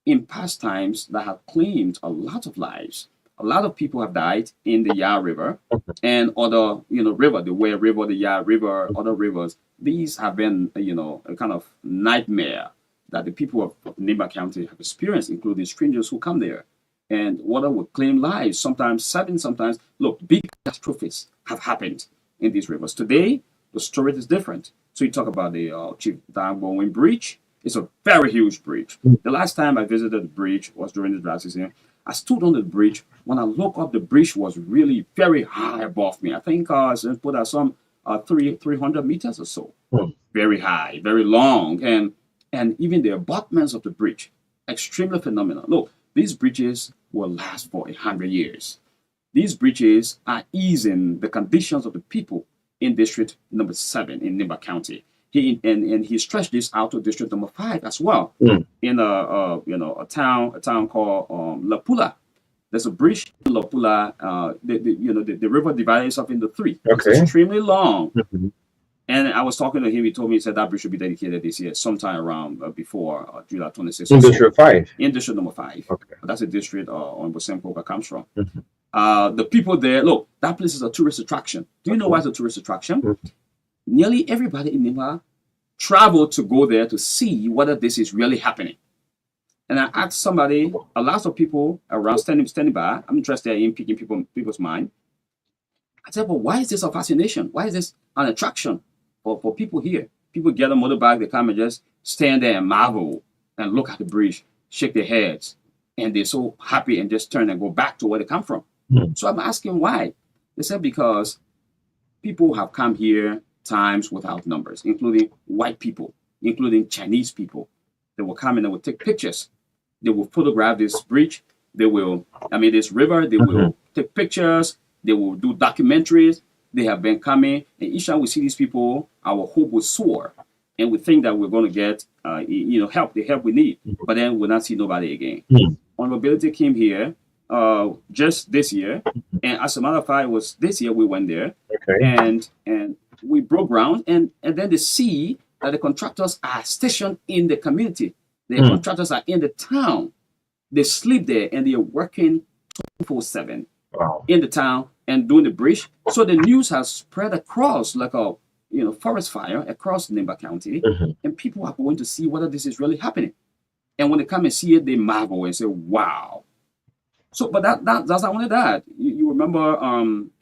in past times that have claimed a lot of lives. A lot of people have died in the Ya River and other, river, the Ware River, the Ya River, other rivers. These have been, a kind of nightmare that the people of Nimba County have experienced, including strangers who come there. And water would claim lives, sometimes 7, sometimes. Look, big catastrophes have happened in these rivers. Today, the story is different. So you talk about the Chief Dangbowen Bridge. It's a very huge bridge. The last time I visited the bridge was during the dry season. I stood on the bridge. When I looked up, the bridge was really very high above me. I think it's put at some 300 meters or so. Very high, very long. And even the abutments of the bridge, extremely phenomenal. Look, these bridges will last for 100 years. These bridges are easing the conditions of the people in District Number 7 in Nimba County. He stretched this out to District Number 5 as well. In a town called Lapula. There's a bridge in Lapula. The river divided itself into 3. Okay. It's extremely long. And I was talking to him. He told me, he said that bridge should be dedicated this year, sometime around before July 26th. In District 5? In District Number 5. Okay. That's a district on Bosemkoka comes from. The people there, look, that place is a tourist attraction. Do you know why it's a tourist attraction? Nearly everybody in Nimba travel to go there to see whether this is really happening. And I asked somebody, a lot of people around standing by, I'm interested in picking people's mind. I said, well, why is this a fascination? Why is this an attraction for people here? People get a motorbike, they come and just stand there and marvel and look at the bridge, shake their heads, and they're so happy and just turn and go back to where they come from. So I'm asking why. They said because people have come here times without numbers, including white people, including Chinese people. They will come and they will take pictures. They will photograph this bridge. They will, this river. They will take pictures. They will do documentaries. They have been coming. And each time we see these people, our hope will soar. And we think that we're going to get, help, the help we need. But then we'll not see nobody again. Honorability came here just this year. And as a matter of fact, it was this year we went there. And we broke ground. And then they see that the contractors are stationed in the community. The contractors are in the town. They sleep there and they are working 24/7 in the town and doing the bridge. So the news has spread across like a forest fire across Nimba County, and people are going to see whether this is really happening. And when they come and see it, they marvel and say, "Wow!" So, but that's not only that. You remember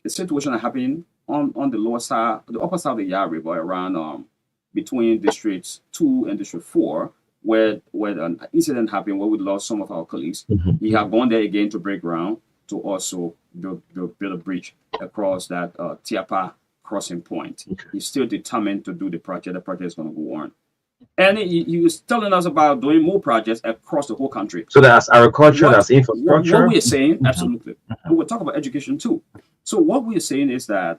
a situation that happened on the lower side, the upper side of the Ya River, around between Districts 2 and District 4, where an incident happened where we lost some of our colleagues. We have gone there again to break ground to also build a bridge across that Tiapa crossing point. He's still determined to do the project. The project is going to go on. And he was telling us about doing more projects across the whole country. So that's agriculture, that's infrastructure. What we are saying, absolutely. We will talk about education too. So what we are saying is that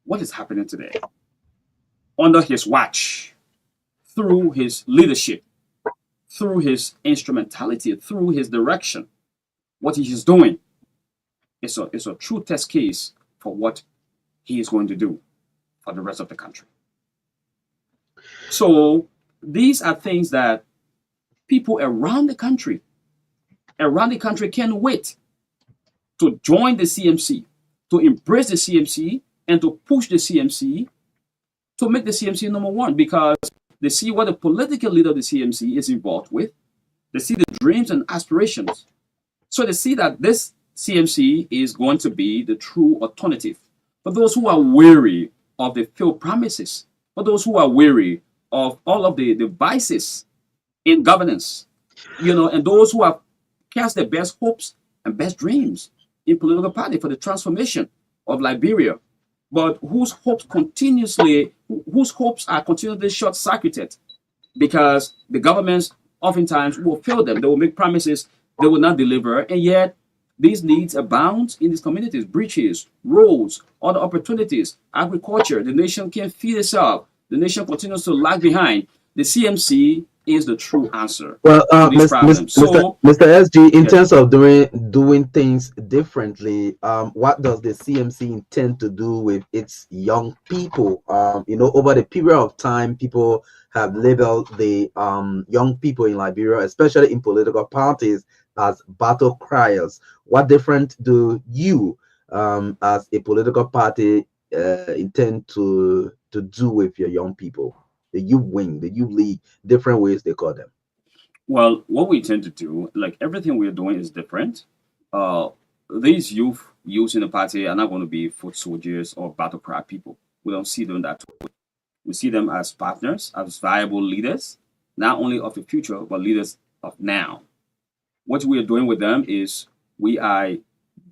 what is happening today, under his watch, through his leadership, through his instrumentality, through his direction, what he is doing is a true test case for what he is going to do for the rest of the country. So these are things that people around the country can't wait to join the CMC, to embrace the CMC, and to push the CMC to make the CMC number one, because they see what the political leader of the CMC is involved with. They see the dreams and aspirations. So they see that this CMC is going to be the true alternative for those who are weary of the failed promises, for those who are weary of all of the vices in governance, and those who have cast their best hopes and best dreams in political party for the transformation of Liberia, but whose hopes are continuously short-circuited because the governments oftentimes will fail them. They will make promises they will not deliver, and yet these needs abound in these communities: bridges, roads, other opportunities, agriculture. The nation can't feed itself. The nation continues to lag behind. The CMC is the true answer Well, to these problems. So, Mr. SG, in yes. terms of doing things differently, what does the CMC intend to do with its young people? Over the period of time, people have labeled the young people in Liberia, especially in political parties, as battle criers. What different do you, as a political party, intend to do with your young people? The youth wing, the youth league, different ways they call them. Well, what we tend to do, like everything we're doing is different. These youth in the party are not going to be foot soldiers or battle cry people. We don't see them that way. We see them as partners, as viable leaders, not only of the future, but leaders of now. What we are doing with them is we are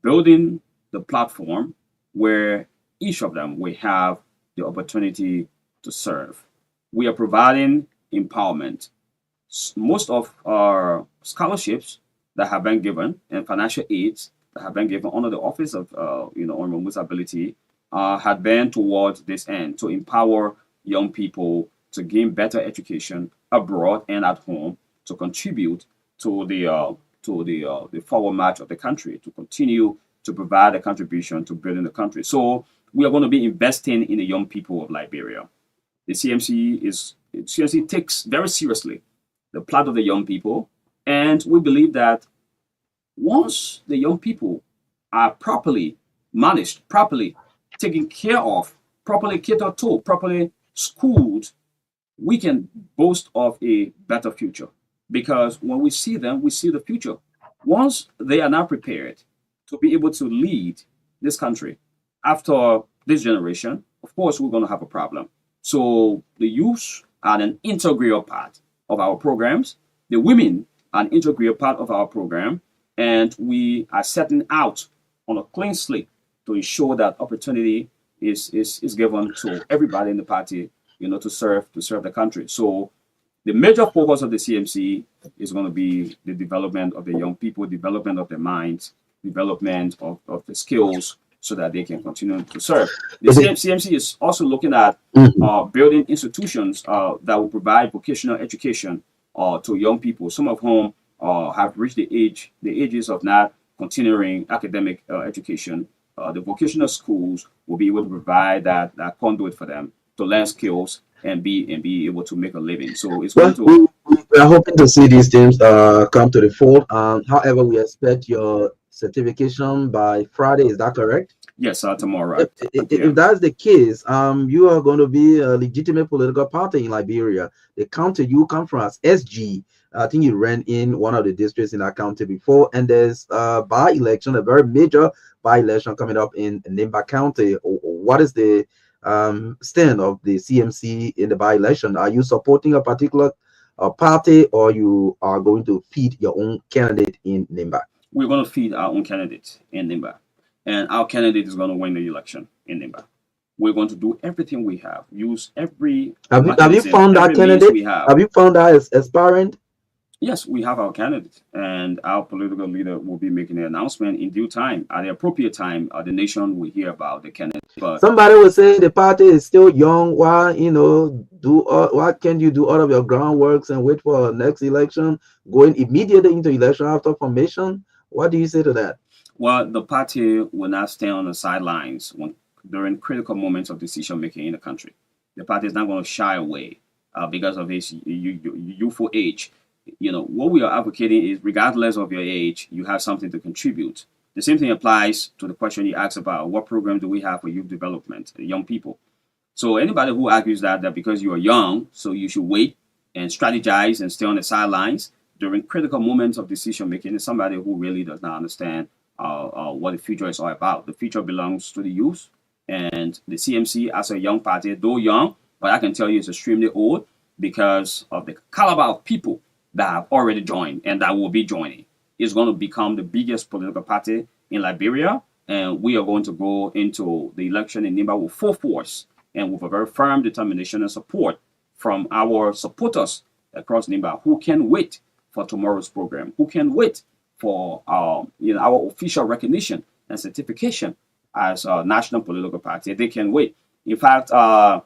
building the platform where each of them will have the opportunity to serve. We are providing empowerment. Most of our scholarships that have been given and financial aids that have been given under the Office of on Disability had been towards this end, to empower young people to gain better education abroad and at home, to contribute to the forward march of the country, to continue to provide a contribution to building the country. So we are going to be investing in the young people of Liberia. The CMC takes very seriously the plight of the young people, and we believe that once the young people are properly managed, properly taken care of, properly catered to, properly schooled, we can boast of a better future. Because when we see them, we see the future. Once they are now prepared to be able to lead this country after this generation, of course, we're going to have a problem. So the youth are an integral part of our programs. The women are an integral part of our program. And we are setting out on a clean slate to ensure that opportunity is given to everybody in the party, to serve the country. So the major focus of the CMC is going to be the development of the young people, development of their minds, development of the skills, so that they can continue to serve. The CMC is also looking at building institutions that will provide vocational education to young people, some of whom have reached the ages of not continuing academic education. The vocational schools will be able to provide that conduit for them to learn skills and be able to make a living. So it's going to. We are hoping to see these things come to the fore. However, we expect your certification by Friday. Is that correct? Yes, tomorrow. If that's the case, you are going to be a legitimate political party in Liberia. The county you come from as SG, I think you ran in one of the districts in that county before, and there's a by-election, a very major by-election coming up in Nimba County. What is the stand of the CMC in the by-election? Are you supporting a particular party, or you are going to feed your own candidate in Nimba? We're going to feed our own candidate in Nimba, and our candidate is going to win the election in Nimba. We're going to do everything we have. Use every. Have you found that candidate? Have you found that as aspirant? Yes, we have our candidate, and our political leader will be making an announcement in due time. At the appropriate time, the nation will hear about the candidate. But somebody will say the party is still young. Why, why can't you do all of your groundworks and wait for next election, going immediately into election after formation? What do you say to that? Well, the party will not stand on the sidelines during critical moments of decision making in the country. The party is not going to shy away because of its youthful age. What we are advocating is, regardless of your age, you have something to contribute. The same thing applies to the question you asked about what program do we have for youth development, young people. So anybody who argues that because you are young, so you should wait and strategize and stay on the sidelines during critical moments of decision making is somebody who really does not understand what the future is all about. The future belongs to the youth, and the CMC as a young party, though young, but I can tell you it's extremely old because of the caliber of people that have already joined and that will be joining. Is going to become the biggest political party in Liberia, and we are going to go into the election in Nimba with full force and with a very firm determination and support from our supporters across Nimba who can wait for tomorrow's program, who can wait for our official recognition and certification as a national political party. They can wait. In fact, our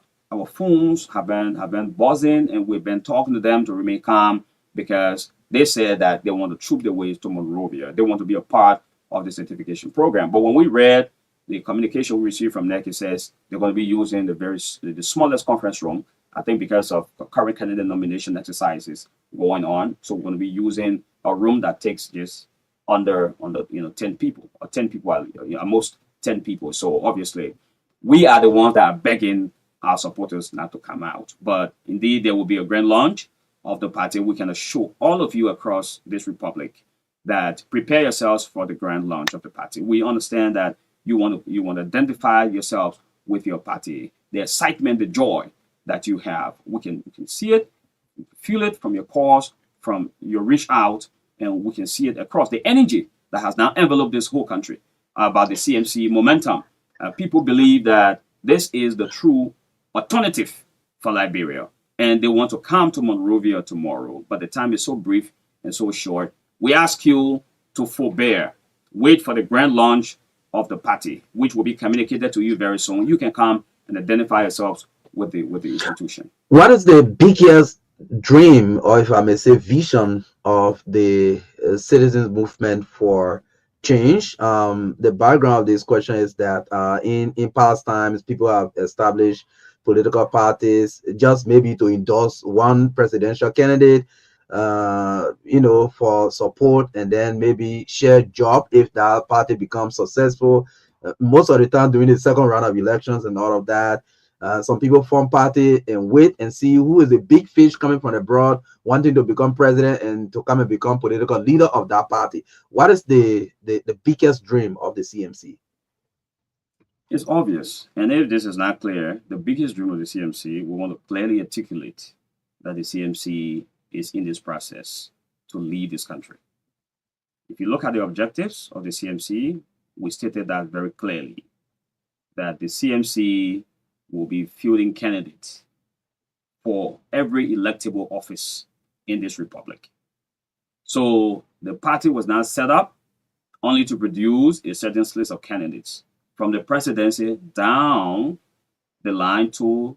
phones have been buzzing, and we've been talking to them to remain calm because they said that they want to troop their ways to Monrovia. They want to be a part of the certification program. But when we read the communication we received from NEC, it says they're going to be using the smallest conference room, I think because of current candidate nomination exercises going on. So we're going to be using a room that takes just under 10 people, or 10 people, at most 10 people. So obviously, we are the ones that are begging our supporters not to come out. But indeed, there will be a grand launch of the party. We can assure all of you across this republic that prepare yourselves for the grand launch of the party. We understand that you want to identify yourselves with your party, the excitement, the joy that you have. We can see it, feel it from your cause, from your reach out, and we can see it across the energy that has now enveloped this whole country about the CMC momentum. People believe that this is the true alternative for Liberia, and they want to come to Monrovia tomorrow, but the time is so brief and so short. We ask you to forbear, wait for the grand launch of the party, which will be communicated to you very soon. You can come and identify yourselves with the institution. What is the biggest dream, or if I may say vision, of the citizens movement for change? The background of this question is that in past times, people have established political parties just maybe to endorse one presidential candidate, for support, and then maybe share job if that party becomes successful. Most of the time during the second round of elections and all of that, some people form party and wait and see who is the big fish coming from abroad wanting to become president and to come and become political leader of that party. What is the biggest dream of the CMC? It's obvious. And if this is not clear, the biggest dream of the CMC, we want to clearly articulate that the CMC is in this process to lead this country. If you look at the objectives of the CMC, we stated that very clearly, that the CMC will be fielding candidates for every electable office in this republic. So the party was not set up only to produce a certain list of candidates from the presidency down the line to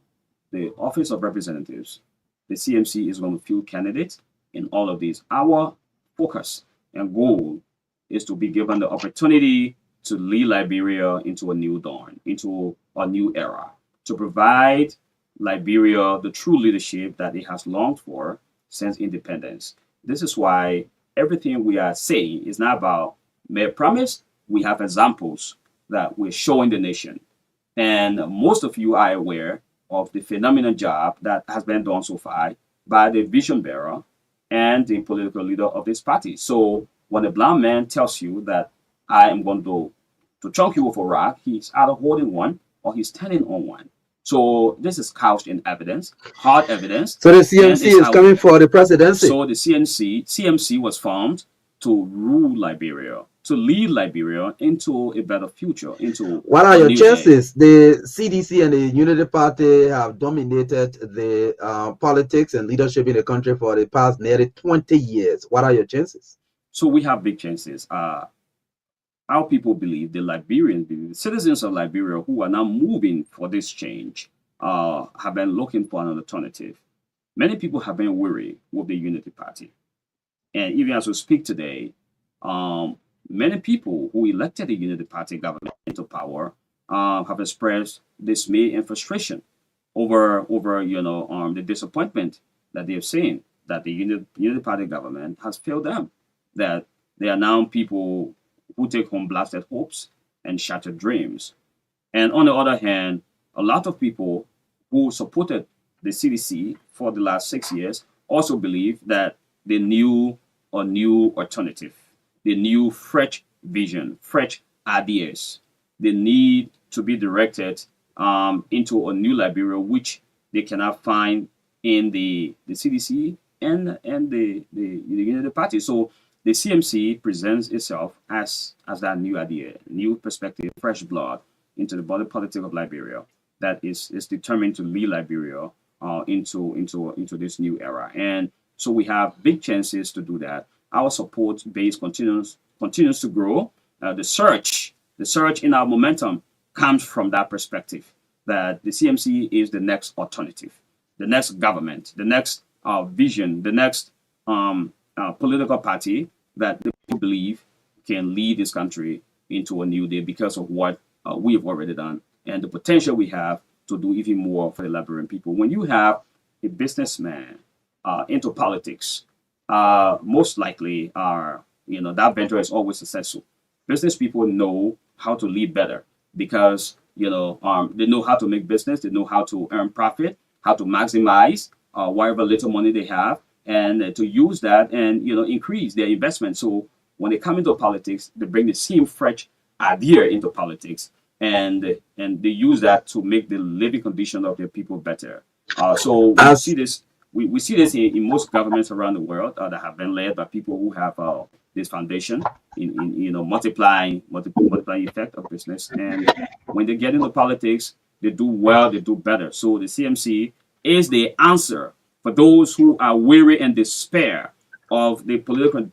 the office of representatives. The CMC is going to field candidates in all of these. Our focus and goal is to be given the opportunity to lead Liberia into a new dawn, into a new era, to provide Liberia the true leadership that it has longed for since independence. This is why everything we are saying is not about mere promise. We have examples that we're showing the nation. And most of you are aware of the phenomenal job that has been done so far by the vision bearer and the political leader of this party. So when a blind man tells you that I am going to chunk you with a rock, he's either holding one or he's standing on one. So this is couched in evidence, hard evidence. So the CMC is coming for the presidency. So the CMC was formed to rule Liberia, to lead Liberia into a better future. What are your chances? The CDC and the Unity Party have dominated the politics and leadership in the country for the past nearly 20 years. What are your chances? So we have big chances. Our people believe, the Liberians believe, the citizens of Liberia who are now moving for this change have been looking for an alternative. Many people have been weary with the Unity Party. And even as we speak today, many people who elected the Unity Party government into power have expressed dismay and frustration over the disappointment that they have seen that the Unity Party government has failed them, that they are now people who take home blasted hopes and shattered dreams. And on the other hand, a lot of people who supported the CDC for the last 6 years also believe that they knew a new alternative, they knew fresh vision, fresh ideas. They need to be directed into a new Liberia, which they cannot find in the CDC and the Unity Party. So the CMC presents itself as that new idea, new perspective, fresh blood into the body politic of Liberia that is determined to lead Liberia into this new era. And so we have big chances to do that. our support base continues to grow. The surge in our momentum comes from that perspective, that the CMC is the next alternative, the next government, the next vision, the next political party that the people believe can lead this country into a new day because of what we have already done and the potential we have to do even more for the Liberian people. When you have a businessman into politics, most likely that venture is always successful. Business people know how to lead better because they know how to make business, they know how to earn profit, how to maximize whatever little money they have, and to use that and increase their investment. So when they come into politics, they bring the same fresh idea into politics, and they use that to make the living condition of their people better. So we see this. We see this in most governments around the world that have been led by people who have this foundation in multiplying effect of business. And when they get into politics, they do well, they do better. So the CMC is the answer for those who are weary and despair of the political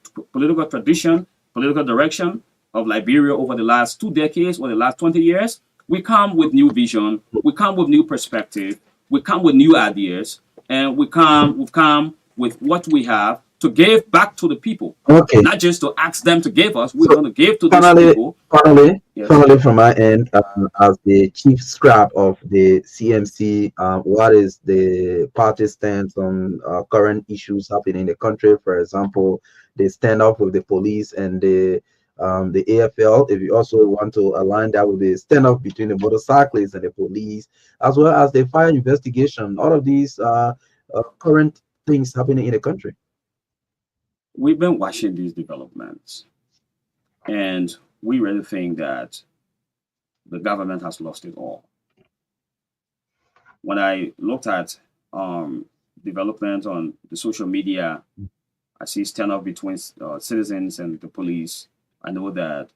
tradition, political direction of Liberia over the last 2 decades or the last 20 years. We come with new vision, we come with new perspective, we come with new ideas, and we've come with what we have to give back to the people. Okay. Not just to ask them to give us, we're going to give to these people. Finally, from my end, as the chief scrap of the CMC, what is the party stance on current issues happening in the country? For example, the standoff with the police and the AFL. If you also want to align that with the standoff between the motorcyclists and the police, as well as the fire investigation, all of these current things happening in the country. We've been watching these developments, and we really think that the government has lost it all. When I looked at development on the social media, I see standoff between citizens and the police. I know that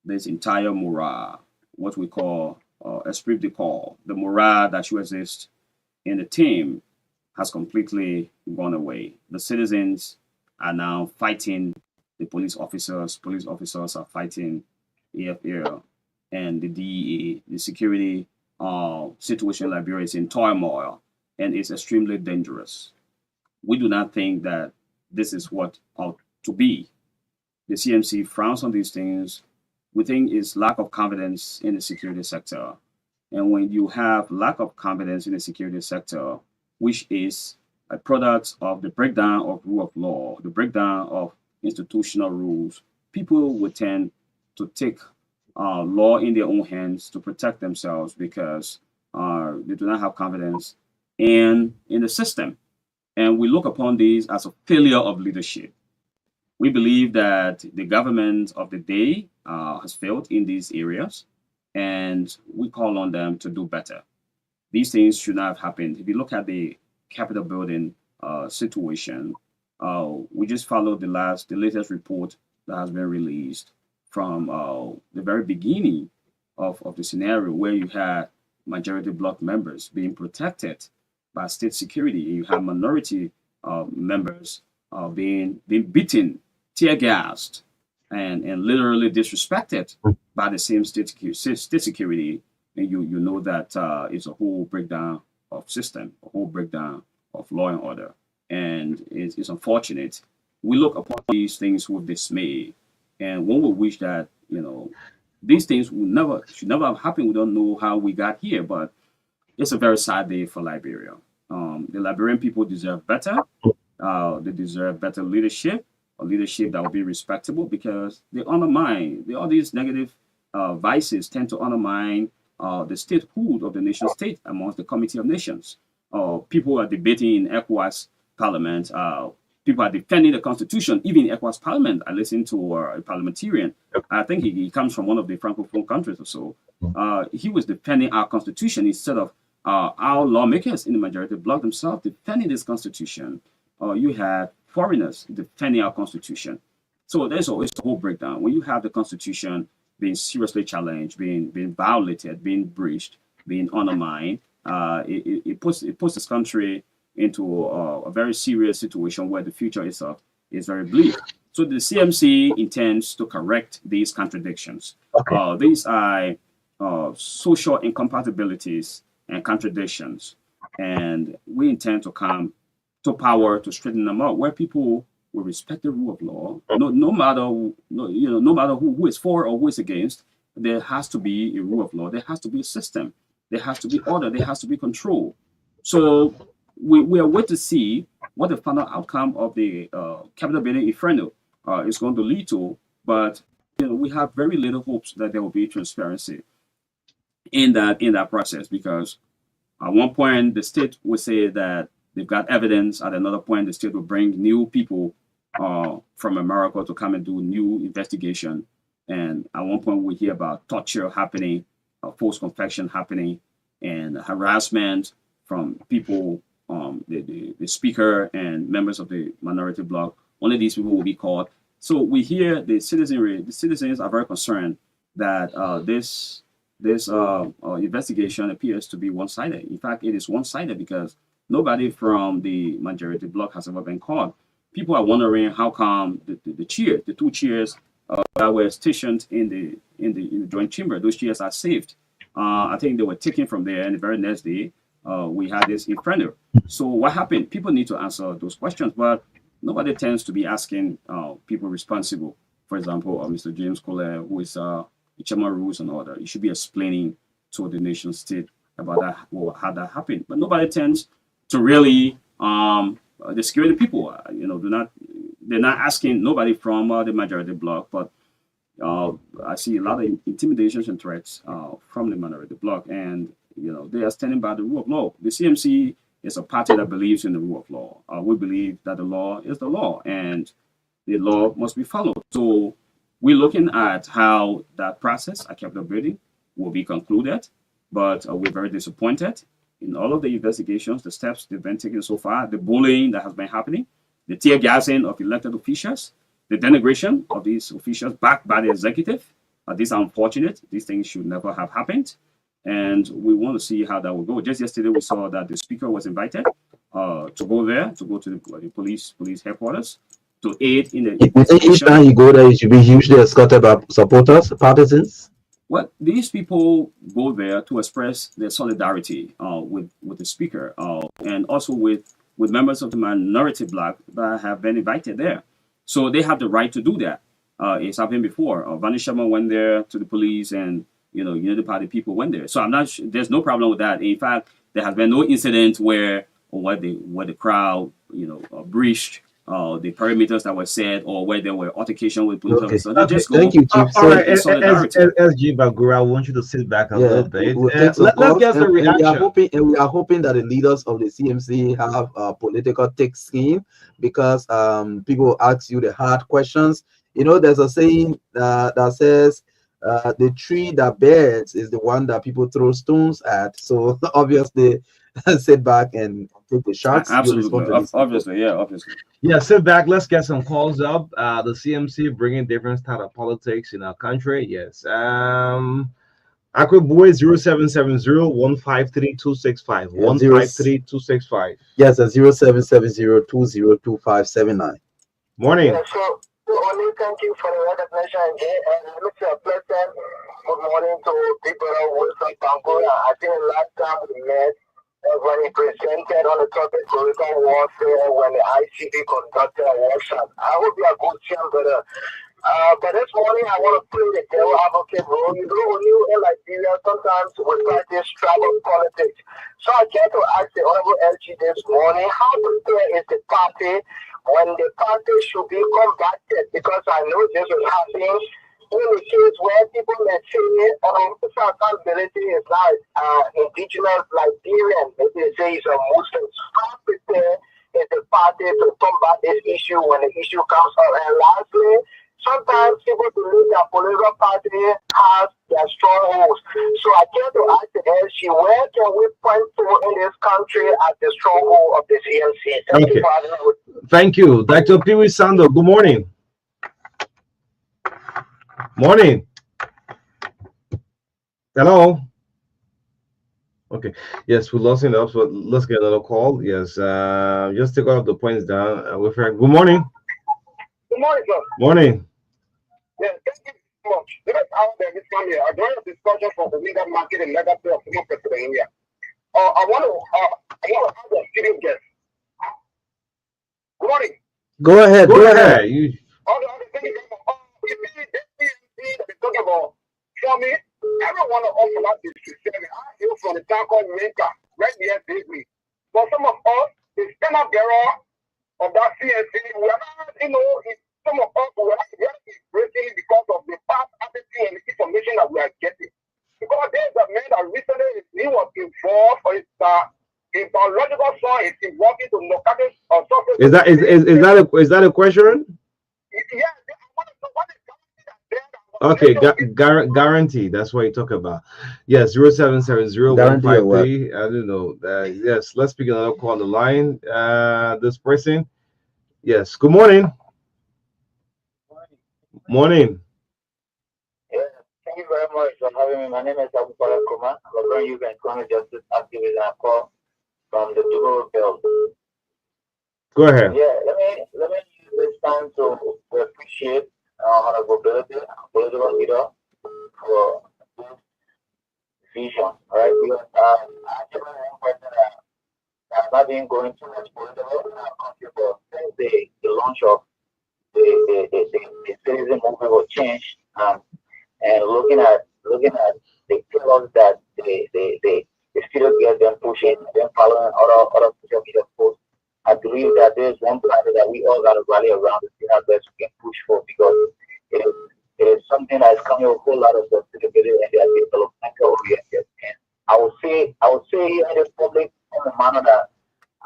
this entire morale, what we call esprit de corps, the morale that should exist in the team, has completely gone away. The citizens are now fighting the police officers. Police officers are fighting AFL and the DEA. The security situation in Liberia is in turmoil and it's extremely dangerous. We do not think that this is what ought to be. The CMC frowns on these things. We think it's lack of confidence in the security sector. And when you have lack of confidence in the security sector, which is a product of the breakdown of rule of law, the breakdown of institutional rules, people would tend to take law in their own hands to protect themselves because they do not have confidence in the system. And we look upon these as a failure of leadership. We believe that the government of the day has failed in these areas, and we call on them to do better. These things should not have happened. If you look at the Capitol building situation, we just followed the latest report that has been released from the very beginning of the scenario, where you had majority bloc members being protected by state security. You have minority members being beaten, tear gassed, and literally disrespected by the same state security. And you know that it's a whole breakdown of system, a whole breakdown of law and order. And it's unfortunate. We look upon these things with dismay, and one would wish that these things should never have happened. We don't know how we got here, but it's a very sad day for Liberia. The Liberian people deserve better. They deserve better leadership, a leadership that will be respectable, because they undermine all these negative vices tend to undermine the statehood of the nation state amongst the Committee of Nations. People are debating in ECOWAS Parliament. People are defending the Constitution, even in ECOWAS Parliament. I listened to a parliamentarian. I think he comes from one of the Francophone countries or so. He was defending our Constitution instead of our lawmakers in the majority bloc themselves defending this Constitution. You had foreigners defending our Constitution. So there's always a whole breakdown. When you have the Constitution being seriously challenged, being violated, being breached, being undermined, it puts this country into a very serious situation where the future itself is very bleak. So the CMC intends to correct these contradictions. Okay. These are social incompatibilities and contradictions, and we intend to come to power to straighten them out, where people will respect the rule of law. No matter who is for or who is against. There has to be a rule of law. There has to be a system. There has to be order. There has to be control. So we are waiting to see what the final outcome of the Capitol building inferno is going to lead to. But we have very little hopes that there will be transparency in that process, because at one point the state will say that they've got evidence. At another point, the state will bring new people from America to come and do new investigation. And at one point, we hear about torture happening, forced confection happening, and harassment from people, the speaker and members of the minority bloc. Only these people will be caught. So we hear the citizens are very concerned that this investigation appears to be one-sided. In fact, it is one-sided because nobody from the majority bloc has ever been caught. People are wondering how come the two chairs that were stationed in the joint chamber, those chairs are saved. I think they were taken from there, and the very next day we had this inferno. So what happened? People need to answer those questions, but nobody tends to be asking people responsible. For example, Mr. James Collier, who is the chairman of Rules and Order, he should be explaining to the nation state about that, or how that happened. But nobody tends to really the security people, they're not asking nobody from the majority bloc, but I see a lot of intimidations and threats from the minority bloc, and they are standing by the rule of law. The CMC is a party that believes in the rule of law. We believe that the law is the law, and the law must be followed. So we're looking at how that process at Capitol building will be concluded, but we're very disappointed in all of the investigations, the steps they've been taking so far, the bullying that has been happening, the tear gassing of elected officials, the denigration of these officials backed by the executive. These are unfortunate. These things should never have happened. And we want to see how that will go. Just yesterday, we saw that the speaker was invited to go there, to go to the police headquarters to aid in the investigation. Each time you go there, you should be usually escorted by supporters, partisans. Well, these people go there to express their solidarity with the speaker and also with members of the minority bloc that have been invited there. So they have the right to do that. It's happened before. Vani Sharma went there to the police, and Unity Party people went there. So I'm not sure, there's no problem with that. In fact, there has been no incident where the crowd breached the perimeters that were set, or where there were altercation with police officers. So Okay. Thank you, Chief. All right, SG Bagura, I want you to sit back a little bit. Let's get the reaction. We are hoping that the leaders of the CMC have a political thick skin, because people ask you the hard questions. There's a saying that says the tree that bears is the one that people throw stones at. So obviously, sit back and take the shots. Absolutely, obviously. Yeah, sit back. Let's get some calls up. The CMC bringing different style of politics in our country. Yes. Aqua Boy 0770-153-265. 153-265. Yes, 0770-202579. Morning. Yeah, so only thank you for the recognition again, and Mr. Pleasant, good morning to people who are from Bangura. I think last time we met, when he presented on the topic political warfare, when the ICB conducted a workshop. I hope you are good, brother. But this morning I want to play the devil advocate role. When you in Liberia, sometimes we practice tribal politics. So I came to ask the Honorable LG this morning, how prepared is the party when the party should be combated? Because I know this is happening in the case where people may say accountability is not indigenous Liberian. Maybe they say it's a Muslim. How prepared is the party to combat this issue when the issue comes up? And lastly, sometimes people believe that political party has their strongholds. So I came to ask the LG, where can we point to in this country as the stronghold of the CMC? Thank you for having me. Thank you. Dr. Piwi Sando, good morning. Morning. Hello. Okay. Yes, we lost him up, so let's get another call. Yes. Just take all of the points down. Good morning. Good Good morning, sir. Morning. Yeah, thank you so much. Let us out there this time here. I joined a discussion from the legal market and legacy of North Pennsylvania. I want to have a studio guest. Good morning. Go ahead. Go ahead. You. All the other things you see, this PNC that we talking about, for me, every one of us from that district, I hail from the town called Minka, right here, Disney. But some of us, the standard bearer of that CNC, we are not, some of us were not embracing because of the past attitude and the information that we are getting. Because there's a man that recently he was involved for his biological son is involved into narcotics or something. Is that a question? Yeah. Okay, guarantee. That's what you talk about. Yes, 0770-153. I don't know. Yes, let's pick another call on the line. This person. Yes. Good morning. Morning. Yeah, thank you very much for having me. My name is Abu Kuma. I'm a youth and criminal justice activist, and I call from the Dugo Belt. Go ahead. Yeah, let me use this time to appreciate Honorable political leader for this vision, right? Because actually one person that has not been going too much political in our country, but since the launch of the citizen movement will change, and looking at the pillars that the student gets them pushing, then following other social media posts. I believe that there's one party that we all got to rally around to see how best we can push for, because it is something that is coming with a whole lot of sustainability and they are developmental oriented. And I would say here in the public in the manner that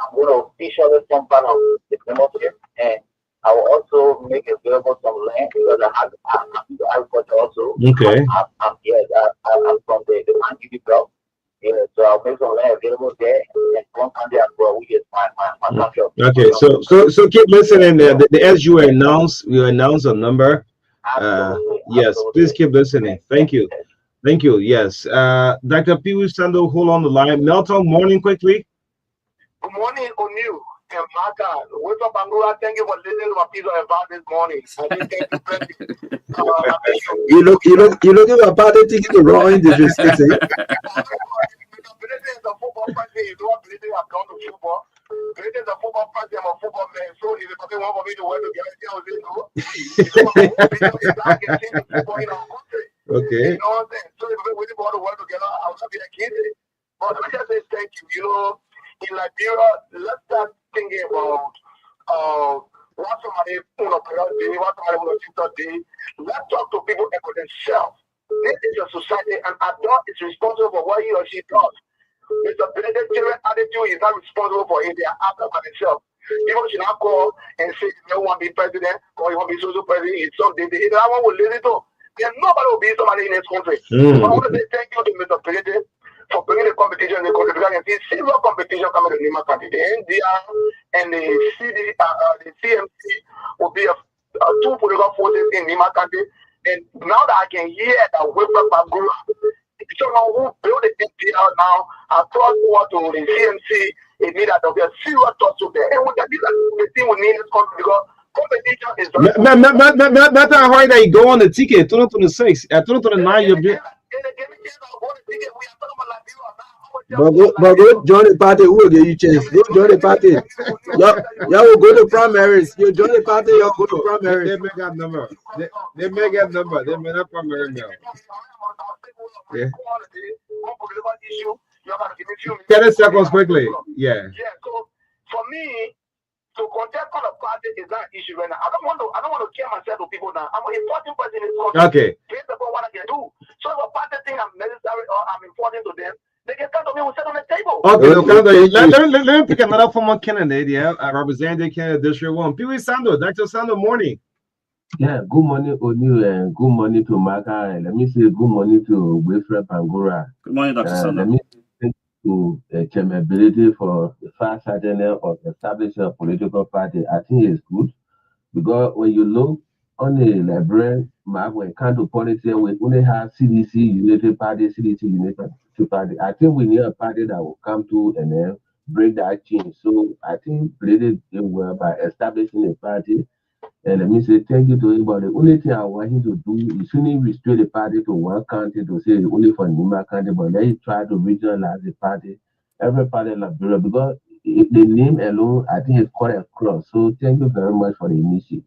I'm going to officially some part of the membership, and I will also make available some land because I'm into agriculture also. Okay. I'm from the Mangibi belt. Yeah, so I'll make some land available there, and one country as well, which is my country. Okay, so keep listening. As you announce, a number. Yes, please keep listening. Thank you. Yes, Dr. Piwi Sando, hold on the line. Melton, morning quickly. Good morning, O'Neill and Martha. What's up, Angula? Thank you for listening to my piece of advice this morning. You looking for party ticket to wrong individuals. Okay. You know what I'm saying? So if we want to work together, I'll not be a kid. But let me just say thank you. You know, in Liberia, let's start thinking about what somebody what somebody do. Let's talk to people about themselves. This is your society, and adult is responsible for what he or she does. Mr. President, children attitude is not responsible for it. They are after by themselves. People should not call and say they don't want to be president or you want to be social president. It's something that one will listen to. Then nobody will be somebody in this country. So I want to say thank you to Mr. President for bringing the competition in the country, because I can see several competition coming to Nima County. The NDR and the CMC will be two political forces in Nima County. And now that I can hear that Wilfred Bagura, someone who built the NDR now, across over to the CMC, it means that there'll be a serious touch to there. And with that, the thing we need in this country, because competition is matter how hard that you go on the ticket, 2026, at 2029, you'll be. But go join the party. Who will give you chance? Go join the party. Y'all will go to primaries. You join the party. Y'all go to primaries. They may get number. They may get number. They may not primary now. Yeah. 30 seconds quickly. Yeah. So for me, to contest on a party is not an issue right now. I don't want to kill myself to people now. I'm an important person in this country. Okay. Based upon what I can do. So if a party think I'm necessary or I'm important to them, they can come to me and sit on the table. Okay. Let me pick another former candidate. Yeah, Representative Candidate District 1. Piwi Sando, Dr. Sando, morning. Yeah, good morning, O'Neill, and good morning to Maka. And let me say good morning to Wilfred Pangura. Good morning, Dr. Sando. Let me thank you to capability for the far-sightedness of establishing a political party. I think it's good, because when you look on the Liberian map, when it comes to politics, we only have CDC United Party, CDC United Party. I think we need a party that will come to and then break that chain. So I think Brady did well by establishing a party And let me say thank you to him. But the only thing I want him to do, he shouldn't restrict the party to one county to say it's only for Nimba County, but let him try to regionalize the party, every party in Liberia, because the name alone, I think, is quite a cross. So thank you very much for the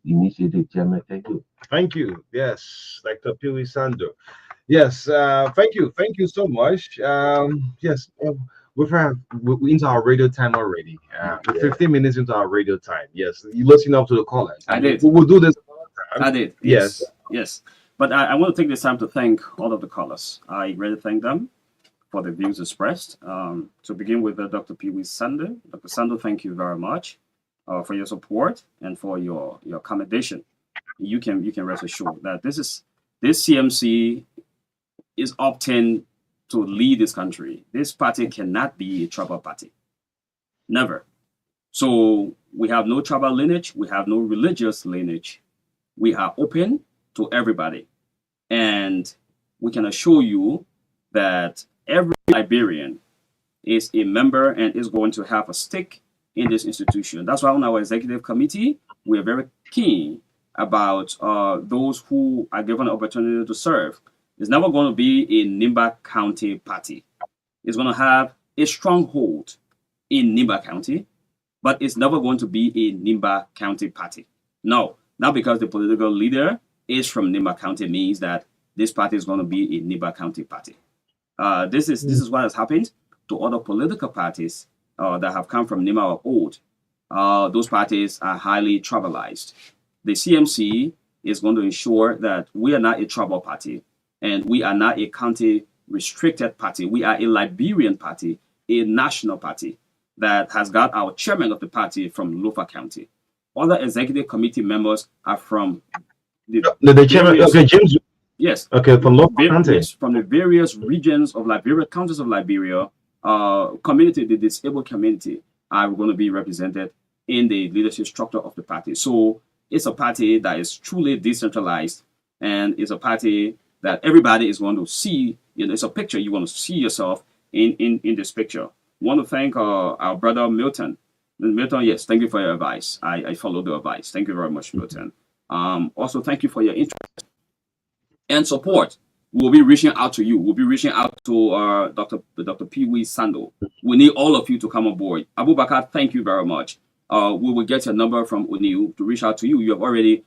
initiative, Chairman. Thank you. Thank you. Yes, Dr. Pee Wee Sando. Yes, thank you. Thank you so much. Yes, we're into our radio time already. We're 15 minutes into our radio time. Yes, you listen up to the callers. I did. We'll do this another time. I did. Yes. Yes. But I want to take this time to thank all of the callers. I really thank them for the views expressed. To begin with, Dr. Pee Wee Sando. Dr. Sando, thank you very much for your support and for your accommodation. You can rest assured that this CMC is opting to lead this country. This party cannot be a tribal party. Never. So we have no tribal lineage. We have no religious lineage. We are open to everybody. And we can assure you that every Liberian is a member and is going to have a stake in this institution. That's why on our executive committee, we are very keen about those who are given an opportunity to serve. It's never going to be a Nimba County party. It's going to have a stronghold in Nimba County, but it's never going to be a Nimba County party. No, not because the political leader is from Nimba County means that this party is going to be a Nimba County party. This is what has happened to other political parties that have come from Nimba of old. Those parties are highly tribalized. The CMC is going to ensure that we are not a tribal party and we are not a county restricted party. We are a Liberian party, a national party that has got our chairman of the party from Lofa County. Other executive committee members are from the chairman. various, okay, James. Yes. Okay, from Lofa County. Yes, from the various regions of Liberia, counties of Liberia, community, the disabled community are going to be represented in the leadership structure of the party. So it's a party that is truly decentralized, and it's a party that everybody is going to see. It's a picture you want to see yourself in this picture. Want to thank our brother Milton. Milton, yes, thank you for your advice. I followed the advice. Thank you very much, Milton. Also, thank you for your interest and support. We'll be reaching out to you. We'll be reaching out to Dr. Pee Wee Sando. We need all of you to come on board. Abubakar, thank you very much. We will get your number from O'Neill to reach out to you. You have already,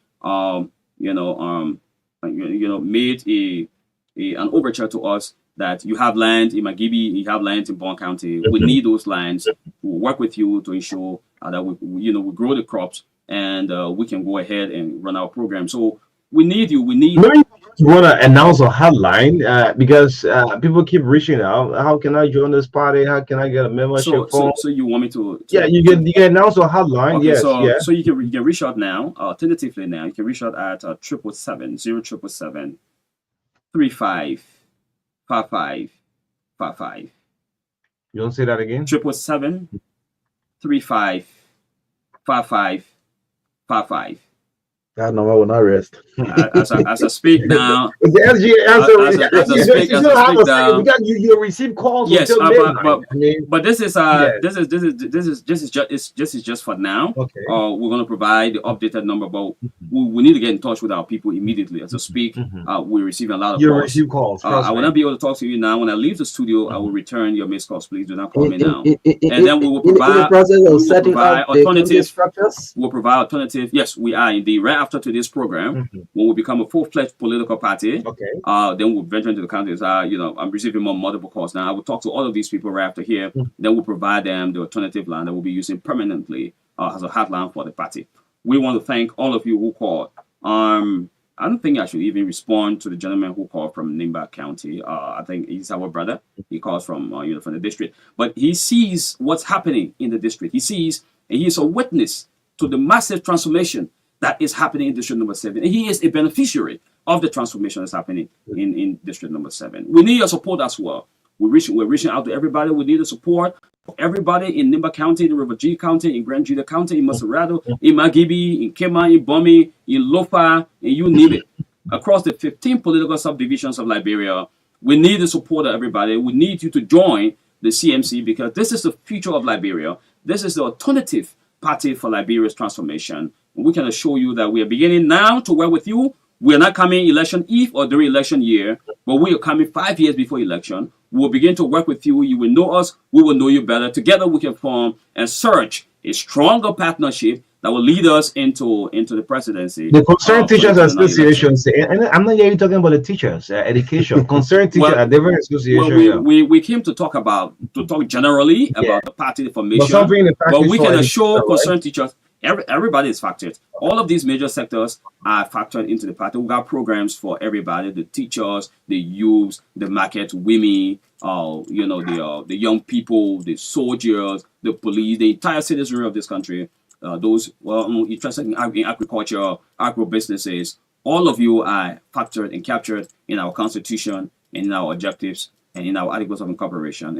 made an overture to us that you have land in Magibi, you have land in Bon County. We need those lands. We'll work with you to ensure that we grow the crops and we can go ahead and run our program. So we need you. We need. Maybe you want to announce a hotline because people keep reaching out. How can I join this party? How can I get a membership? So you want me to yeah, you can announce a hotline. Okay, yes, so you can reach out now. Tentatively now, you can reach out at 777 35 55 55. You want to say that again? 777 35 55 55. That number will not rest. As I speak now, the SG answer. You receive calls. Yes, but this is just for now. Okay. We're going to provide the updated number, but we need to get in touch with our people immediately. As I speak, we're receiving a lot of calls. You receive calls. I will not be able to talk to you now. When I leave the studio, I will return your missed calls. Please do not call me now. And then we will provide alternative structures. We'll provide alternative. Yes, we are indeed. Right after today's program, when we become a full-fledged political party, then we'll venture into the counties. I'm receiving multiple calls now. I will talk to all of these people right after here. Then we'll provide them the alternative line that we'll be using permanently as a hotline for the party. We want to thank all of you who called. I don't think I should even respond to the gentleman who called from Nimba County. I think he's our brother. He calls from from the district, but he sees what's happening in the district. He sees and he is a witness to the massive transformation that is happening in District Number 7. And he is a beneficiary of the transformation that's happening in District Number 7. We need your support as well. We're reaching out to everybody. We need the support of everybody in Nimba County, in River G County, in Grand Juda County, in Maserado, in Magibi, in Kema, in Bomi, in Lofa, and you name it. Across the 15 political subdivisions of Liberia, we need the support of everybody. We need you to join the CMC because this is the future of Liberia. This is the alternative party for Liberia's transformation. We can assure you that we are beginning now to work with you. We are not coming election eve or during election year, but we are coming 5 years before election. We will begin to work with you. You will know us. We will know you better. Together we can form and search a stronger partnership that will lead us into the presidency. The Concerned Teachers Association, and I'm not here talking about the teachers, education. Concerned Teachers are different association. We came to talk generally about the party formation, but we can assure concerned teachers. Everybody is factored. All of these major sectors are factored into the party. We got programs for everybody: the teachers, the youths, the market women, the young people, the soldiers, the police, the entire citizenry of this country. Those interested in agriculture, agro businesses. All of you are factored and captured in our constitution and in our objectives and in our articles of incorporation.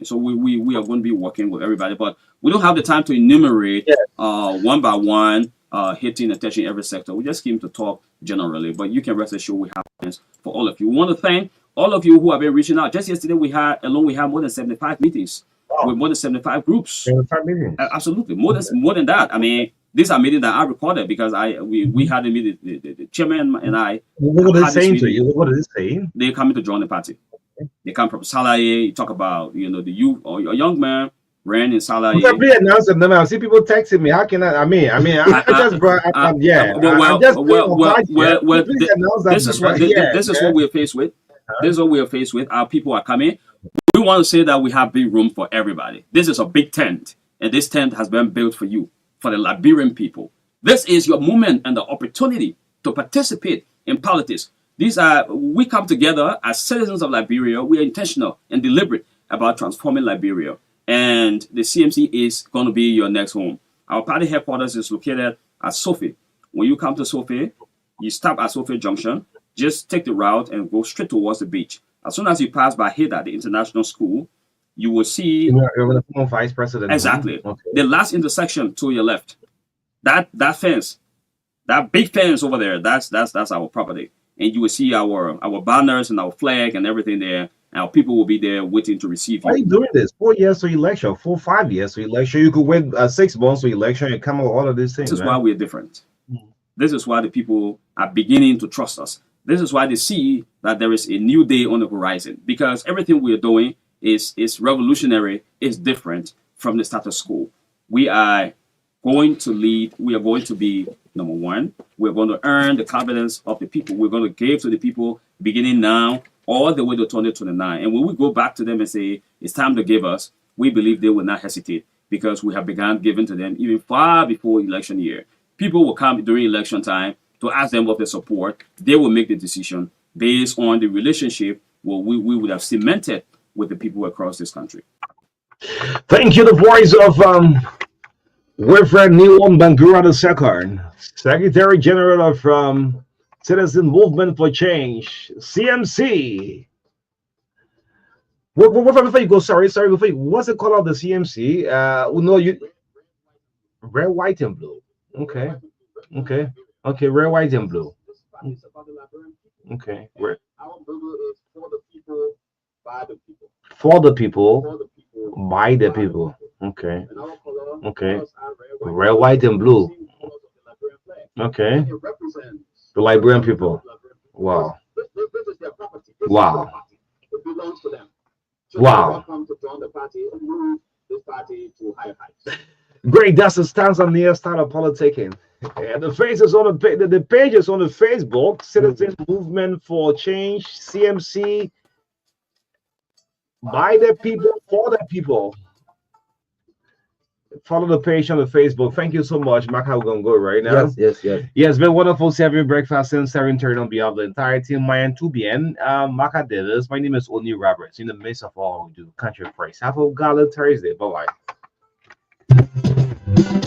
So we are going to be working with everybody, but we don't have the time to enumerate one by one, hitting and touching every sector. We just came to talk generally, but you can rest assured we have plans for all of you. We want to thank all of you who have been reaching out. Just yesterday we had more than 75 meetings with more than 75 groups. 75 meetings. Absolutely, more than that. I mean, these are meetings that I recorded because we had a meeting. The chairman and I. What are they saying to you? What are they saying? They're coming to join the party. They come from Salaye. You talk about the youth or a young man ran in Salaye. You can be announcing them. I see people texting me. How can I? I just brought. This is what we're faced with. This is what we are faced with. Our people are coming. We want to say that we have big room for everybody. This is a big tent, and this tent has been built for you, for the Liberian people. This is your moment and the opportunity to participate in politics. We come together as citizens of Liberia. We are intentional and deliberate about transforming Liberia. And the CMC is going to be your next home. Our party headquarters is located at Sophie. When you come to Sophie, you stop at Sophie Junction. Just take the route and go straight towards the beach. As soon as you pass by HIDA, the international school, you will see the vice president. Exactly. Okay. The last intersection to your left. That fence, that big fence over there, that's our property. And you will see our banners and our flag and everything there. Our people will be there waiting to receive you. Why are you doing this? 4 years to election, 5 years to election. You could wait 6 months to election and come with all of these things. This is why we're different. This is why the people are beginning to trust us. This is why they see that there is a new day on the horizon, because everything we are doing is revolutionary, is different from the status quo. We are going to lead. We are going to be number one. We're going to earn the confidence of the people. We're going to give to the people beginning now all the way to 2029. And when we go back to them and say, it's time to give us, we believe they will not hesitate, because we have begun giving to them even far before election year. People will come during election time to ask them of their support. They will make the decision based on the relationship we would have cemented with the people across this country. Thank you. The voice of Reverend Niwon Bangura II, Secretary General of Citizen Movement for Change, CMC. Before you go, sorry, before you, what's the color of the CMC? Red, white, and blue. Okay, red, white, and blue. Okay, red. Our logo is for the people, by the people. For the people, by the people. Okay. Okay. Red, white, and blue. Okay. The Liberian people. Wow. Wow. It belongs to them. Wow. Welcome to join the party and move this party to higher heights. Great. That's the stance on the style of politicking. And the faces on the pages on the Facebook, Citizen Movement for Change, CMC, by the people, for the people. Follow the page on the Facebook. Thank you so much. Maka, we're gonna go right now. Yes. Yeah, it's been wonderful serving breakfast since 7:30 on behalf of the entire team. Mayan 2BN, Maka Davis. My name is Oni Roberts. In the midst of all we do, country praise. Have a godly Thursday. Bye bye.